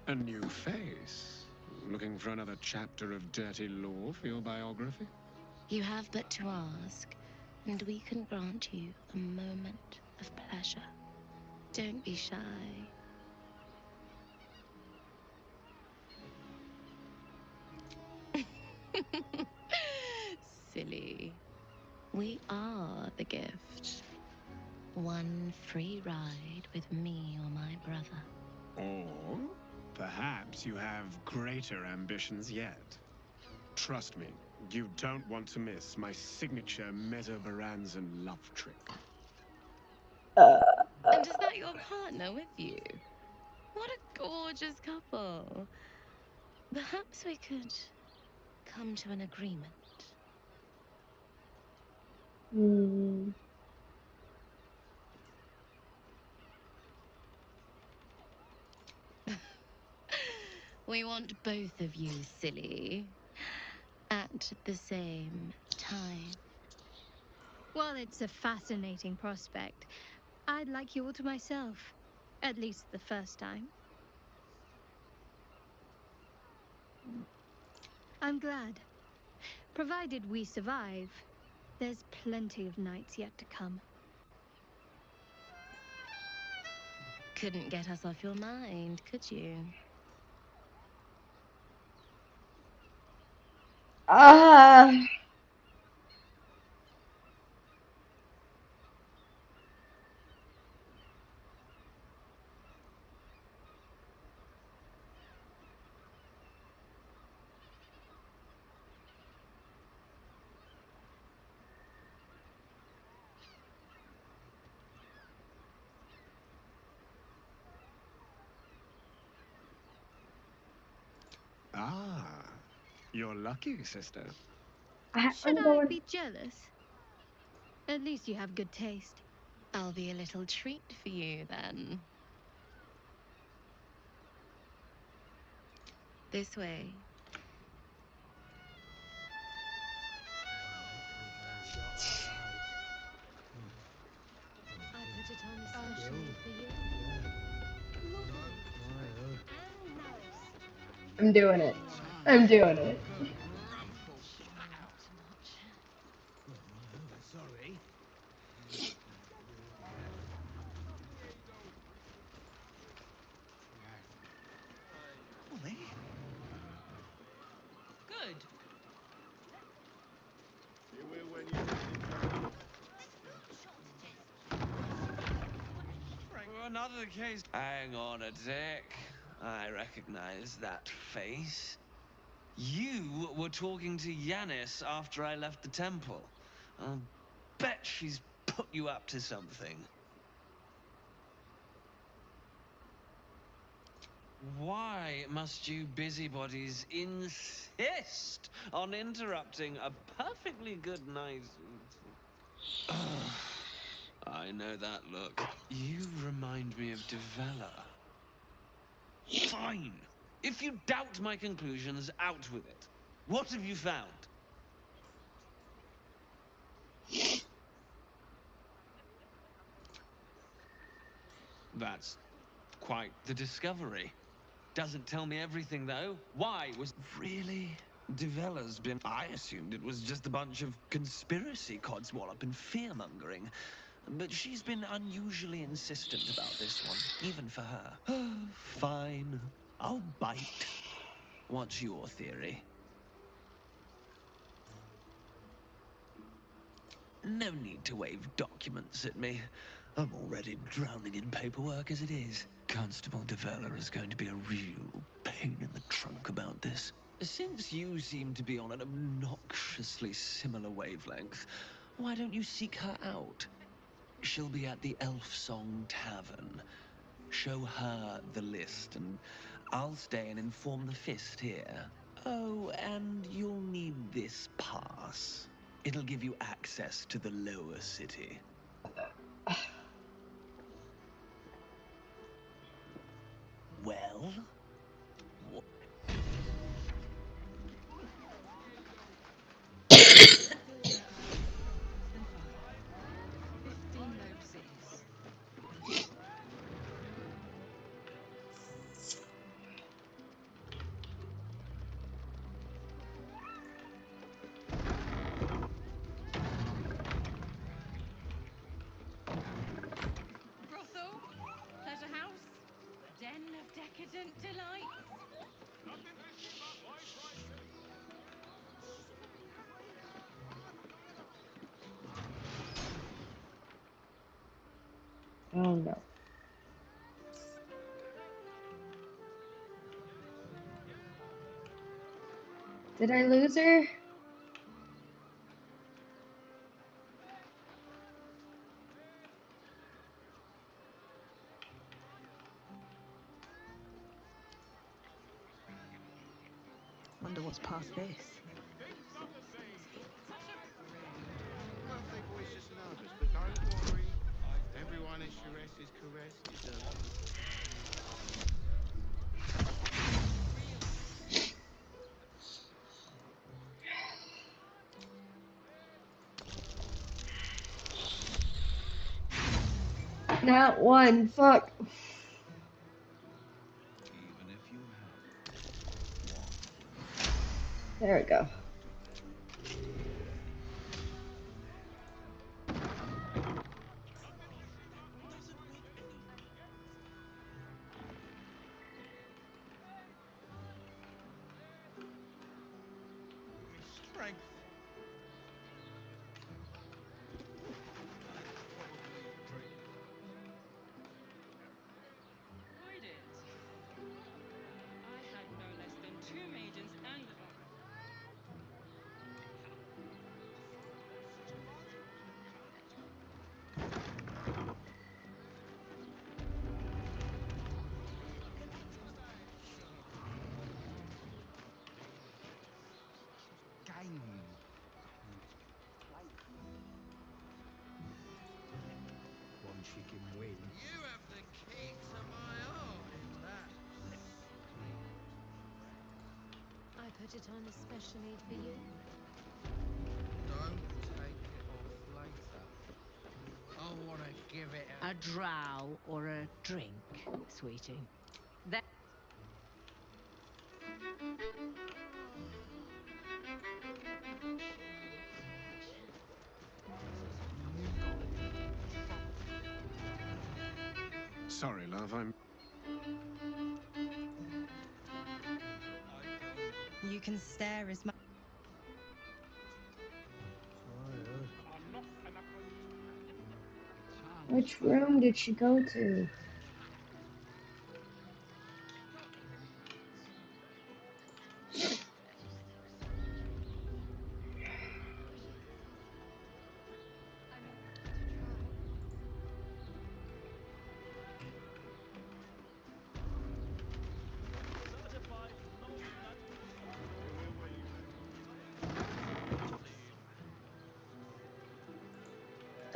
A new face. Looking for another chapter of dirty lore for your biography? You have but to ask, and we can grant you a moment of pleasure. Don't be shy. Silly. We are the gift. One free ride with me or my brother. Or perhaps you have greater ambitions yet. Trust me, you don't want to miss my signature Mesobaranzan love trick. And is that your partner with you? What a gorgeous couple. Perhaps we could come to an agreement. Hmm. We want both of you, silly, at the same time. Well, it's a fascinating prospect. I'd like you all to myself. At least the first time. I'm glad. Provided we survive, there's plenty of nights yet to come. Couldn't get us off your mind, could you? Ah. Ah, you're lucky, sister. Should I'm I going. be jealous? At least you have good taste. I'll be a little treat for you then. This way. I put it on especially for you. I'm doing it. I'm doing it. Sorry. Ollie? Good. You will when you Another case. Hang on a sec. I recognize that face. You were talking to Yanis after I left the temple. I'll bet she's put you up to something. Why must you busybodies insist on interrupting a perfectly good night? I know that look. You remind me of Devella. Fine. If you doubt my conclusions, out with it. What have you found? That's quite the discovery. Doesn't tell me everything, though. Why was... Really? Devella's been... I assumed it was just a bunch of conspiracy codswallop and fear-mongering. But she's been unusually insistent about this one, even for her. Fine. I'll bite. What's your theory? No need to wave documents at me. I'm already drowning in paperwork as it is. Constable Devella is going to be a real pain in the trunk about this. Since you seem to be on an obnoxiously similar wavelength, why don't you seek her out? She'll be at the Elf Song Tavern. Show her the list, and I'll stay and inform the Fist here. Oh, and you'll need this pass. It'll give you access to the lower city. Well? What? Brothel? Pleasure house? Den of decadent delights? Oh no. Did I lose her? Wonder what's past this. Well, people is just nervous, but don't worry. Everyone at Shire's caress is Not one. Fuck. Even if you There we go. Strength. I did. I had no less than 2 maidens and a... games. put it on especially for you? Don't take it off later. I want to give it A drow or a drink, sweetie? That Sorry, love, I'm... You can stare as much. Which room did she go to?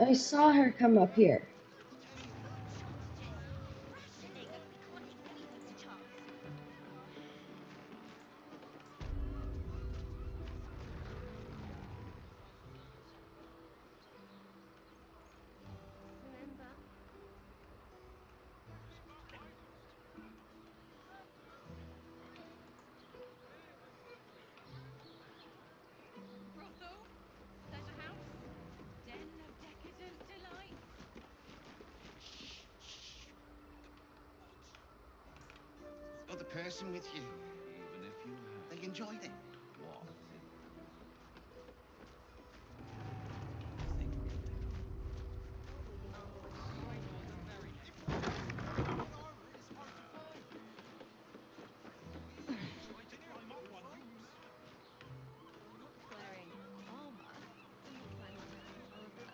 I saw her come up here. Remember? Brothel? Pleasure house? Den of decadent delight? Got the person with you. Even if you have. They enjoyed it. What? Not wearing armor to look like armor.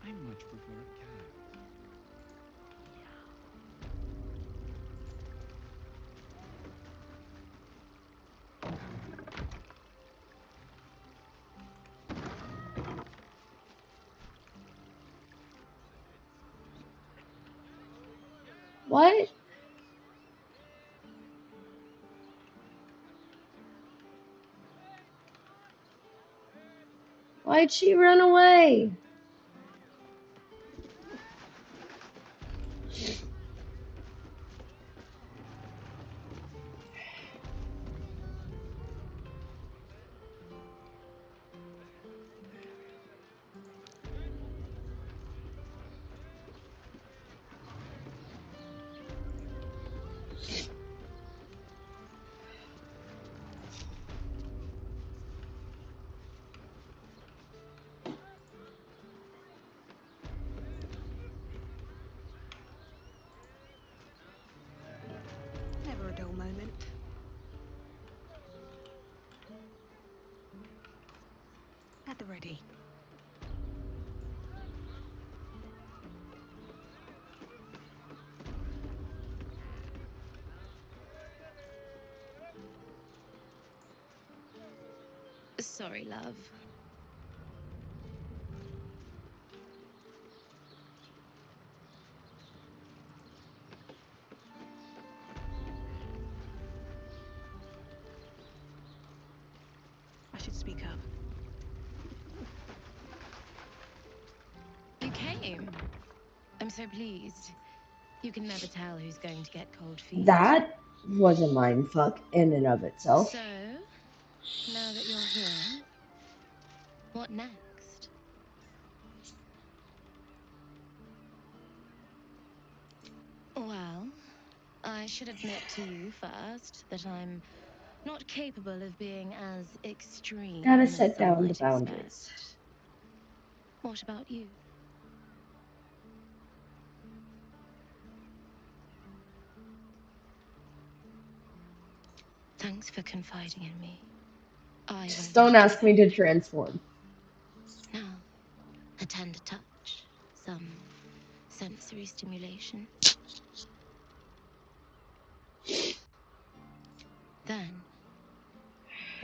I much prefer a cat. What? Why'd she run away? Never a dull moment. At the ready. Sorry, love. I should speak up. You came. I'm so pleased. You can never tell who's going to get cold feet. That was a mindfuck in and of itself. So, now that you're here, what next? Well, I should admit to you first that I'm not capable of being as extreme Gotta as set some down the might boundaries. expect. What about you? Thanks for confiding in me. I Just won't don't let ask you me to transform. down. Now, a tender touch, some sensory stimulation. Then,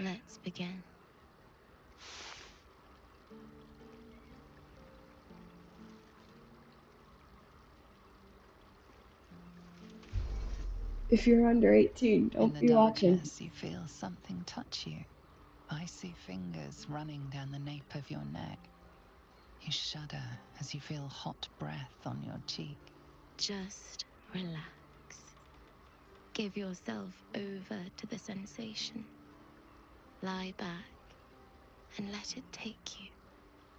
let's begin. If you're under 18, In don't the be watching. darkness, you feel something touch you. Icy fingers running down the nape of your neck. You shudder as you feel hot breath on your cheek. Just relax. Give yourself over to the sensation. Lie back and let it take you.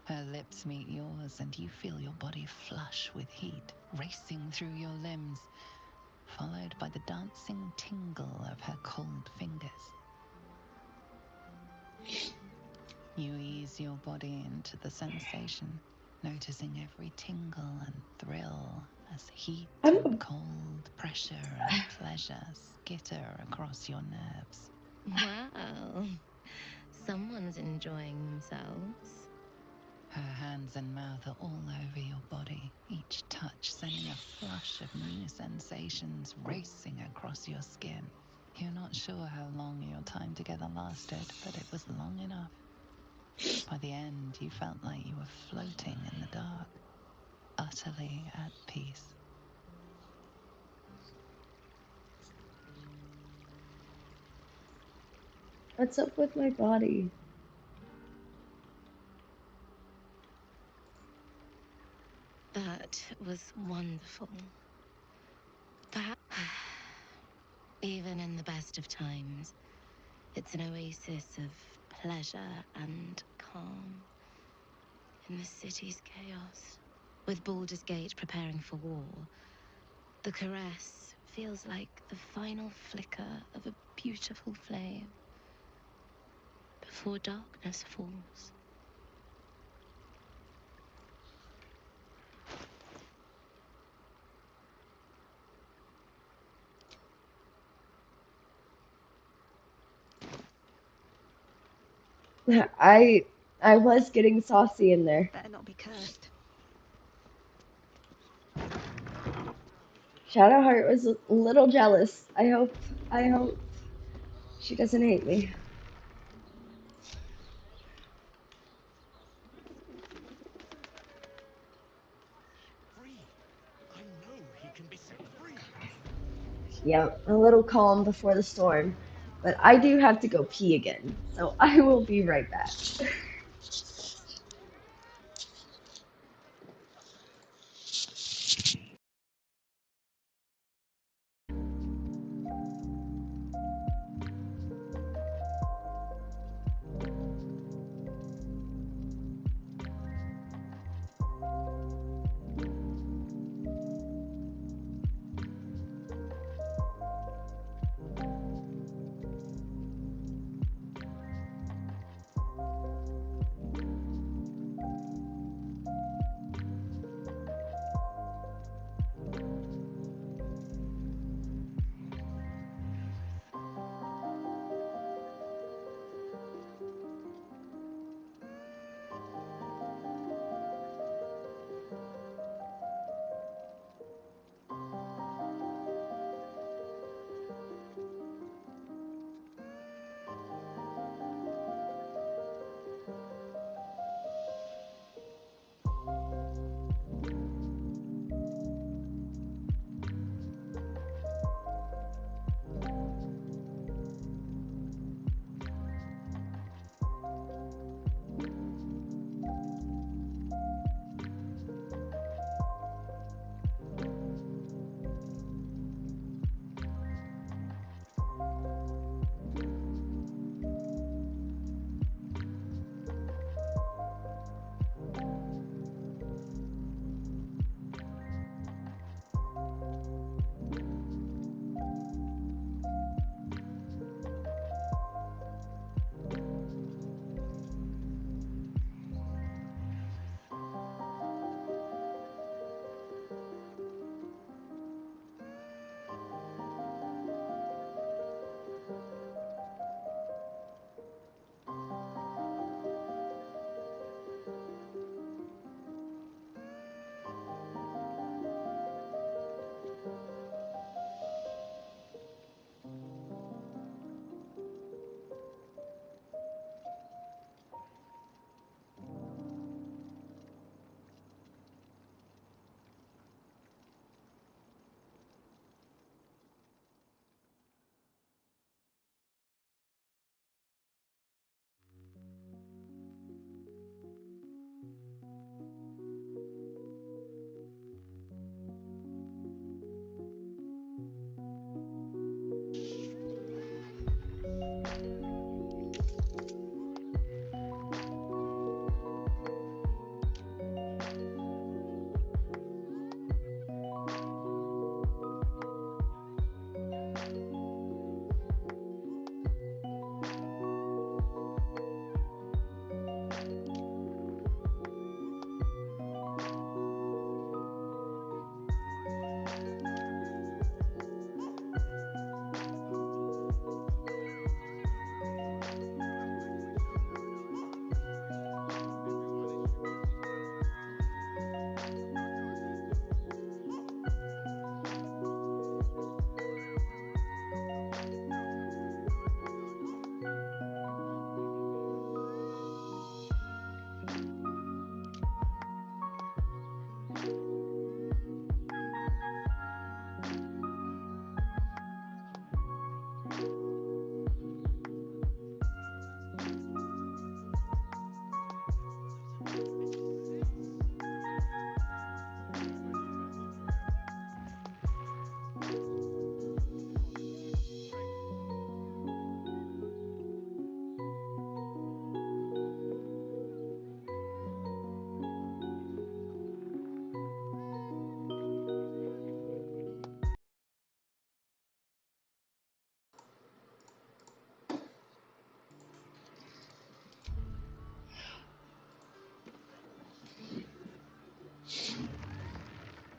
Her lips meet yours and you feel your body flush with heat, racing through your limbs, followed by the dancing tingle of her cold fingers. You ease your body into the sensation, noticing every tingle and thrill as heat and cold, pressure and pleasure skitter across your nerves. Wow. Someone's enjoying themselves. Her hands and mouth are all over your body, each touch sending a flush of new sensations racing across your skin. You're not sure how long your time together lasted, but it was long enough. By the end, you felt like you were floating in the dark, utterly at peace. What's up with my body? That was wonderful. Perhaps, even in the best of times, it's an oasis of pleasure and calm in the city's chaos. With Baldur's Gate preparing for war, the caress feels like the final flicker of a beautiful flame before darkness falls. I was getting saucy in there. Better not be cursed. Shadowheart was a little jealous. I hope she doesn't hate me. Free. I know he can be set free. Yeah, a little calm before the storm. But I do have to go pee again, so I will be right back.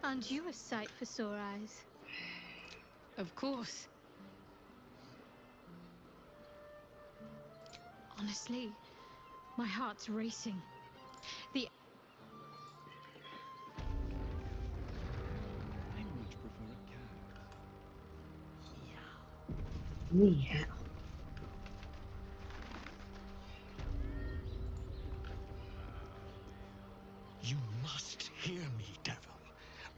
Aren't you a sight for sore eyes? Of course. Honestly, my heart's racing. I much prefer a cat. Meow. You must hear me, devil.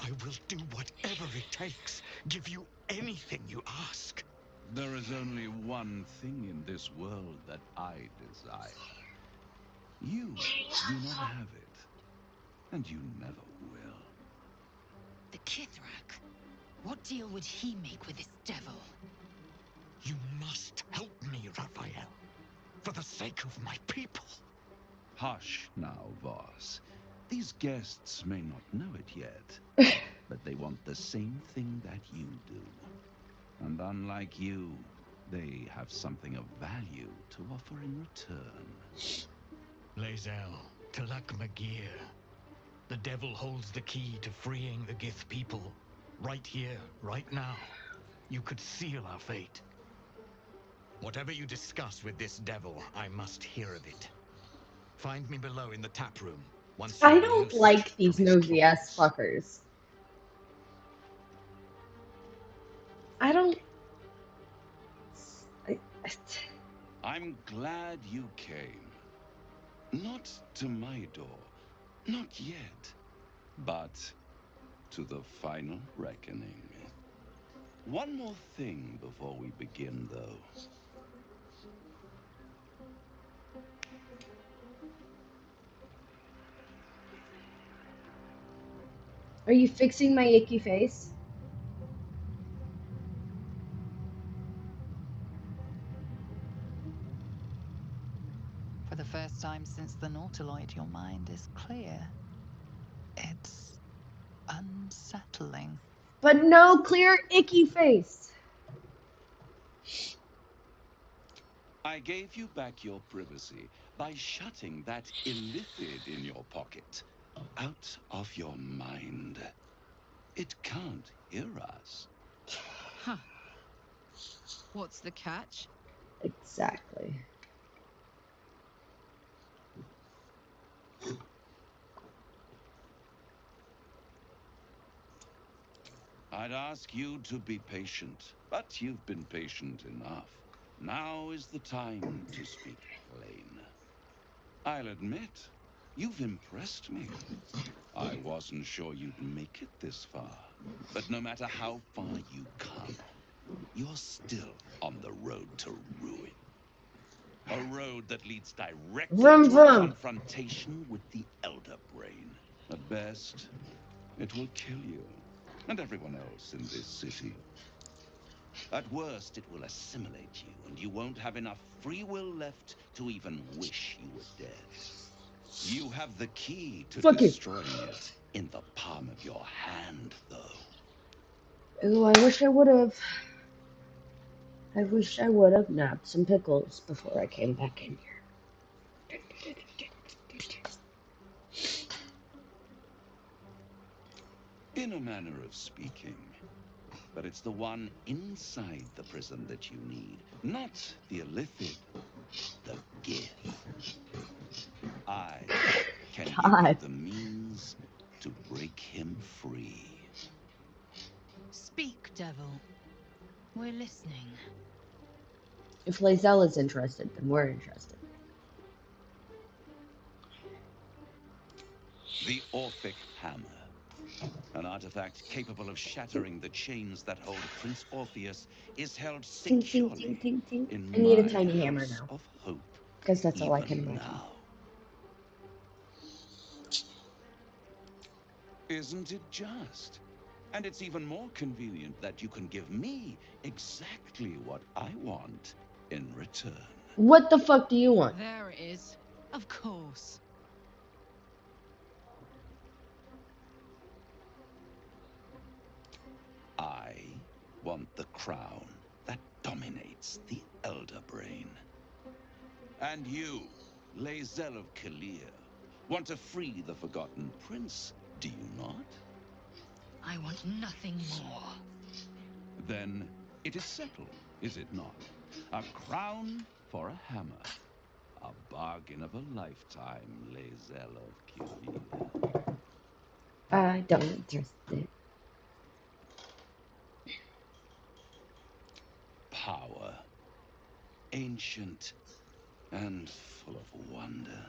I will do whatever it takes. Give you anything you ask. There is only one thing in this world that I desire. You do not have it, and you never will. The Kithrak. What deal would he make with this devil? You must help me, Raphael. For the sake of my people. Hush now, Voss. These guests may not know it yet, but they want the same thing that you do. And unlike you, they have something of value to offer in return. Lae'zel, Talak Magir. The devil holds the key to freeing the Gith people. Right here, right now. You could seal our fate. Whatever you discuss with this devil, I must hear of it. Find me below in the tap room. Once I you're don't loosed like these from his nosy ass fuckers. I don't. I'm glad you came. Not to my door, not yet, but to the final reckoning. One more thing before we begin, though. Are you fixing my icky face? For the first time since the Nautiloid, your mind is clear. It's unsettling. But no clear icky face. I gave you back your privacy by shutting that illithid in your pocket out of your mind. It can't hear us. Huh. What's the catch? Exactly. I'd ask you to be patient, but you've been patient enough. Now is the time to speak plain. I'll admit, you've impressed me. I wasn't sure you'd make it this far, but no matter how far you come, you're still on the road to ruin. A road that leads directly Vroom, to a vroom. confrontation with the Elder Brain. At best, it will kill you and everyone else in this city. At worst, it will assimilate you, and you won't have enough free will left to even wish you were dead. You have the key to Fuck you. destroying it in the palm of your hand, though. Ooh, I wish I would have. I wish I would have nabbed some pickles before I came back in here. In a manner of speaking. But it's the one inside the prison that you need, not the illithid, the Gith. I can give you God. the means to break him free. Speak, devil. We're listening. If Lae'zel is interested, then we're interested. The Orphic Hammer. An artifact capable of shattering the chains that hold Prince Orpheus is held Tink, tink, securely tink, tink, tink. in I need a my tiny hammer house now. of hope. Because that's all I can Even imagine. now. Isn't it just? And it's even more convenient that you can give me exactly what I want in return. What the fuck do you want? There it is. Of course. I want the crown that dominates the Elder Brain. And you, Lae'zel of Kalir, want to free the Forgotten Prince, do you not? I want nothing more. Then it is settled, is it not? A crown for a hammer. A bargain of a lifetime, Lae'zel of Kivir. I don't trust it. Power. Ancient and full of wonder.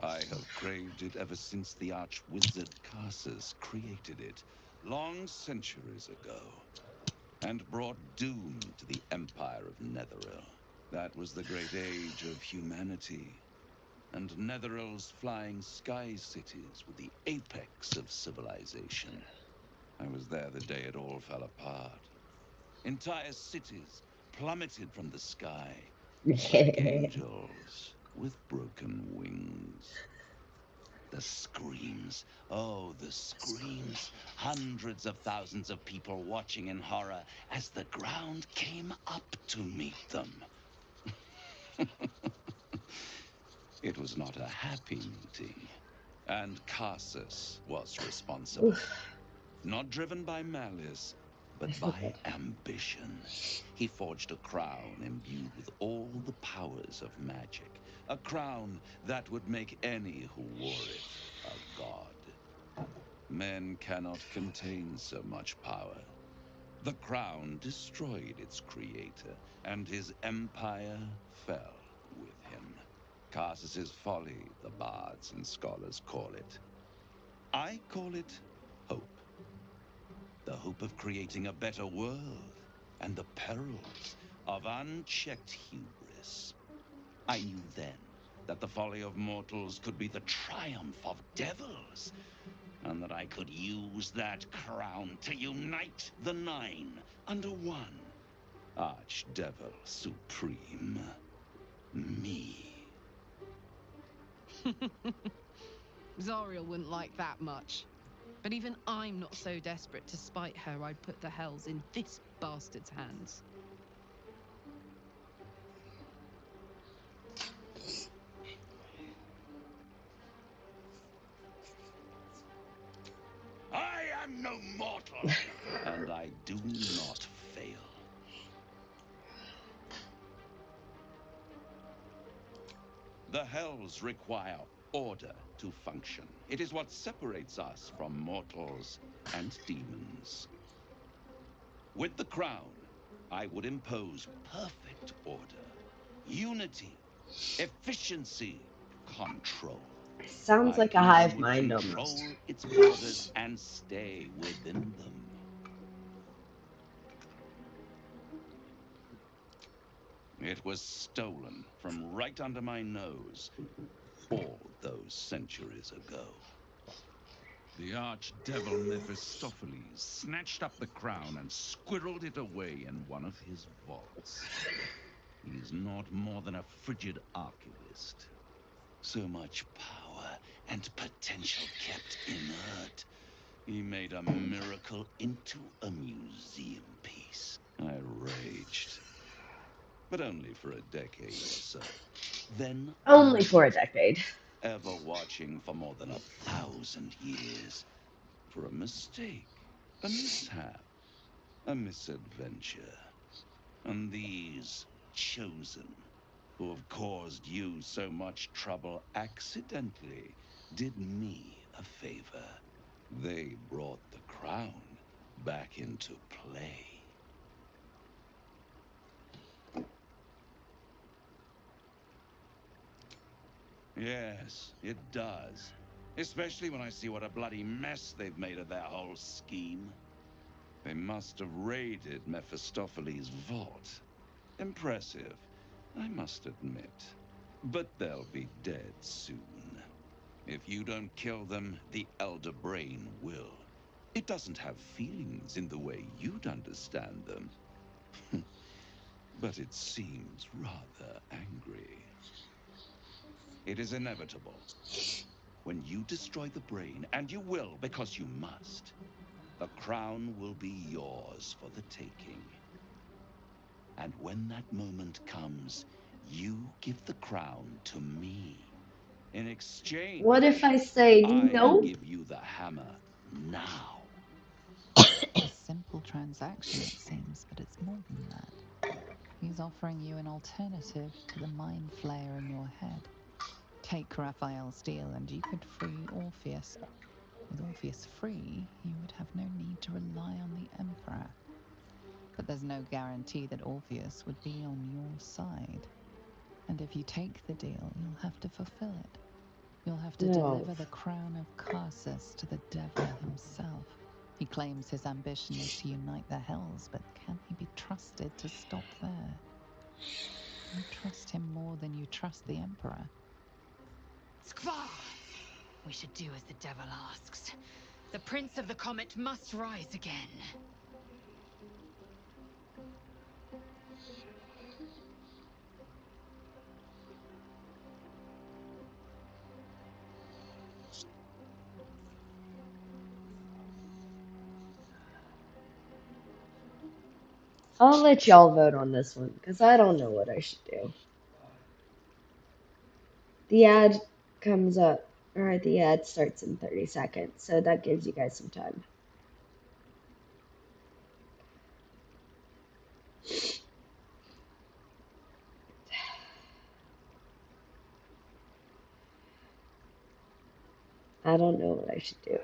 I have craved it ever since the arch-wizard Karsus created it, long centuries ago, and brought doom to the Empire of Netheril. That was the great age of humanity, and Netheril's flying sky cities were the apex of civilization. I was there the day it all fell apart. Entire cities plummeted from the sky, like angels with broken wings. The screams, oh, the screams. Hundreds of thousands of people watching in horror as the ground came up to meet them. It was not a happy meeting, and Karsus was responsible. Not driven by malice, but by ambition. He forged a crown imbued with all the powers of magic. A crown that would make any who wore it a god. Men cannot contain so much power. The crown destroyed its creator, and his empire fell with him. Karsus's folly, the bards and scholars call it. I call it hope. The hope of creating a better world, and the perils of unchecked hubris. I knew then that the folly of mortals could be the triumph of devils, and that I could use that crown to unite the Nine under one Archdevil Supreme. Me. Zariel wouldn't like that much. But even I'm not so desperate to spite her I'd put the hells in this bastard's hands. I am no mortal, and I do not fail. The hells require order to function. It is what separates us from mortals and demons. With the crown, I would impose perfect order, unity, efficiency, control. Sounds I like a even hive would mind control almost. its borders and stay within them. It was stolen from right under my nose all those centuries ago. The archdevil Mephistopheles snatched up the crown and squirreled it away in one of his vaults. He is not more than a frigid archivist. So much power and potential kept inert. He made a miracle into a museum piece. I raged. But only for a decade or so. Then Only for a decade. ever watching for more than 1,000 years. For a mistake, a mishap, a misadventure. And these chosen, who have caused you so much trouble accidentally, did me a favor. They brought the crown back into play. Yes, it does. Especially when I see what a bloody mess they've made of their whole scheme. They must have raided Mephistopheles' vault. Impressive, I must admit. But they'll be dead soon. If you don't kill them, the Elder Brain will. It doesn't have feelings in the way you'd understand them. But it seems rather angry. It is inevitable. When you destroy the brain, and you will because you must, the crown will be yours for the taking. And when that moment comes, you give the crown to me. In exchange, What if I say I nope? give you the hammer now. A simple transaction, it seems, but it's more than that. He's offering you an alternative to the mind flayer in your head. Take Raphael's deal and you could free Orpheus. With Orpheus free, you would have no need to rely on the Emperor. But there's no guarantee that Orpheus would be on your side. And if you take the deal, you'll have to fulfill it. You'll have to deliver the crown of Carsus to the devil himself. He claims his ambition is to unite the Hells, but can he be trusted to stop there? You trust him more than you trust the Emperor. Skvar! We should do as the devil asks. The Prince of the Comet must rise again. I'll let y'all vote on this one, because I don't know what I should do. The ad comes up, or the ad starts in 30 seconds, so that gives you guys some time. I don't know what I should do.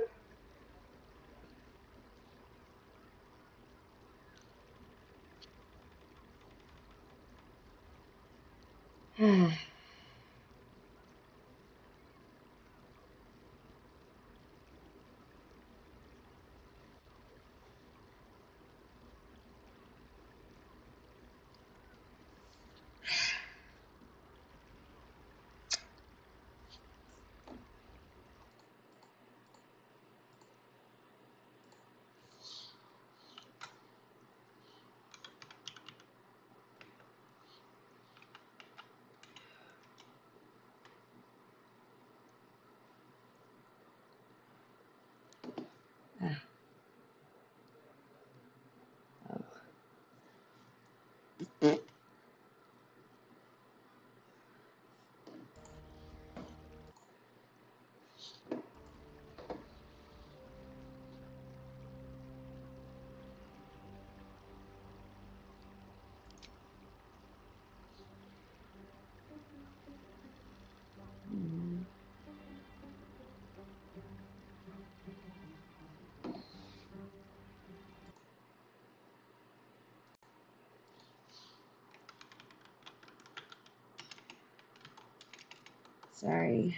Sorry.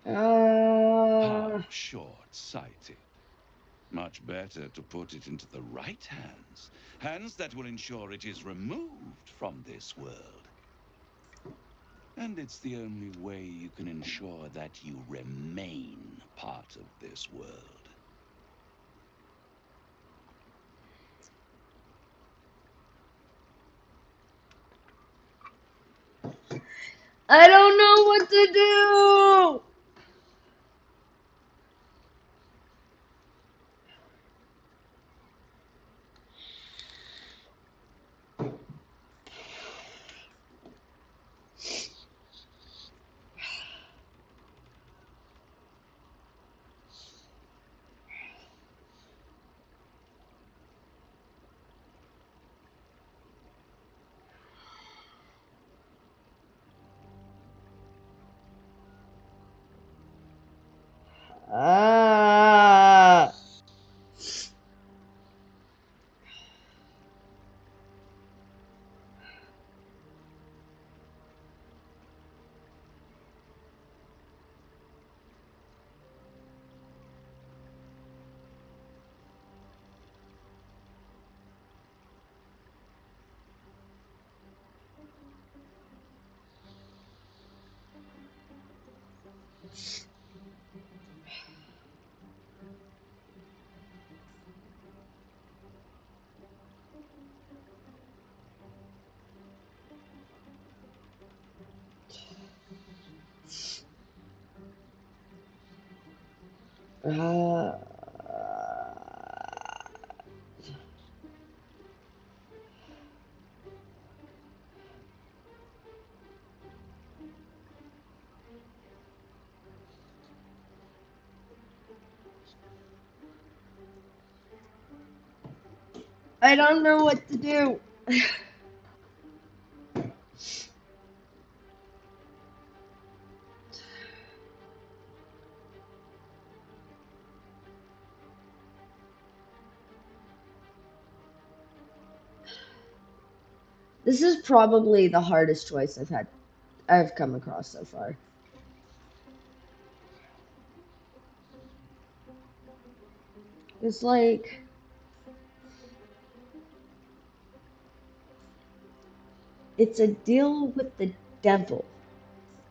How short-sighted. Much better to put it into the right hands. Hands that will ensure it is removed from this world. And it's the only way you can ensure that you remain part of this world. I don't know what to do! Ah. Uh, I don't know what to do. This is probably the hardest choice I've come across so far. It's like it's a deal with the devil.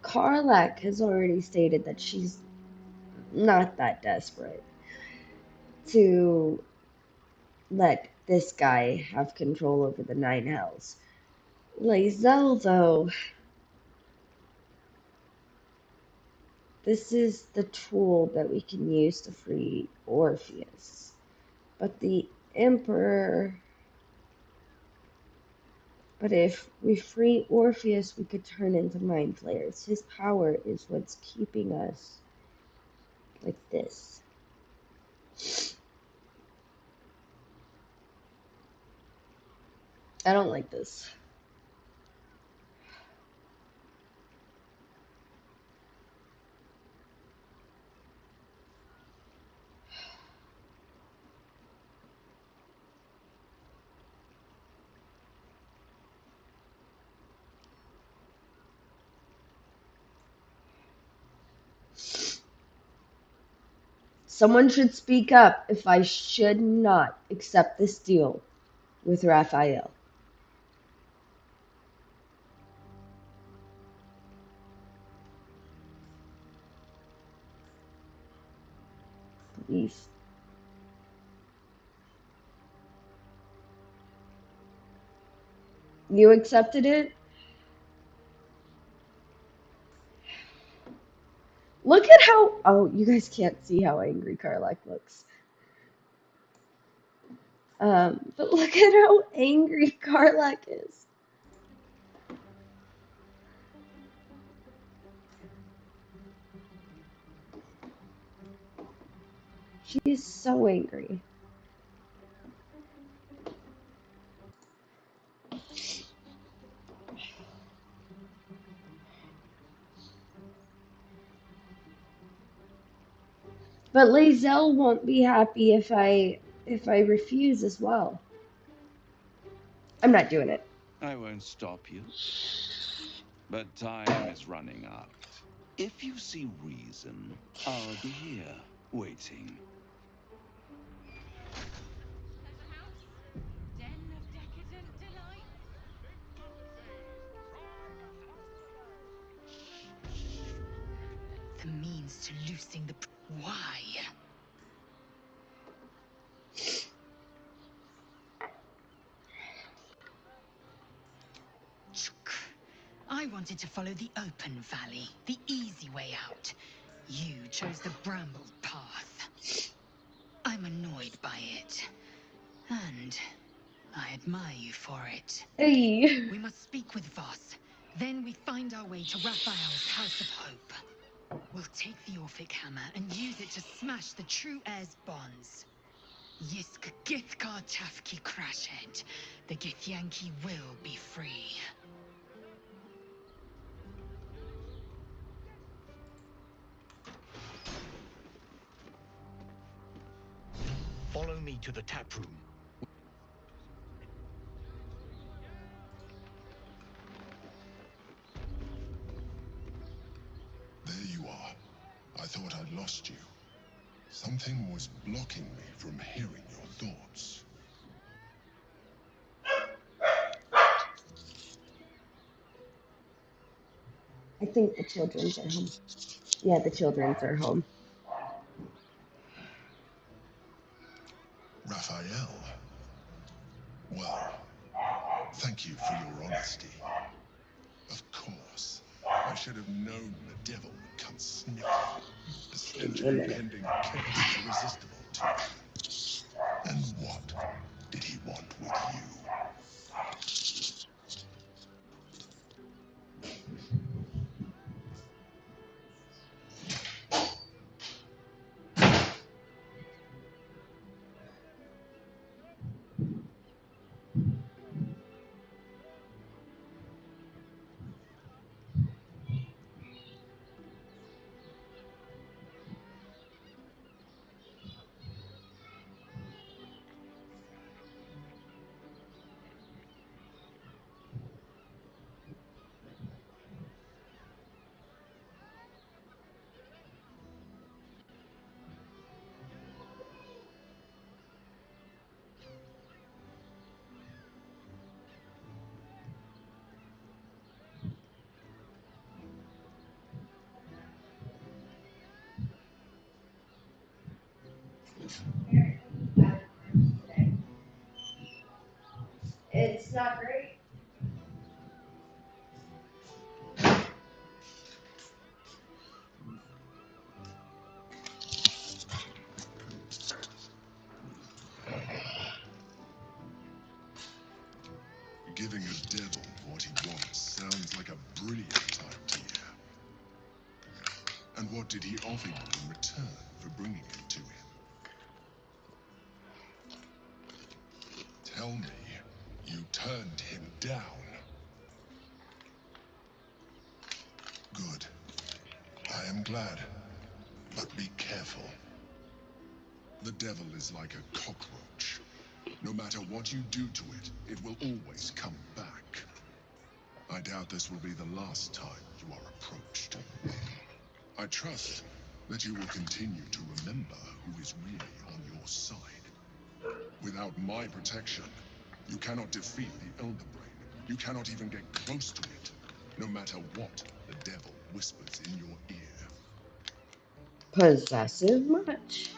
Karlak has already stated that she's not that desperate to let this guy have control over the Nine Hells. Lae'zel, though, this is the tool that we can use to free Orpheus. But the Emperor... But if we free Orpheus, we could turn into mind flayers. His power is what's keeping us like this. I don't like this. Someone should speak up if I should not accept this deal with Raphael. Please. You accepted it? Look at how... Oh, you guys can't see how angry Karlak looks. But look at how angry Karlak is. She is so angry. But Lae'zel won't be happy if I refuse as well. I'm not doing it. I won't stop you. But time is running out. If you see reason, I'll be here, waiting. As a house, den of decadent delights. The means to loosing the... Why? I wanted to follow the open valley, the easy way out. You chose the brambled path. I'm annoyed by it. And I admire you for it. Hey. We must speak with Voss. Then we find our way to Raphael's House of Hope. We'll take the Orphic Hammer and use it to smash the True Heir's bonds. Yisk Githkar Tafki Crashhead. The Githyanki will be free. Follow me to the tap room. There you are. I thought I'd lost you. Something was blocking me from hearing your thoughts. I think the children's are home. Yeah, the children's are home. Raphael. Well, thank you for your honesty. Of course, I should have known the devil would come sniffing. The stench of impending curse is irresistible to him. And what did he want with you? It's not great. Giving a devil what he wants sounds like a brilliant idea. And what did he offer you in return for bringing it to him? Tell me, you turned him down. Good. I am glad. But be careful. The devil is like a cockroach. No matter what you do to it, it will always come back. I doubt this will be the last time you are approached. I trust that you will continue to remember who is really on your side. Without my protection, you cannot defeat the Elder Brain. You cannot even get close to it, no matter what the devil whispers in your ear. Possessive much?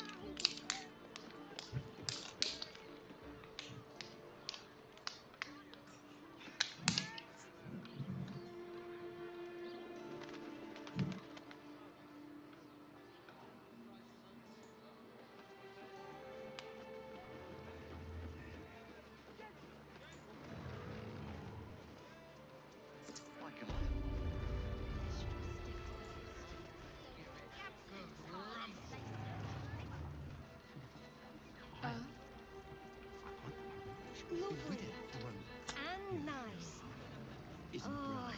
Lovely. And nice. Isn't right.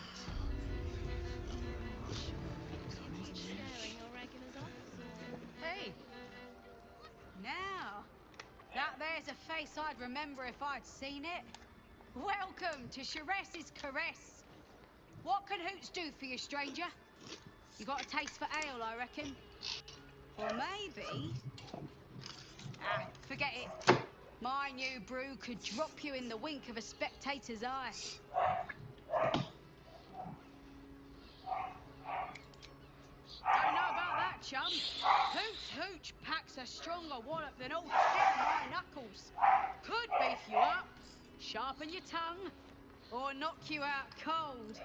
Sharing your regulars off, or... Hey! Now, that there's a face I'd remember if I'd seen it. Welcome to Sharess's Caress. What can Hoots do for you, stranger? You got a taste for ale, I reckon? Or maybe... Ah, forget it. My new brew could drop you in the wink of a spectator's eye. Don't know about that, chum. Hoots Hooch packs a stronger wallop than all 10 of my knuckles. Could beef you up, sharpen your tongue, or knock you out cold.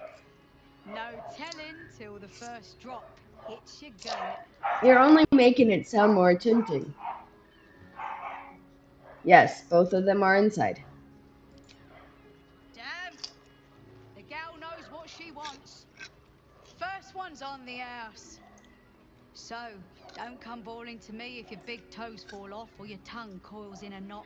No telling till the first drop hits your gullet. You're only making it sound more tempting. Yes, both of them are inside. Damn. The gal knows what she wants. First one's on the house. So, don't come bawling to me if your big toes fall off or your tongue coils in a knot.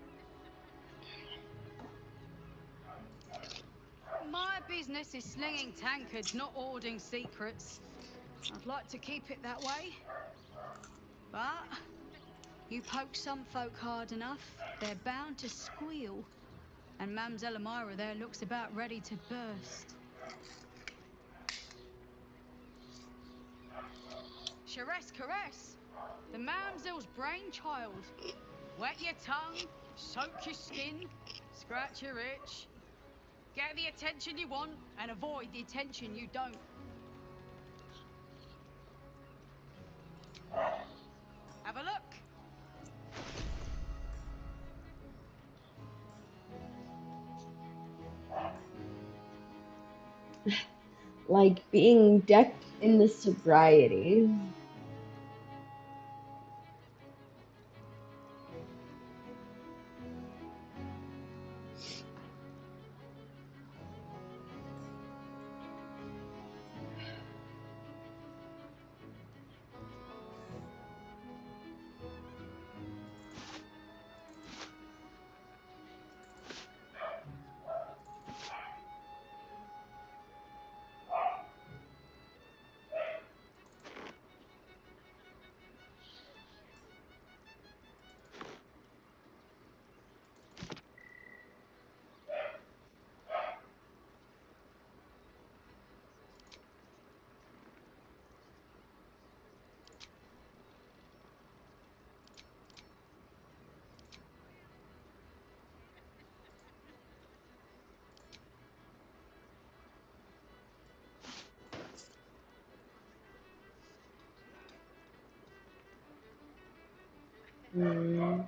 My business is slinging tankards, not hoarding secrets. I'd like to keep it that way. But You poke some folk hard enough, they're bound to squeal. And Mamselle Elmira there looks about ready to burst. Charesse Caresse, the Mamselle's brainchild. Wet your tongue, soak your skin, scratch your itch. Get the attention you want and avoid the attention you don't. Have a look. Like being decked in the sobriety. Mm.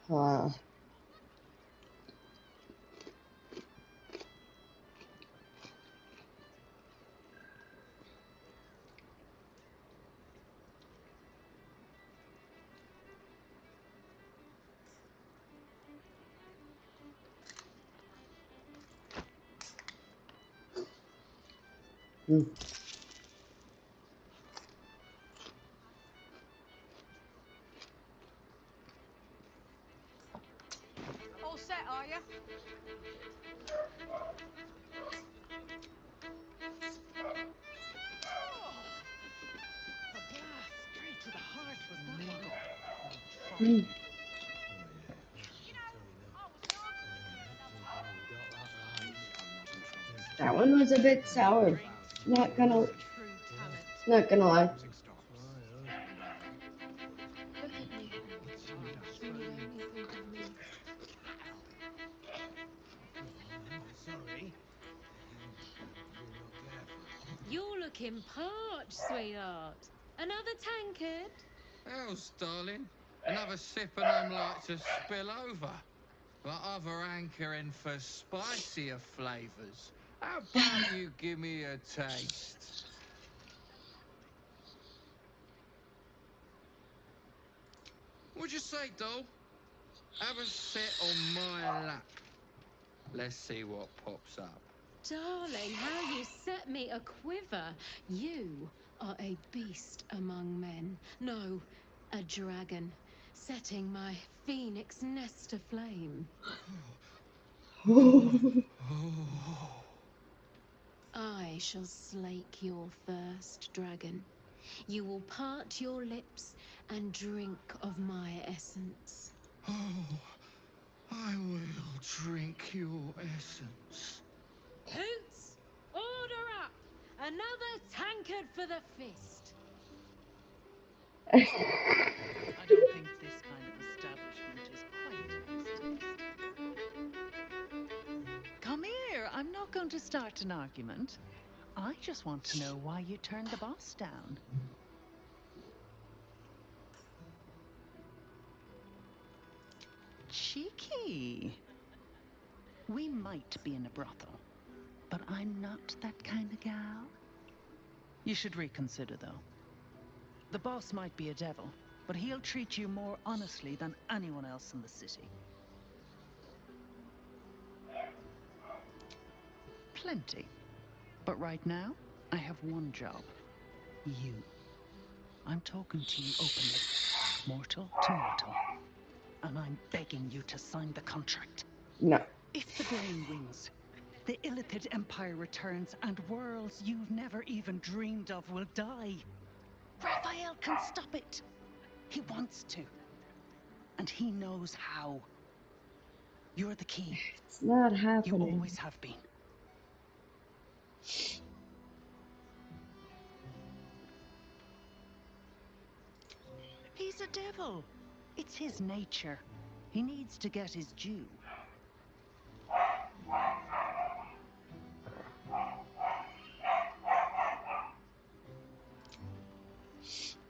Huh. Mm. All set, are you? A blast straight to the heart was that one. Mm. That one was a bit sour. Not gonna, True talent. not gonna lie. Look at me. And you only think of me. Sorry. You're not careful. You're looking parched, sweetheart. Another tankard? Else, darling. Another sip and I'm like to spill over. But other hankering for spicier flavours. How about you give me a taste? What'd you say, doll? Have a sit on my lap. Let's see what pops up. Darling, how you set me a quiver. You are a beast among men. No, a dragon, setting my phoenix nest aflame. I shall slake your thirst, dragon. You will part your lips and drink of my essence. Oh, I will drink your essence. Hoots, order up! Another tankard for the fist. I don't think this kind of establishment is quite to his taste. Come here. I'm not going to start an argument. I just want to know why you turned the boss down. Cheeky. We might be in a brothel, but I'm not that kind of gal. You should reconsider, though. The boss might be a devil, but he'll treat you more honestly than anyone else in the city. Plenty. But right now, I have one job. You. I'm talking to you openly, mortal to mortal. And I'm begging you to sign the contract. No. If the grain wins, the Illithid Empire returns and worlds you've never even dreamed of will die. Raphael can stop it. He wants to. And he knows how. You're the key. It's not happening. You always have been. He's a devil. It's his nature. He needs to get his due.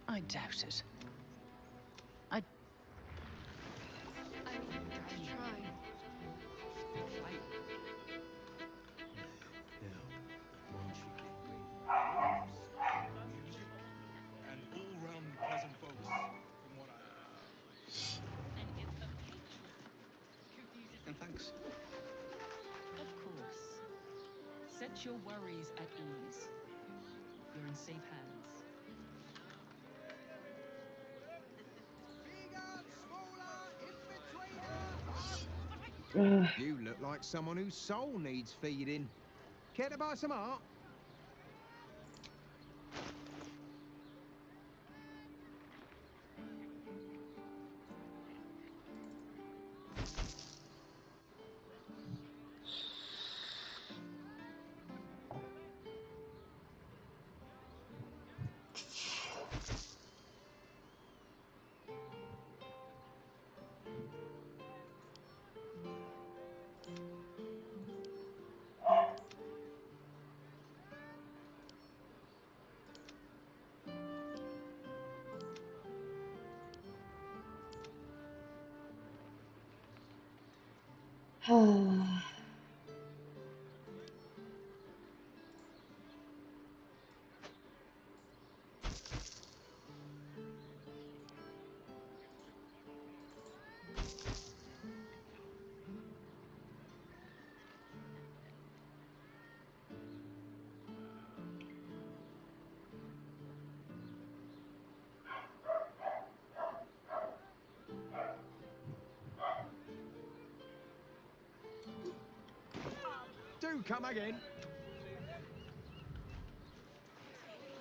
I doubt it. I mean, I try. Won't you give me wolves, music, and all-round pleasant folks, from what I... And if a patron confuses And thanks. Of course. Set your worries at ease. You're in safe hands. You look like someone whose soul needs feeding. Care to buy some art? Do come again.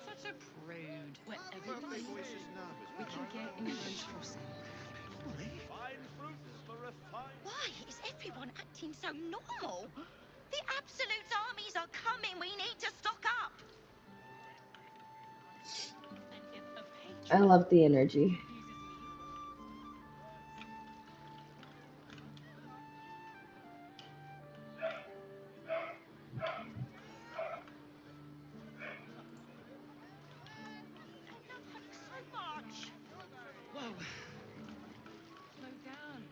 Such a prude. Wherever Well, we people go, is just nervous. we can get in roast for sale. Fine fruits for refined. Why is everyone acting so normal? The Absolute armies are coming. We need to stock up. And if a I patron love the energy. confuses me, So much. whoa. Slow down.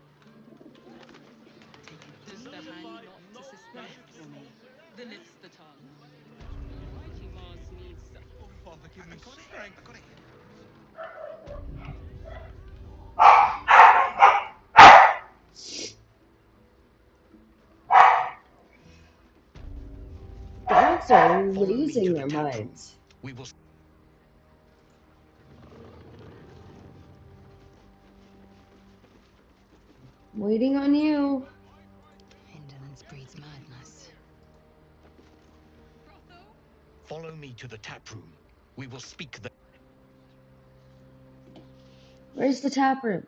Just the hand not to suspect for me. Then it's the tongue. Mighty Mars needs... Oh, Father, give me strength. I got it. Dogs are Follow me losing to the their tap room. minds. We will. Waiting on you. Indolence breeds madness. Follow me to the tap room. We will speak there. Where's the tap room?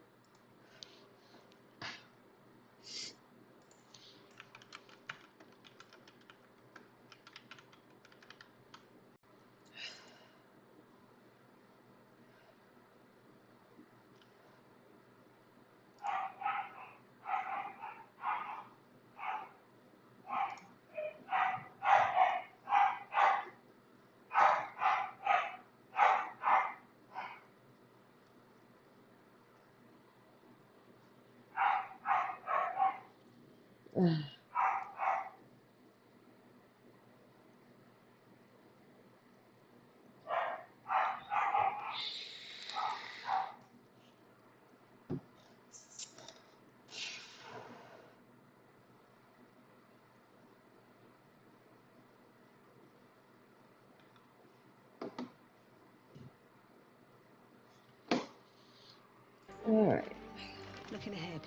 Ugh. Looking ahead.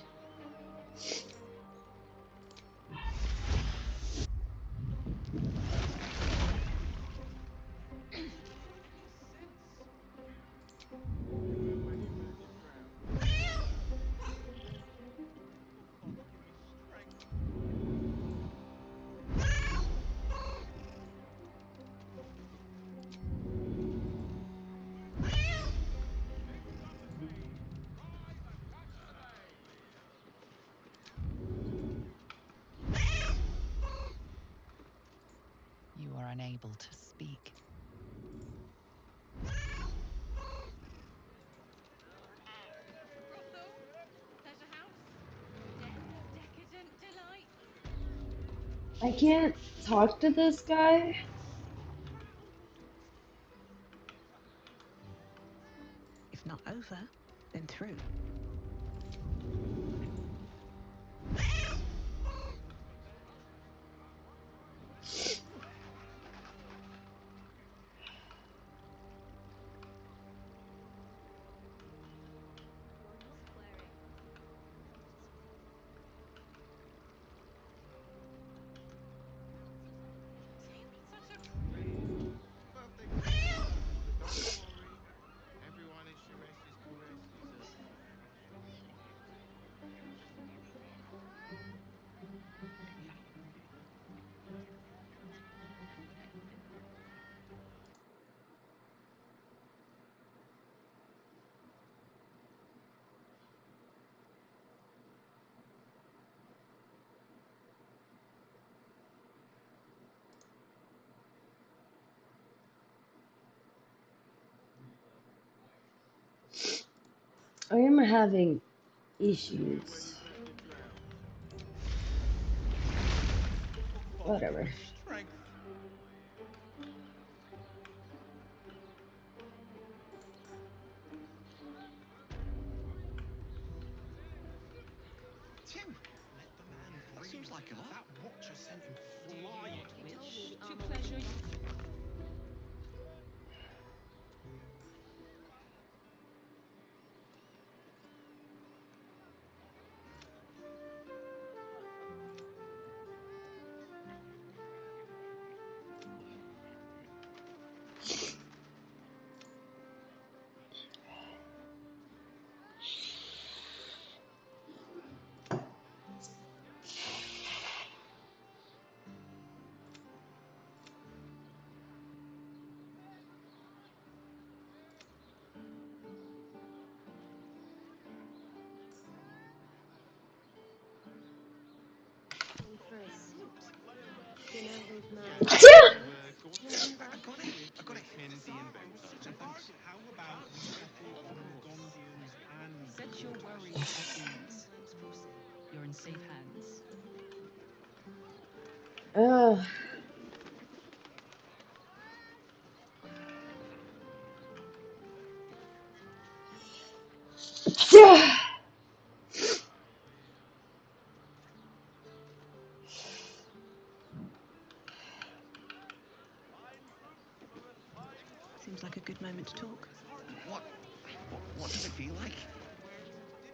You are unable to speak. Brothel, pleasure house, den of decadent delight. I can't talk to this guy. If not over, then through. Birthday present, but don't worry. Everyone in Sharess's caress is a special guest. I am having issues. Whatever. Tim, that seems like a lot. That watcher sent him flying. To pleasure you. For a suit. Dinner with my I got it. I got it. Thanks. How about Gondians and Set your worries at ease. You're in safe hands. Ugh. Seems like a good moment to talk. What does it feel like?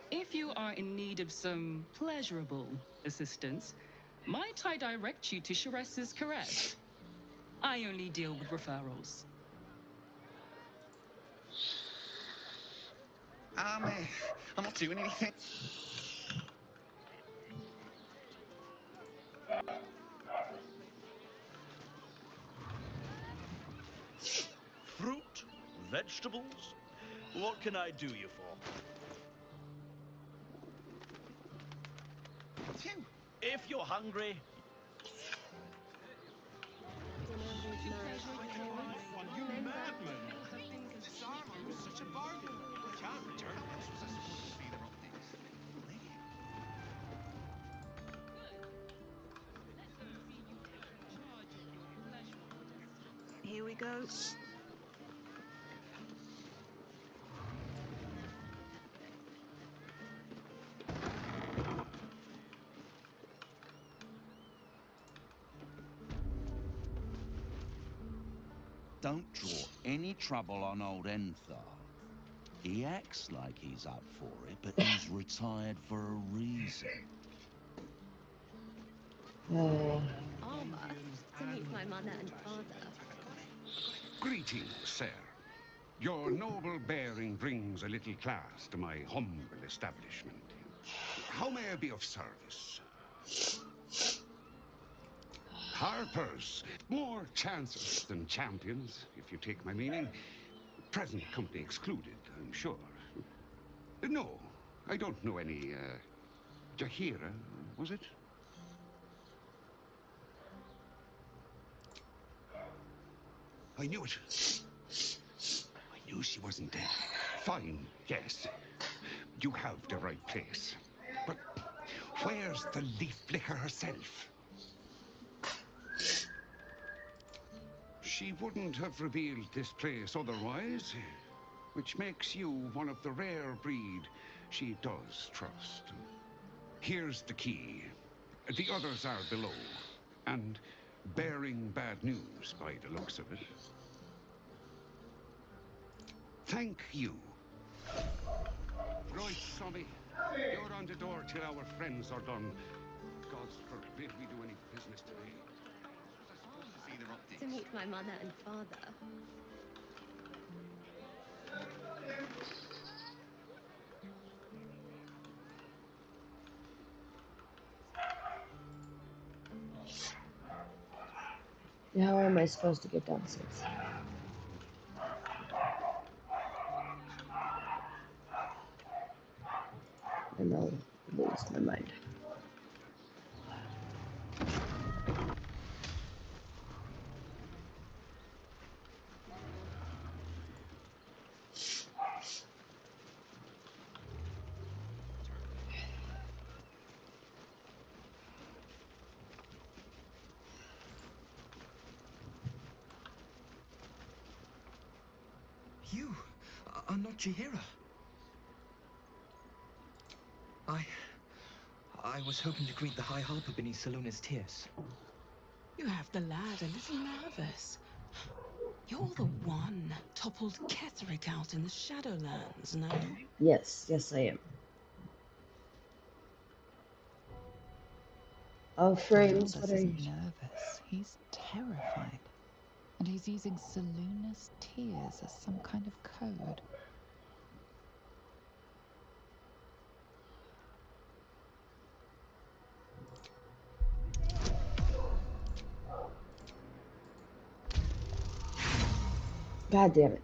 If you are in need of some pleasurable assistance, might I direct you to Sharess's caress? I only deal with referrals. I'm not doing anything. Fruit? Vegetables? What can I do you for? Tim! If you're hungry... You madman! This armor was such a bargain. I can't return this. Was I supposed to be the optics? Here we go. Don't draw any trouble on old Enthar. He acts like he's up for it, but he's retired for a reason. Armor to meet my mother and father. Greetings, sir. Your noble bearing brings a little class to my humble establishment. How may I be of service? Harpers. More chances than champions, if you take my meaning. Present company excluded, I'm sure. No, I don't know any, Jahira, was it? I knew it. I knew she wasn't dead. Fine, yes. You have the right place. But where's the leaf flicker herself? She wouldn't have revealed this place otherwise, which makes you one of the rare breed she does trust. Here's the key. The others are below, and bearing bad news by the looks of it. Thank you. Right, Tommy. You're on the door till our friends are done. God's forbid we do any business today. To meet my mother and father. How am I supposed to get downstairs? And I'll lose my mind. You are not Jahira. I was hoping to greet the High Harper beneath Salona's tears. You have the lad a little nervous. You're the one toppled Ketherick out in the Shadowlands, no? Yes, I am. Oh, Frames, what are you? Nervous. He's terrified. And he's using Salona's tears as some kind of code. God damn it.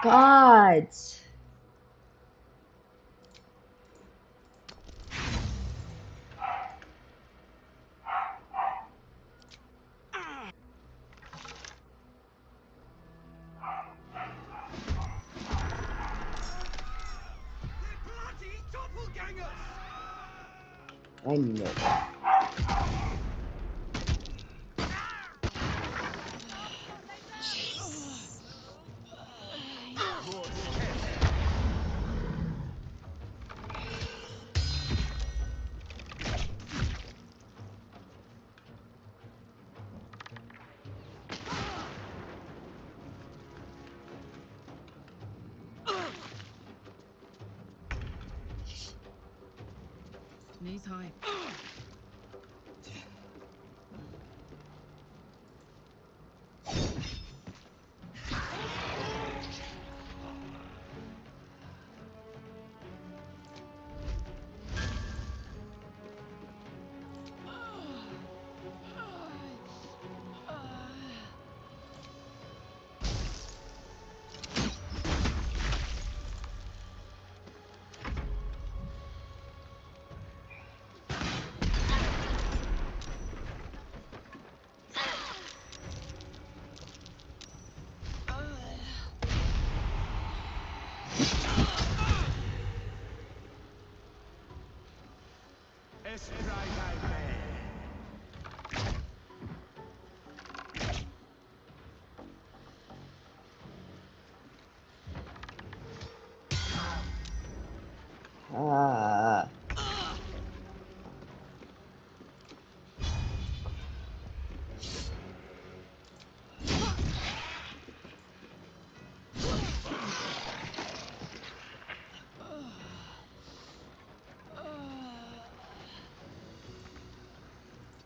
God. I knew it. Knees high.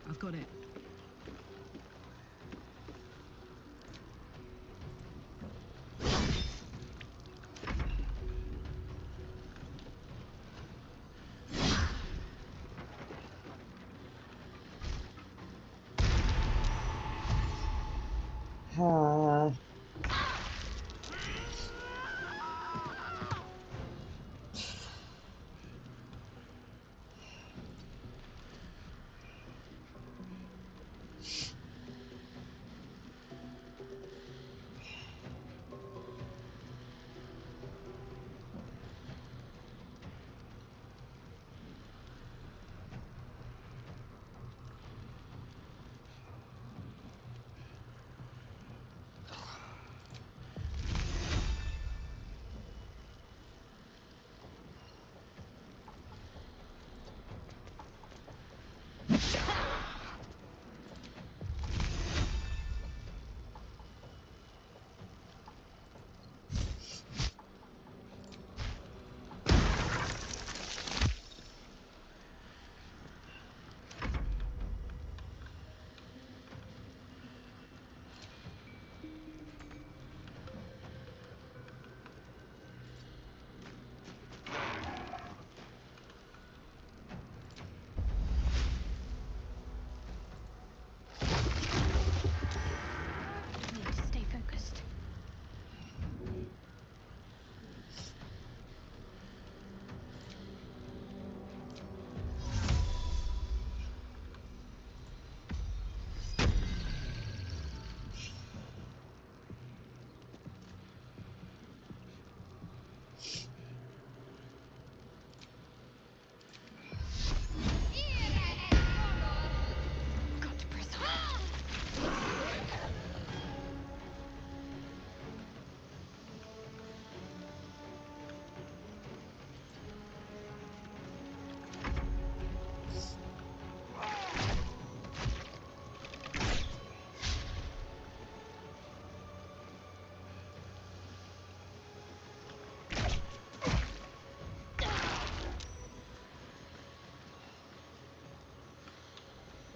I've got it. Uh, Need to stay focused. Got to press on.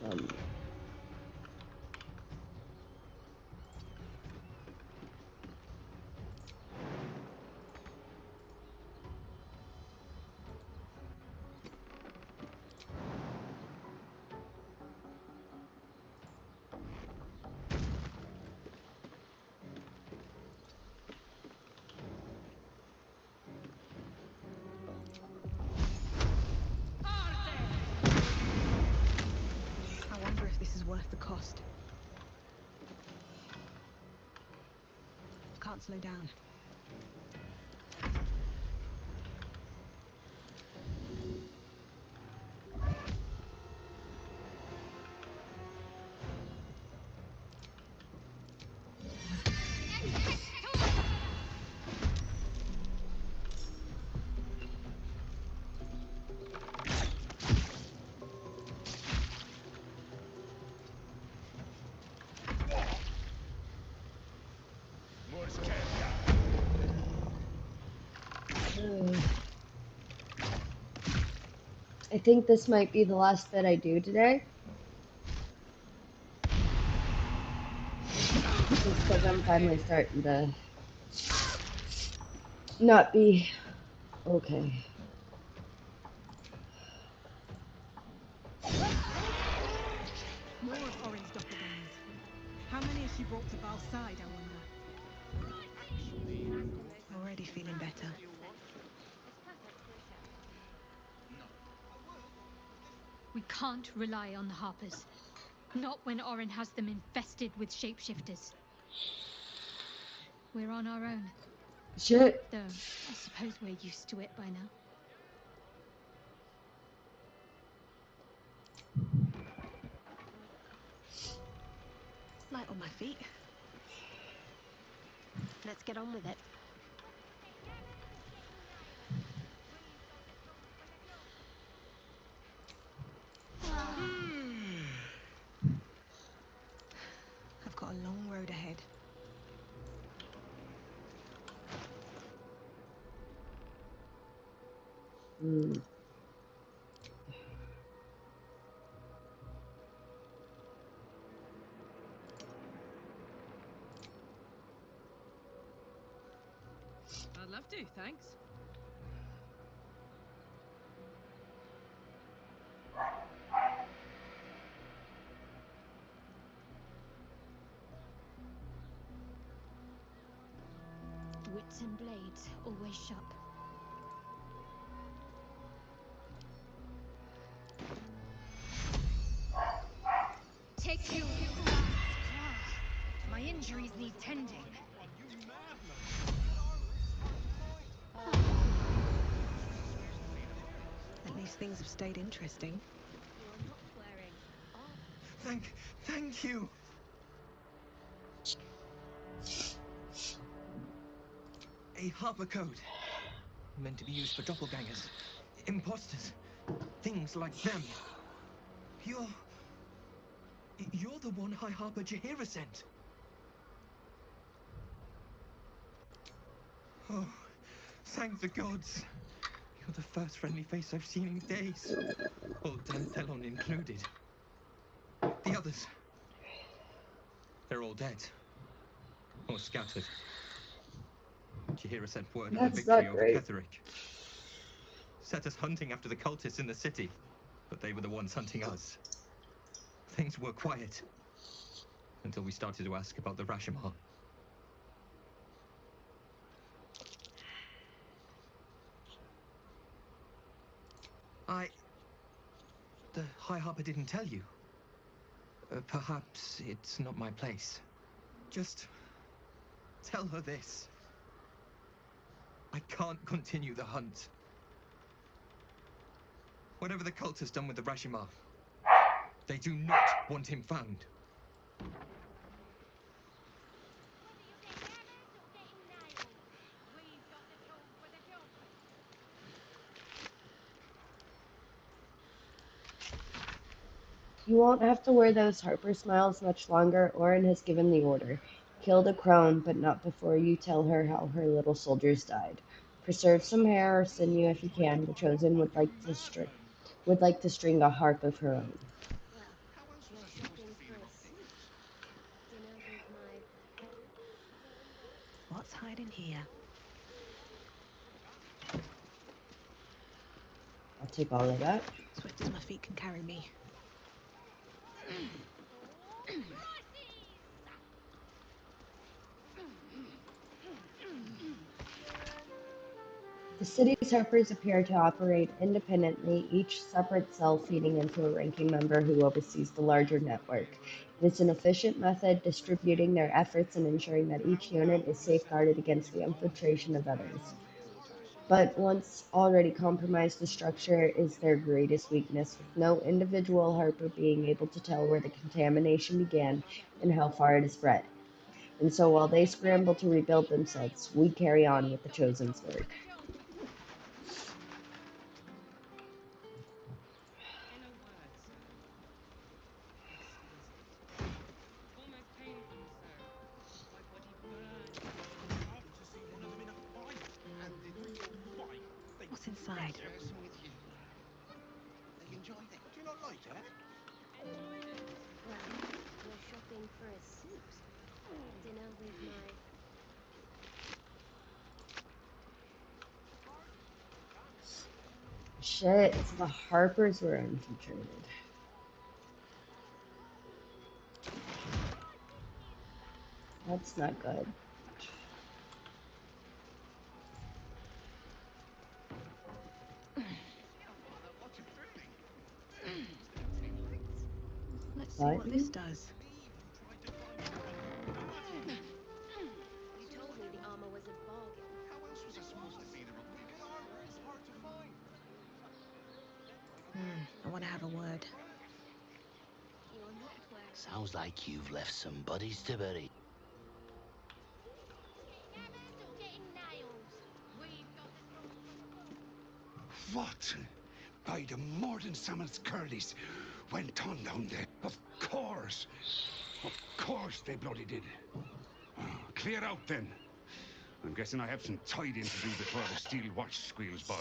um, I wonder if this is worth the cost. Can't slow down. I think this might be the last bit I do today. Just because I'm finally starting to not be okay. More of Orin's doppelgangers. How many has she brought to Bal's side, I wonder? Already feeling better. We can't rely on the Harpers. Not when Orin has them infested with shapeshifters. We're on our own. Shit. Though, I suppose we're used to it by now. Light on my feet. Let's get on with it. I've got a long road ahead. love to, thanks. Wits and blades always sharp. Take you, claw. My injuries need tending. At least things have stayed interesting. You're not wearing Thank you. A Harper code. Meant to be used for doppelgangers, imposters, things like them. You're the one High Harper Jaheira sent. Oh, thank the gods. You're the first friendly face I've seen in days. Old Dan Thelon included. The others. They're all dead. Or scattered. Jaheira sent word of the That's victory not over great. Ketheric. Set us hunting after the cultists in the city. But they were the ones hunting us. Things were quiet. Until we started to ask about the Rashomon. The High Harper didn't tell you. Perhaps it's not my place. Just tell her this. I can't continue the hunt. Whatever the cult has done with the Rashomon, they do not want him found. You won't have to wear those Harper smiles much longer. Orin has given the order. Kill the crone, but not before you tell her how her little soldiers died. Preserve some hair or sinew if you can. The Chosen would like to string a harp of her own. you're shopping for a suit. Dinner with my... What's hiding here? I'll take all of that. Swift as my feet can carry me. The city's Harpers appear to operate independently, each separate cell feeding into a ranking member who oversees the larger network. It is an efficient method, distributing their efforts and ensuring that each unit is safeguarded against the infiltration of others. But once already compromised, the structure is their greatest weakness, with no individual Harper being able to tell where the contamination began and how far it has spread. And so while they scramble to rebuild themselves, we carry on with the Chosen's work. In a word, sir. Exquisite. Almost painfully so. My body burns. Rather to see one of them in a fight. And in real fight, they What's inside? share some with you. They enjoyed it. Do you not like it? Enjoyed it. Well, you're shopping for a suit. Dinner with my... Shit, so the Harpers were infiltrated. That's not good. Let's see what this does. You told me the armor was a bargain. How else was I supposed to see the good armor is hard to find. I want to have a word. You're not wearing... Sounds like you've left some bodies to bury. What? By the Morden Summons Curlies went on down there. Of course they bloody did. Clear out then. I'm guessing I have some tidying to do before the steel watch squeals by.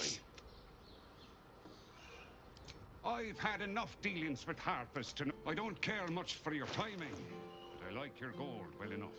I've had enough dealings with Harpers to know I don't care much for your timing, but I like your gold well enough.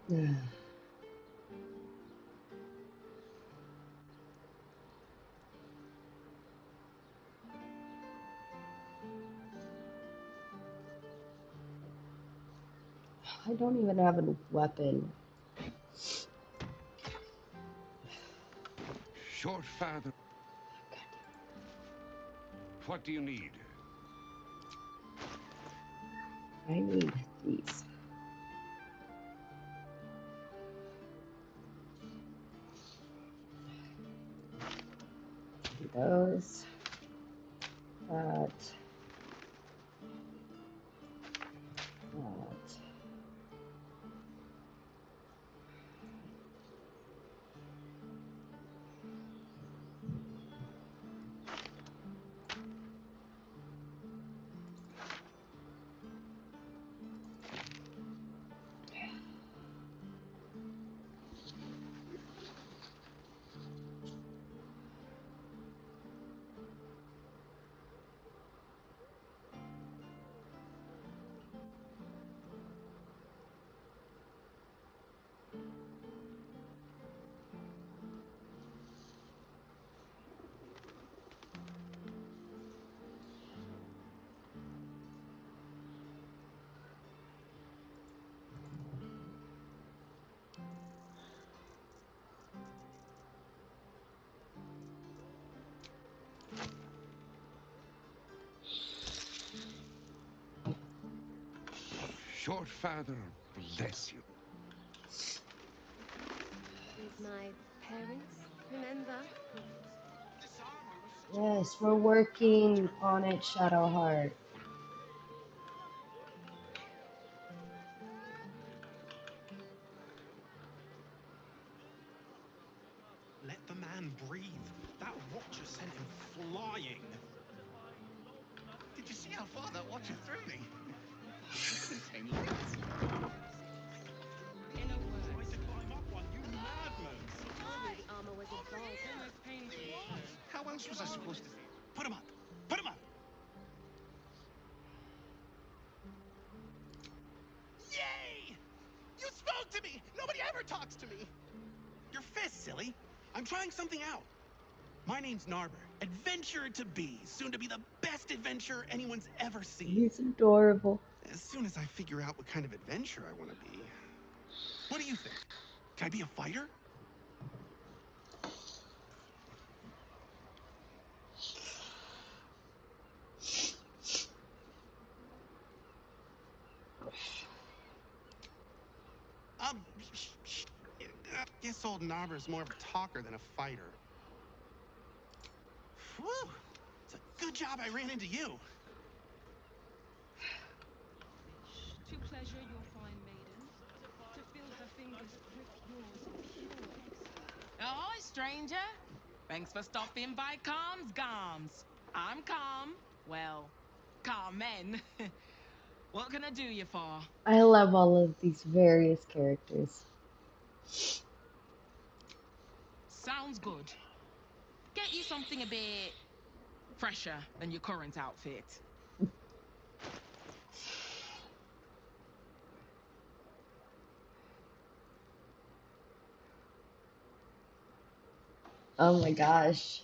I don't even have a weapon. Short father. What do you need? I need these. Those. That. That. Short father, bless you. With my parents, remember? Yes, we're working on it, Shadowheart. Let the man breathe. That watcher sent him flying. Did you see how far that watcher threw me? Contain lights. In a word, Tried to climb up one, you madman! The armor was involved. almost painfully so. How else was I supposed to see it? Put him up! Put him up! Yay! You spoke to me! Nobody ever talks to me! Your fist, silly! I'm trying something out. My name's Narber, adventurer to be, soon to be the best adventurer anyone's ever seen. He's adorable. As soon as I figure out what kind of adventurer I want to be. What do you think? Can I be a fighter? Guess old Narber's more of a talker than a fighter. Whew! It's a good job I ran into you. To pleasure your fine maiden, to feel her fingers grip yours in pure ecstasy. Ahoy, stranger! Thanks for stopping by Calm's Gums. I'm Calm. Well, Carmen. What can I do you for? I love all of these various characters. Sounds good. Get you something a bit fresher than your current outfit. Oh my gosh.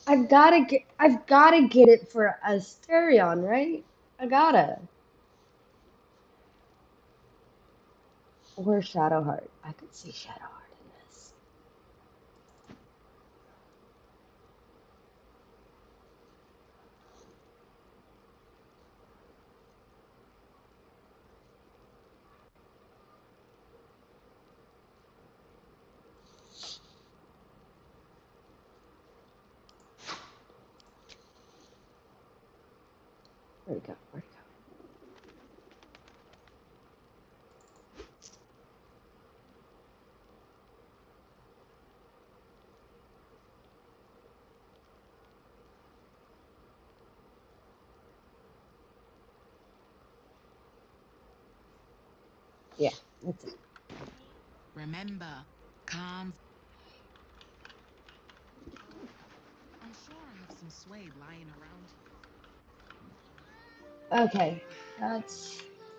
I've gotta get it for Asterion, right? I gotta. Or Shadowheart. I could see Shadowheart in this. Where'd it go? Where'd it go? Yeah, that's it. Remember, Calm's some suede lying around. Okay,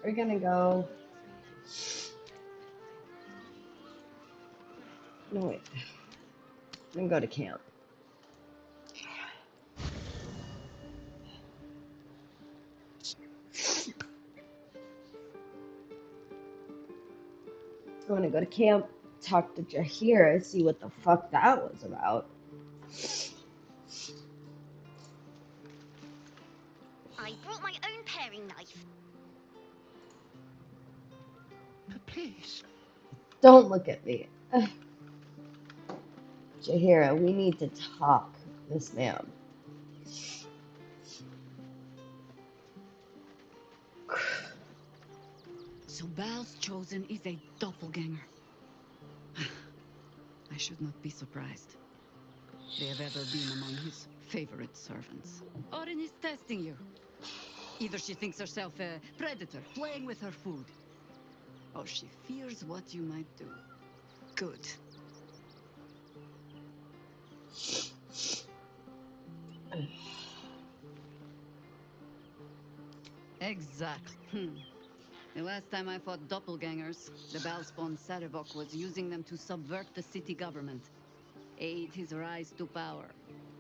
we're gonna go. No, wait. I'm gonna go to camp. I want to go to camp, talk to Jahira, see what the fuck that was about. I brought my own paring knife. But please. Don't look at me. Jahira, we need to talk, Miss Ma'am. So Bal's chosen is a doppelganger. I should not be surprised. They have ever been among his favorite servants. Orin is testing you. Either she thinks herself a predator, playing with her food, or she fears what you might do. Good. Exactly. The last time I fought doppelgangers, the Balspawn Sarevok was using them to subvert the city government, aid his rise to power.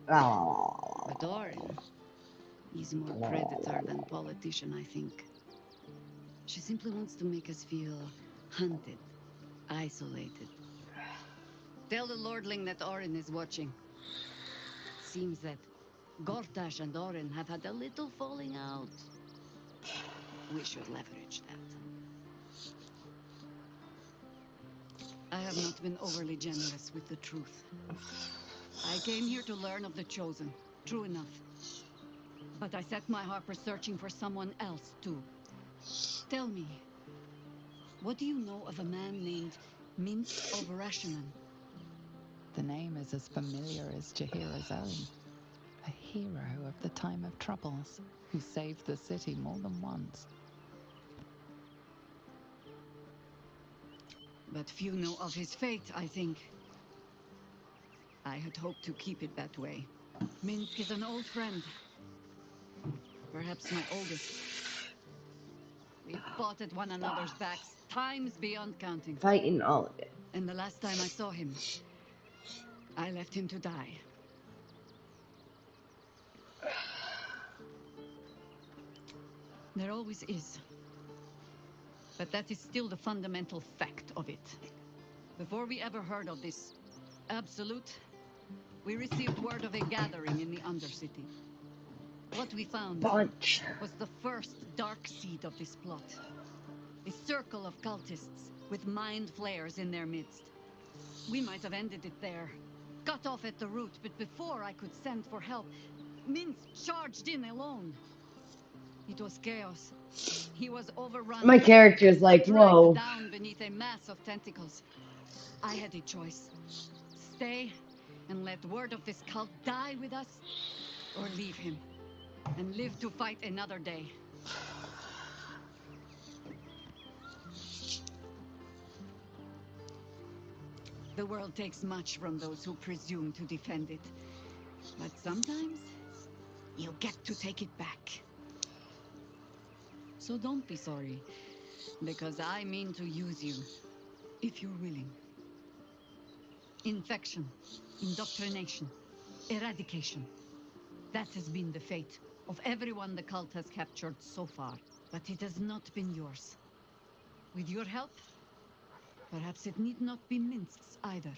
But Orin, he's more predator than politician, I think. She simply wants to make us feel hunted, isolated. Tell the Lordling that Orin is watching. Seems that Gortash and Orin have had a little falling out. We should leverage that. I have not been overly generous with the truth. I came here to learn of the Chosen, true enough. But I set my Harper searching for someone else, too. Tell me, what do you know of a man named Minsk of Rashiman? The name is as familiar as Jahira's own. A hero of the time of troubles, who saved the city more than once. But few know of his fate, I think. I had hoped to keep it that way. Minsk is an old friend. Perhaps my oldest. We fought at one another's backs, times beyond counting. Fighting all of it. And the last time I saw him, I left him to die. There always is. But that is still the fundamental fact of it. Before we ever heard of this absolute, we received word of a gathering in the Undercity. What we found was the first dark seed of this plot. A circle of cultists with mind flayers in their midst. We might have ended it there, cut off at the root, but before I could send for help, Minsk charged in alone. It was chaos. He was overrun. My character is like, whoa. Down beneath a mass of tentacles. I had a choice. Stay and let word of this cult die with us, or leave him and live to fight another day. The world takes much from those who presume to defend it. But sometimes, you get to take it back. So don't be sorry, because I mean to use you, if you're willing. Infection, indoctrination, eradication. That has been the fate of everyone the cult has captured so far. But it has not been yours. With your help, perhaps it need not be Minsk's either.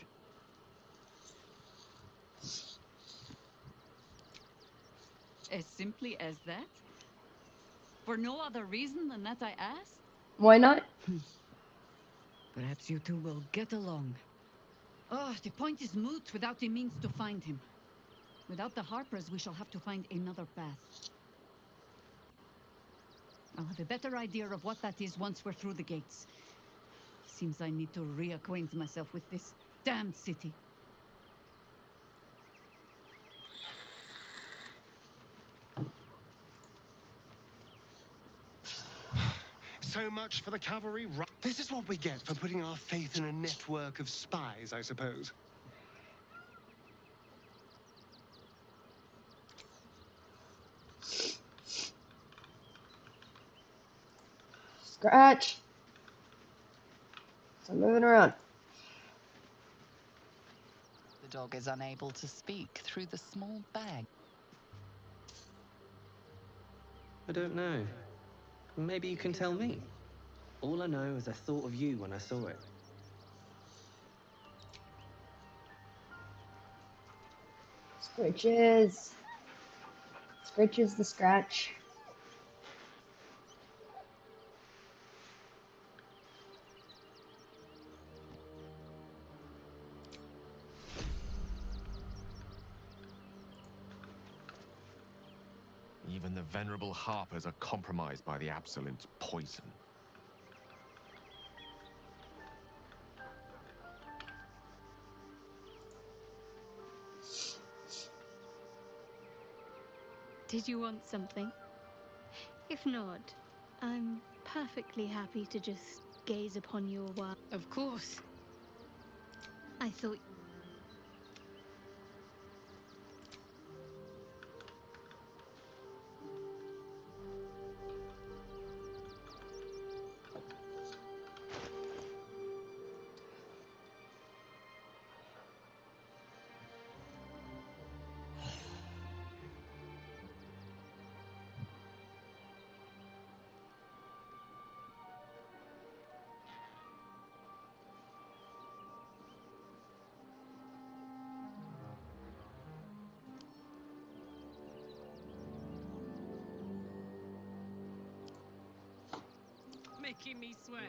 As simply as that? For no other reason than that I asked? Why not? Perhaps you two will get along. Oh, the point is moot without a means to find him. Without the Harpers, we shall have to find another path. I'll have a better idea of what that is once we're through the gates. Seems I need to reacquaint myself with this damned city. So much for the cavalry. This is what we get for putting our faith in a network of spies, I suppose. Scratch. Stop moving around. The dog is unable to speak through the small bag. I don't know. Maybe you can tell me. All I know is I thought of you when I saw it. Scritches. Scritches the scratch. Even the venerable harpers are compromised by the absolute poison. Did you want something? If not, I'm perfectly happy to just gaze upon your work. Of course. I thought. Making me sweat.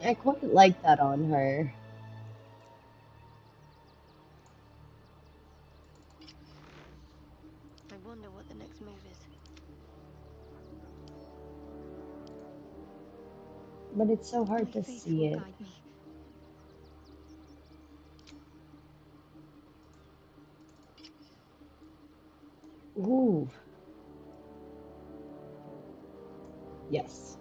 I quite like that on her. I wonder what the next move is. But it's so hard My to faith see will it. guide me. Ooh. Yes.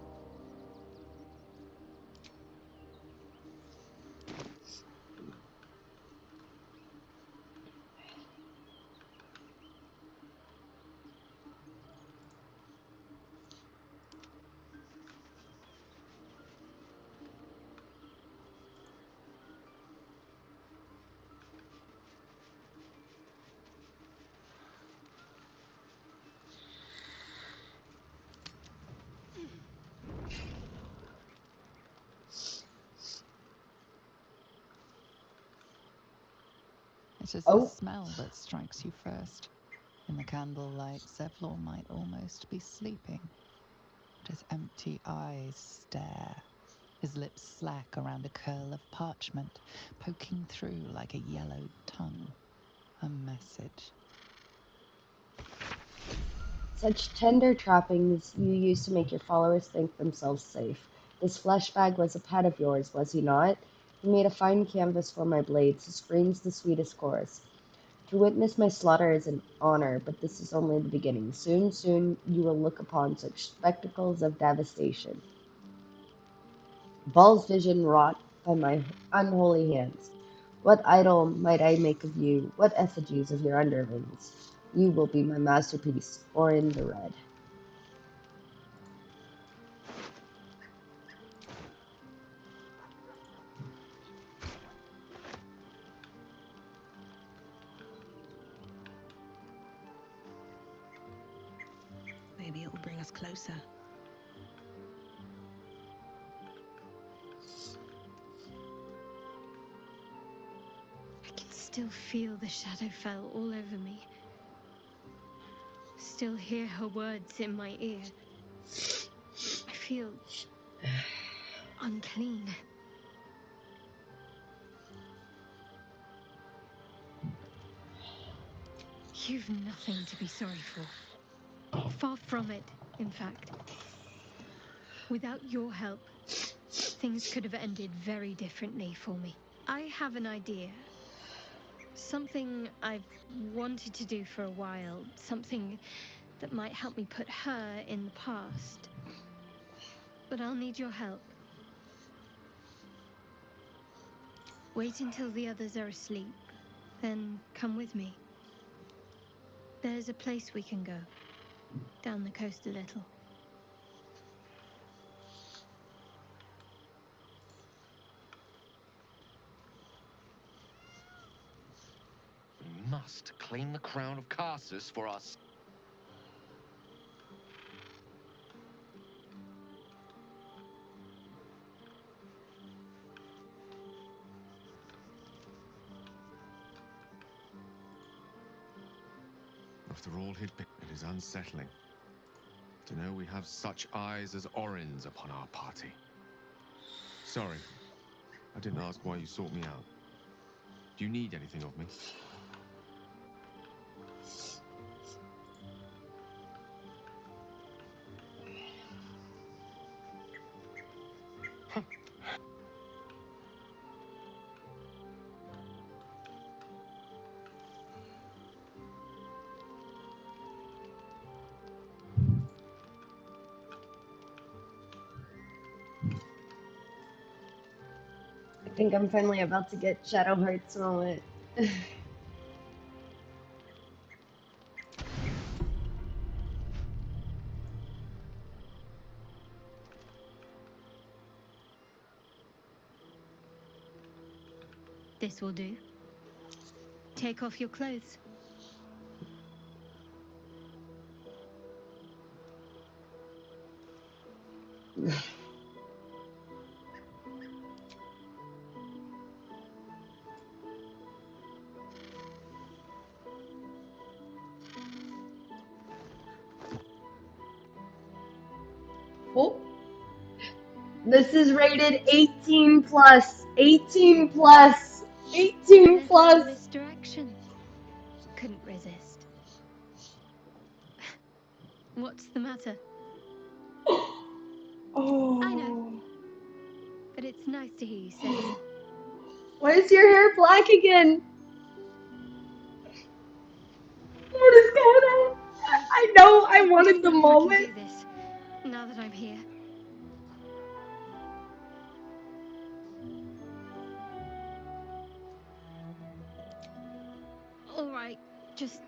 It is the Oh. smell that strikes you first. In the candlelight, Zevlor might almost be sleeping. But his empty eyes stare, his lips slack around a curl of parchment, poking through like a yellowed tongue. A message. Such tender trappings you use to make your followers think themselves safe. This flesh bag was a pet of yours, was he not? He made a fine canvas for my blades, his screams the sweetest chorus. To witness my slaughter is an honor, but this is only the beginning. Soon, soon you will look upon such spectacles of devastation. Bal's vision wrought by my unholy hands. What idol might I make of you? What effigies of your underlings? You will be my masterpiece, or in the red. Maybe it will bring us closer. I can still feel the shadow fell all over me. Still hear her words in my ear. I feel unclean. You've nothing to be sorry for. Far from it, in fact. Without your help, things could have ended very differently for me. I have an idea. Something I've wanted to do for a while. Something that might help me put her in the past. But I'll need your help. Wait until the others are asleep, then come with me. There's a place we can go, down the coast a little. We must claim the crown of Carsus for us. After all he'd been, it is unsettling to know we have such eyes as Orin's upon our party. Sorry, I didn't ask why you sought me out. Do you need anything of me? I think I'm finally about to get Shadow Heart's moment. This will do. Take off your clothes. Oh. This is rated 18 plus. 18 plus. 18 plus. Misdirection. Couldn't resist. What's the matter? Oh. I know. But it's nice to hear you say so. Why is your hair black again? What is going on? I know I wanted the If I moment. can do this, now that I'm here. All right, just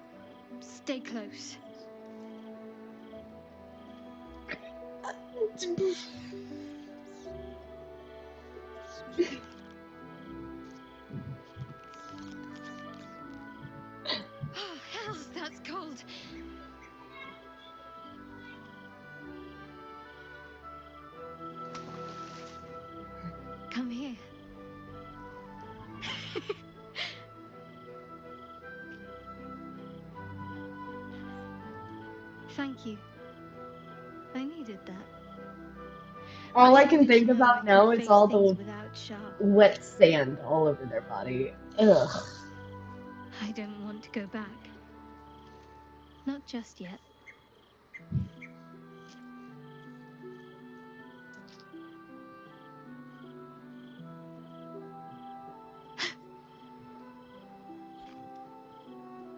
stay close. Oh, hells, that's cold. Come here. Thank you. I needed that. All I can think about now is all the wet sand all over their body. Ugh. I don't want to go back. Not just yet.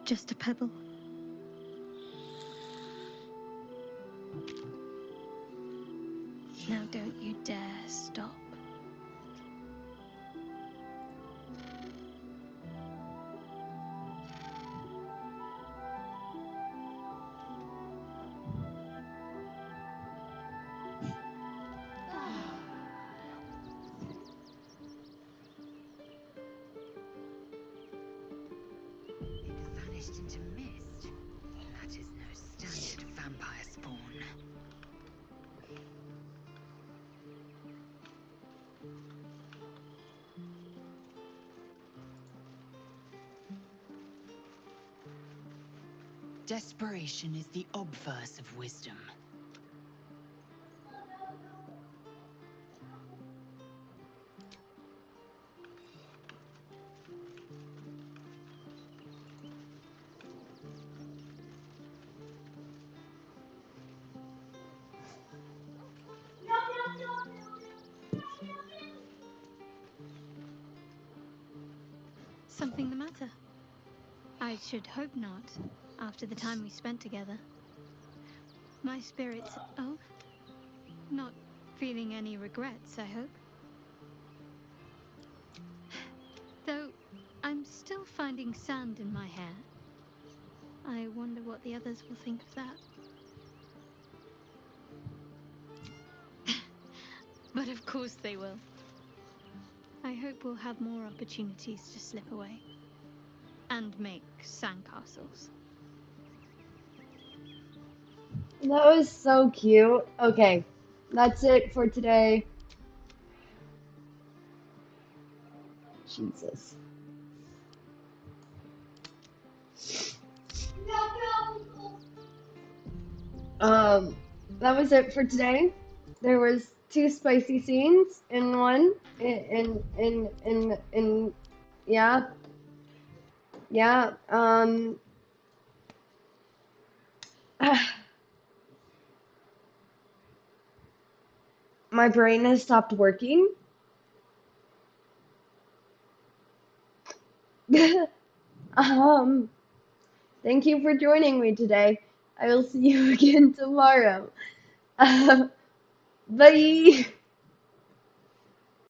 Just a pebble. Now don't you dare stop. It vanished into mist. That is no standard vampire spawn. Desperation is the obverse of wisdom. Something the matter? I should hope not, after the time we spent together. My spirits. Oh, not feeling any regrets, I hope. Though I'm still finding sand in my hair. I wonder what the others will think of that. But of course they will. I hope we'll have more opportunities to slip away. And make sandcastles. That was so cute. Okay, that's it for today. Jesus. That was it for today. There was 2 spicy scenes in one. Yeah, yeah. My brain has stopped working. Thank you for joining me today. I will see you again tomorrow. Bye.